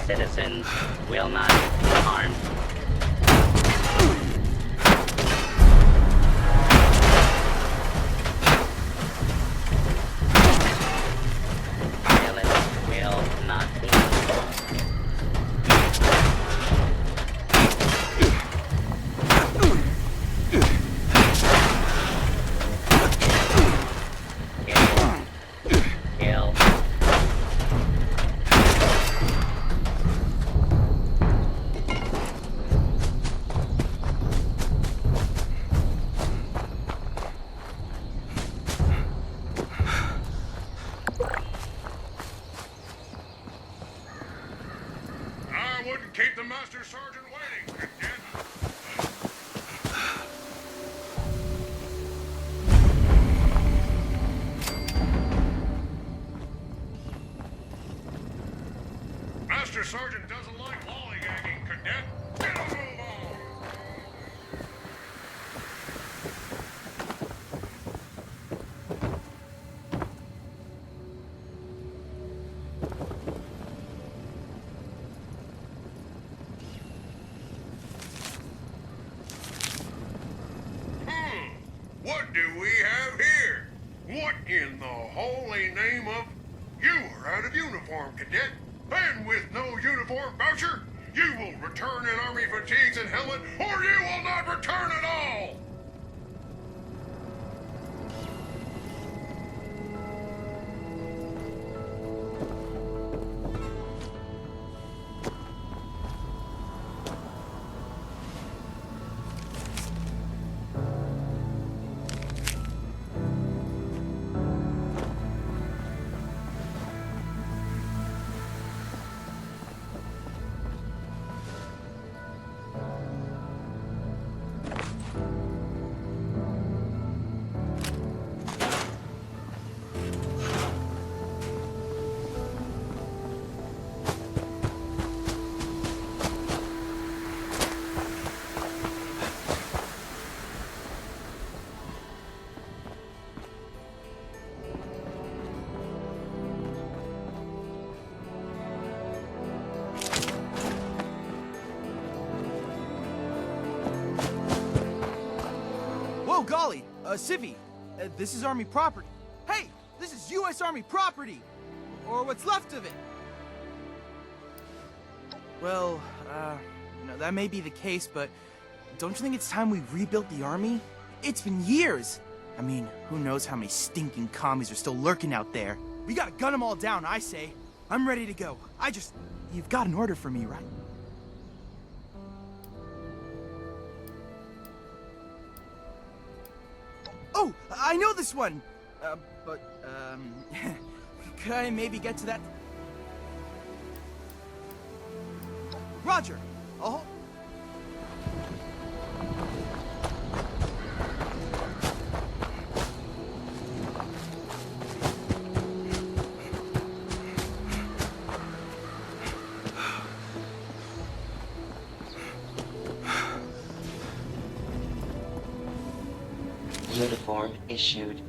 citizens will not be harmed. Villains will not be harmed. Kill. I wouldn't keep the Master Sergeant waiting, Cadet. Master Sergeant doesn't like lollygagging, Cadet. Get a move on! What do we have here? What in the holy name of... You are out of uniform, Cadet. And with no uniform voucher, you will return in Army fatigues and helmet, or you will not return at all! Whoa, golly! Civvy, this is Army property. Hey, this is U.S. Army property! Or what's left of it. Well, that may be the case, but don't you think it's time we rebuilt the Army? It's been years! I mean, who knows how many stinking commies are still lurking out there. We gotta gun them all down, I say. I'm ready to go. You've got an order for me, right? Oh, I know this one! Could I maybe get to that? Roger! I'll... Uniform issued.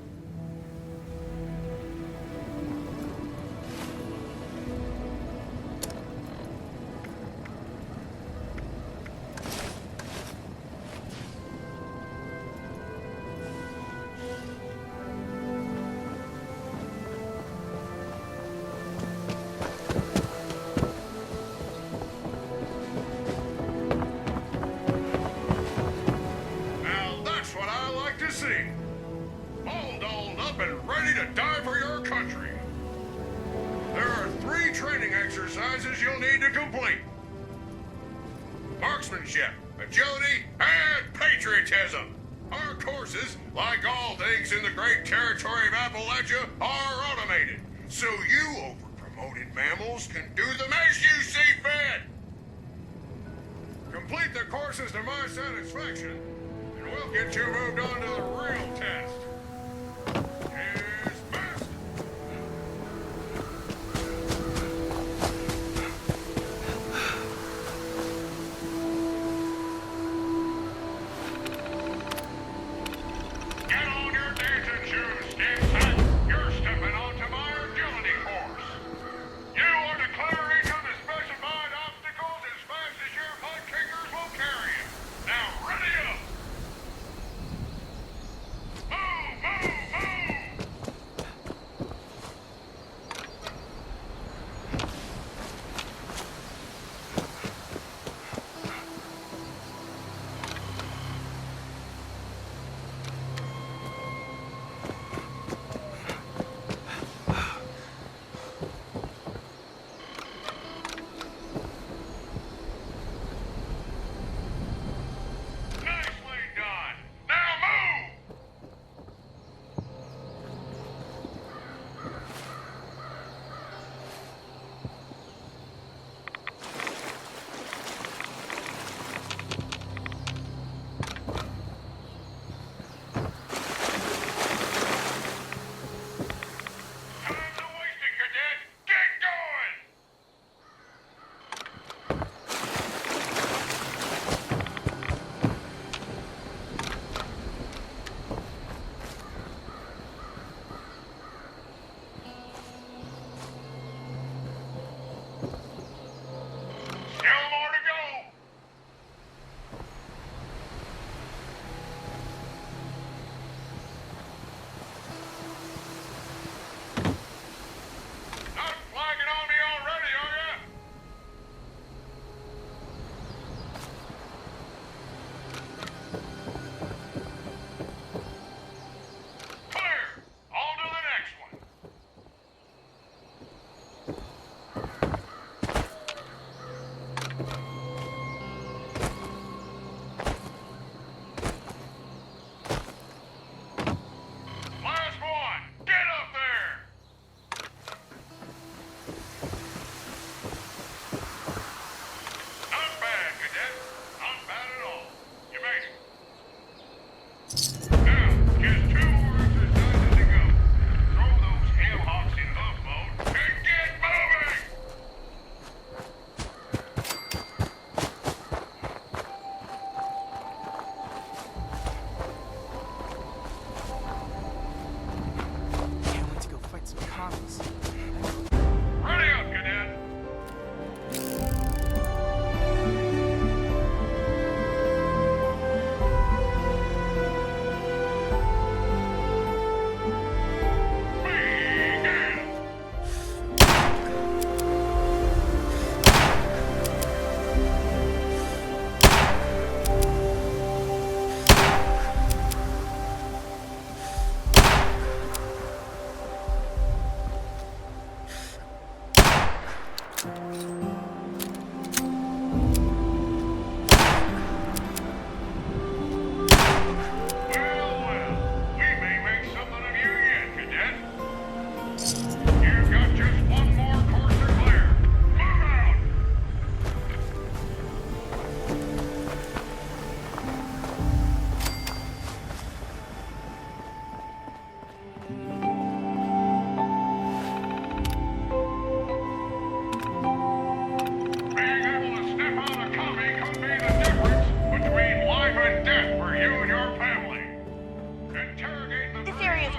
Now that's what I like to see. All dolled up and ready to die for your country. There are 3 training exercises you'll need to complete. Marksmanship, agility, and patriotism. Our courses, like all things in the great territory of Appalachia, are automated. So you over-promoted mammals can do them as you see fit. Complete the courses to my satisfaction, and we'll get you moved on to the real test. Dismissed! Get on your dancing shoes, Stinson. You're stepping onto my agility course. You are declaring to the specified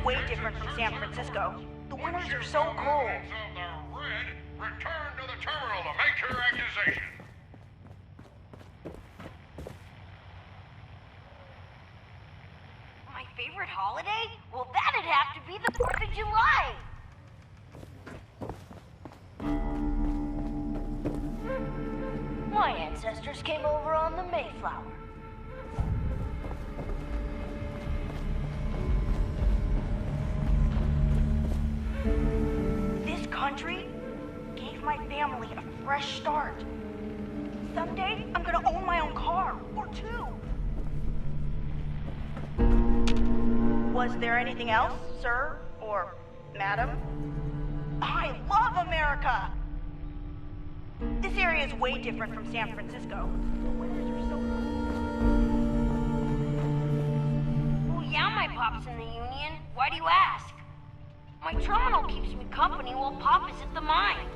way different from San Francisco. The winters are so cold. Return to the terminal to make your accusation. My favorite holiday? Well, that'd have to be the 4th of July. My ancestors came over on the Mayflower. This country gave my family a fresh start. Someday, I'm gonna own my own car, or two. Was there anything else, sir? Or madam? I love America! This area is way different from San Francisco. The winters are so cold. Oh yeah, my pop's in the Union. Why do you ask? My terminal keeps me company while Pop is at the mine.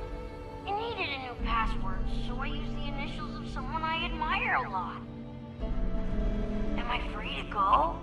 I needed a new password, so I used the initials of someone I admire a lot. Am I free to go?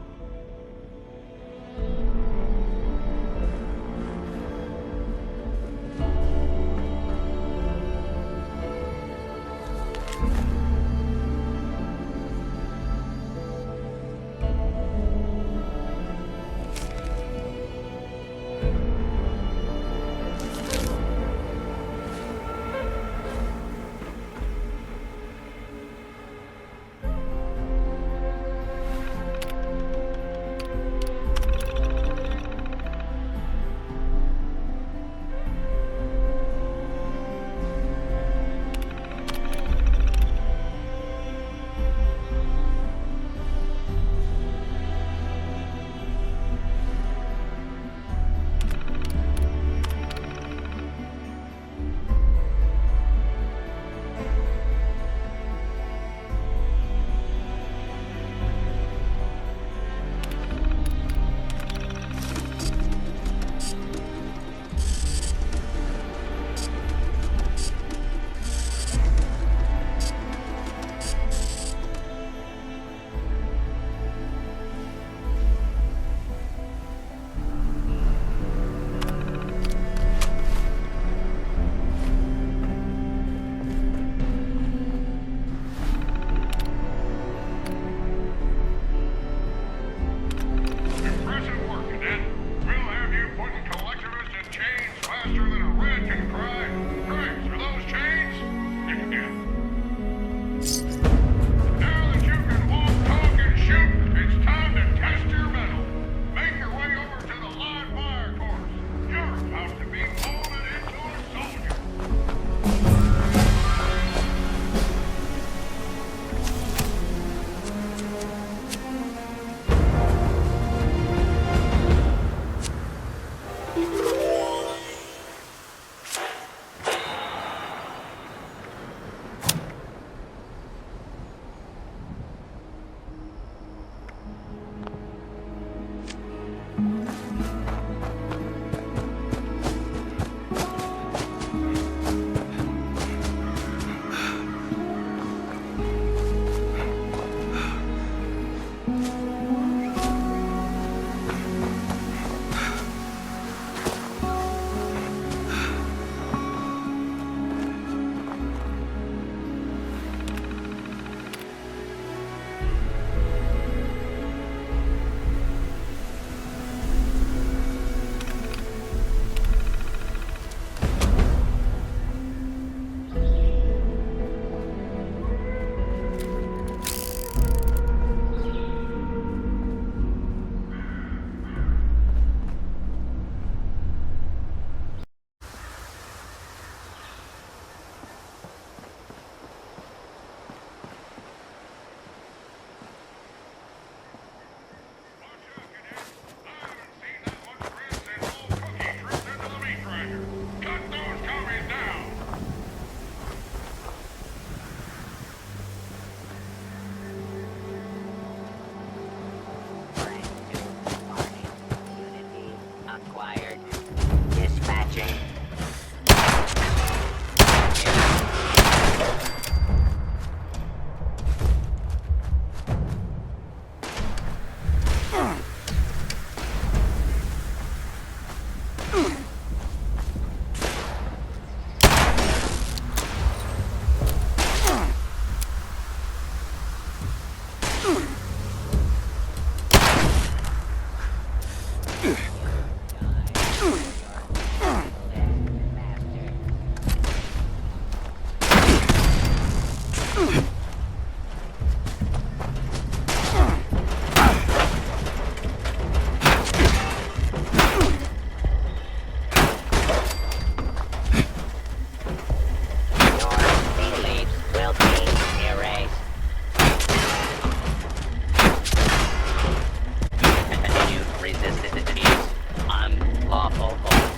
lawful hold.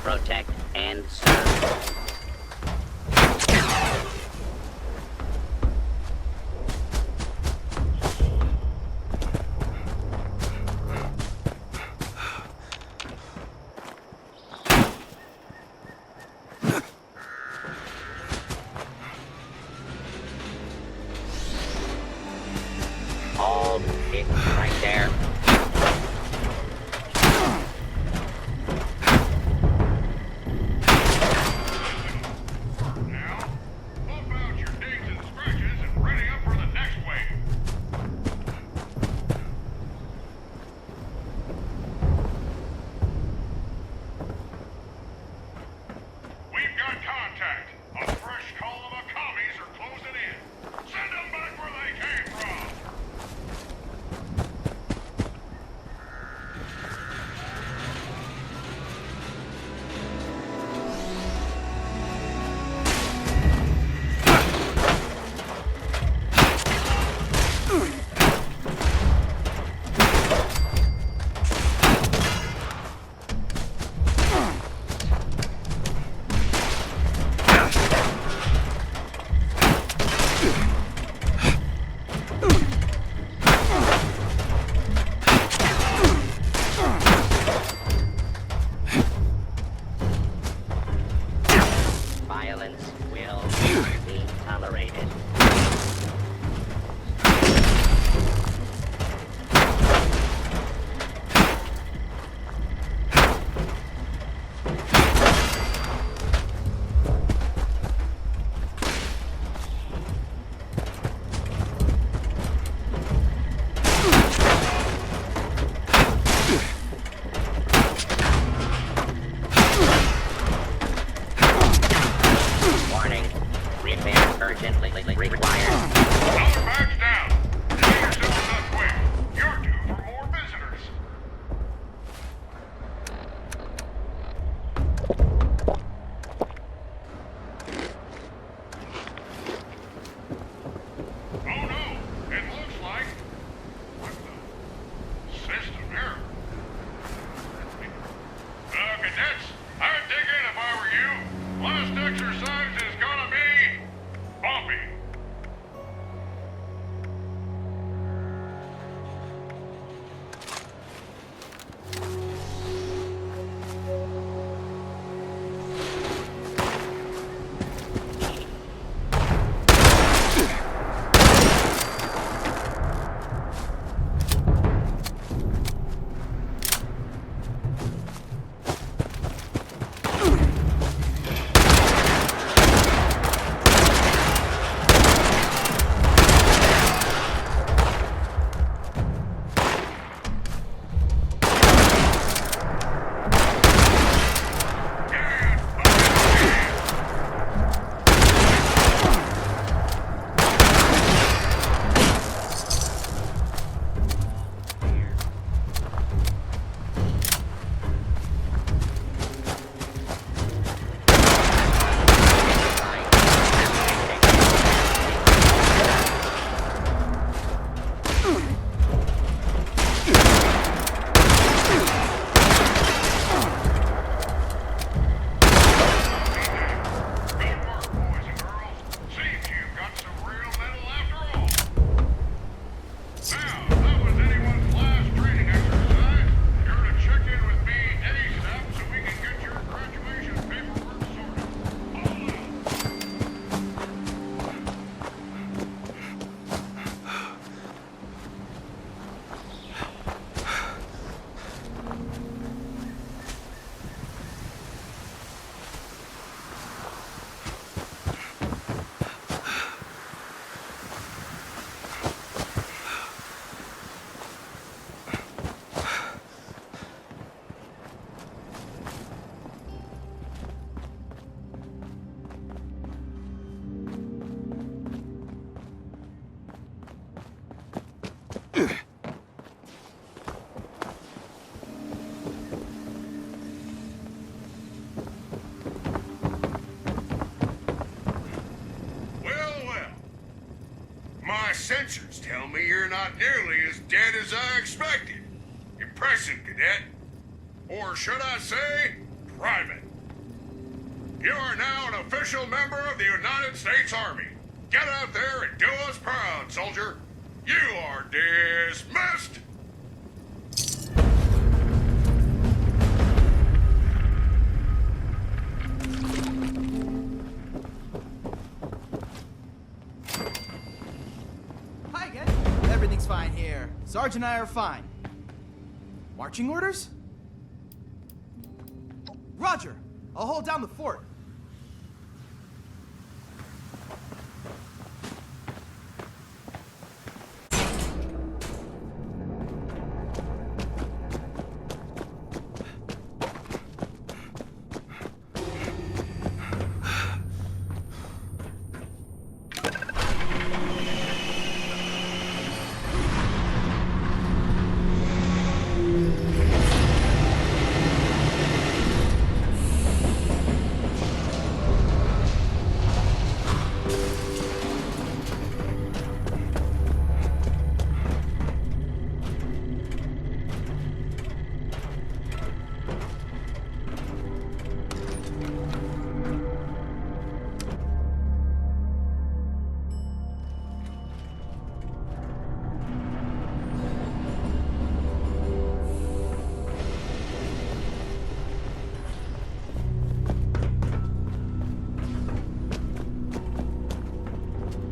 Protect and serve. Hold it right there. Violence will not be tolerated. Warning. Repair urgently required. Backs down. Get yourselves up quick. You're due for more visitors. Oh no! It looks like... What the... System error. Cadets, I'd dig in if I were you. Last exercise is gonna be... bumpy. My sensors tell me you're not nearly as dead as I expected. Impressive, Cadet. Or should I say, Private. You are now an official member of the United States Army. Get out there and do us proud, soldier. You are dismissed! Hi again. Everything's fine here. Sarge and I are fine. Marching orders? Roger! I'll hold down the fort.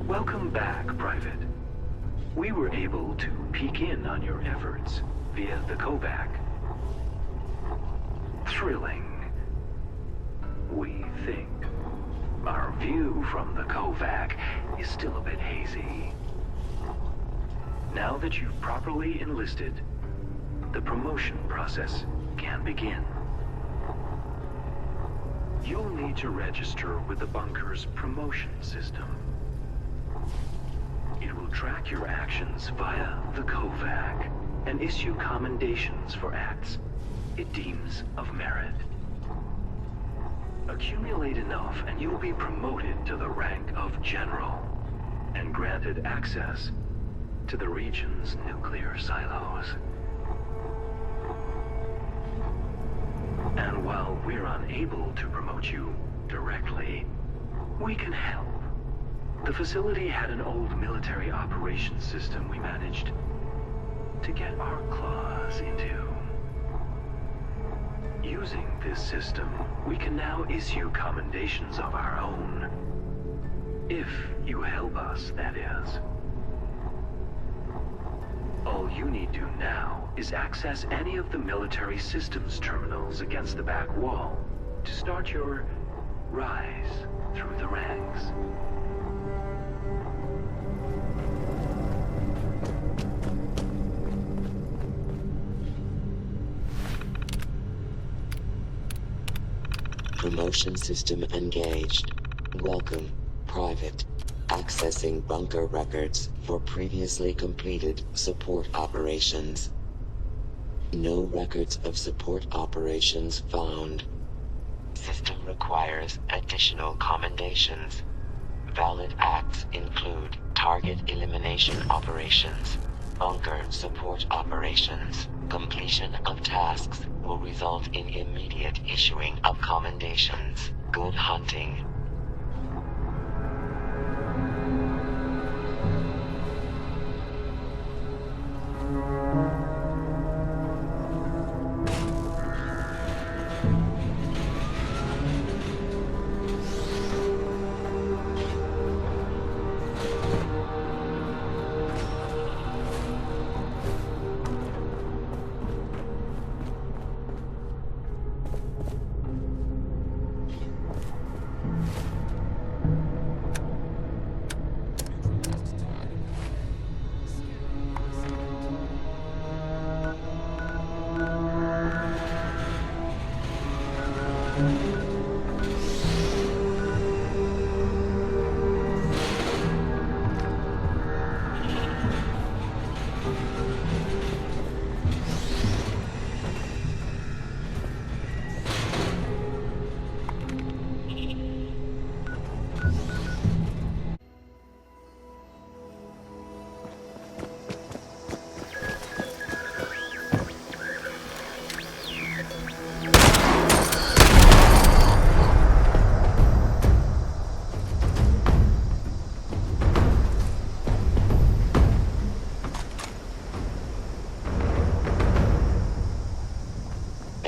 Welcome back, Private. We were able to peek in on your efforts via the Kovac. Thrilling, we think. Our view from the Kovac is still a bit hazy. Now that you've properly enlisted, the promotion process can begin. You'll need to register with the bunker's promotion system. It will track your actions via the Kovac and issue commendations for acts it deems of merit. Accumulate enough and you'll be promoted to the rank of General and granted access to the region's nuclear silos. And while we're unable to promote you directly, we can help. The facility had an old military operations system we managed to get our claws into. Using this system, we can now issue commendations of our own. If you help us, that is. All you need to now is access any of the military systems terminals against the back wall to start your rise through the ranks. Promotion system engaged. Welcome, Private. Accessing bunker records for previously completed support operations. No records of support operations found. System requires additional commendations. Valid acts include target elimination operations, bunker support operations. Completion of tasks will result in immediate issuing of commendations. Good hunting.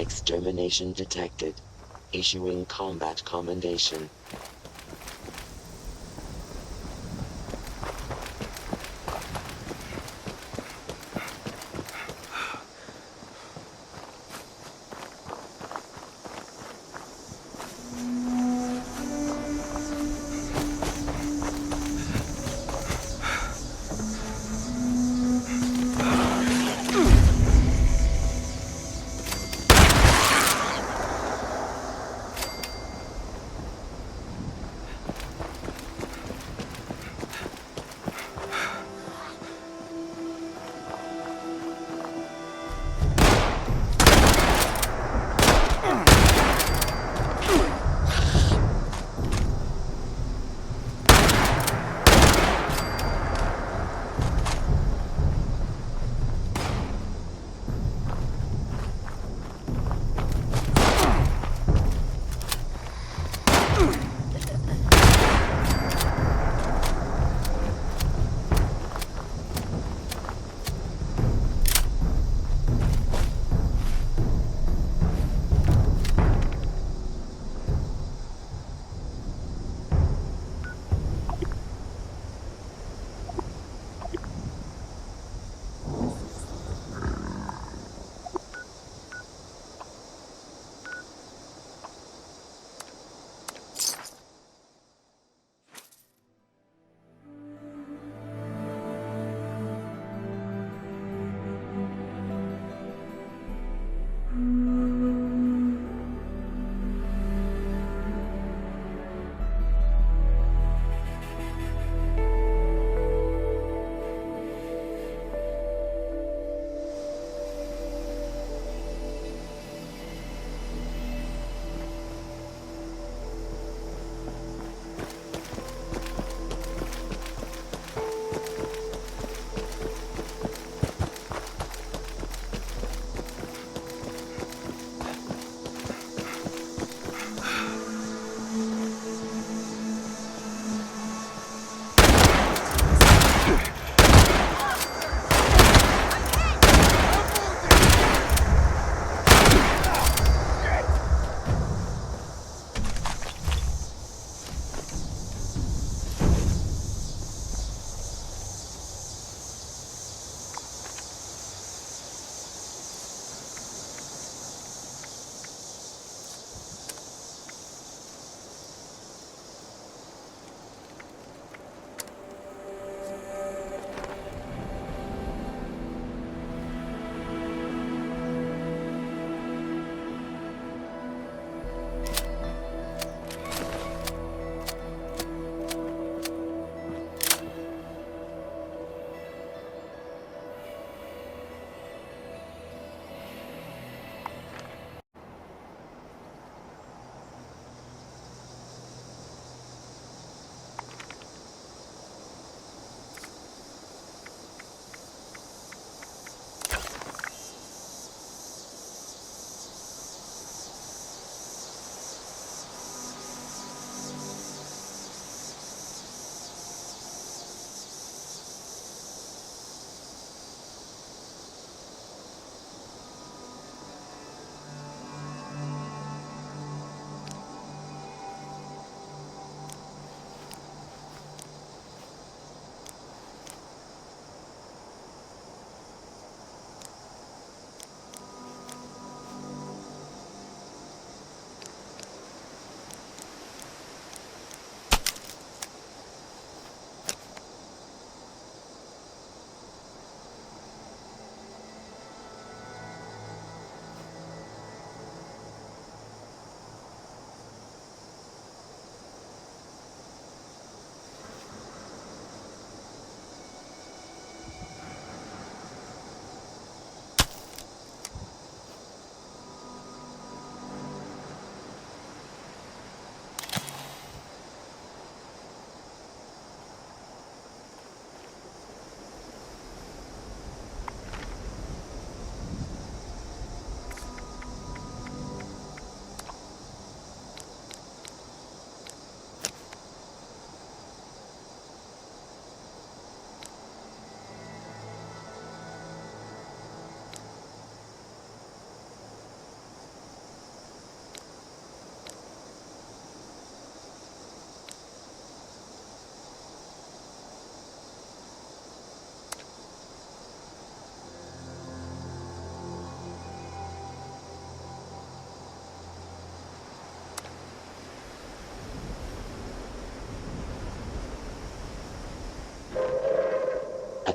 Extermination detected. Issuing combat commendation.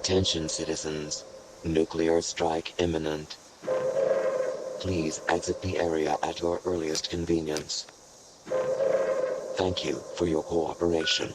Attention citizens. Nuclear strike imminent. Please exit the area at your earliest convenience. Thank you for your cooperation.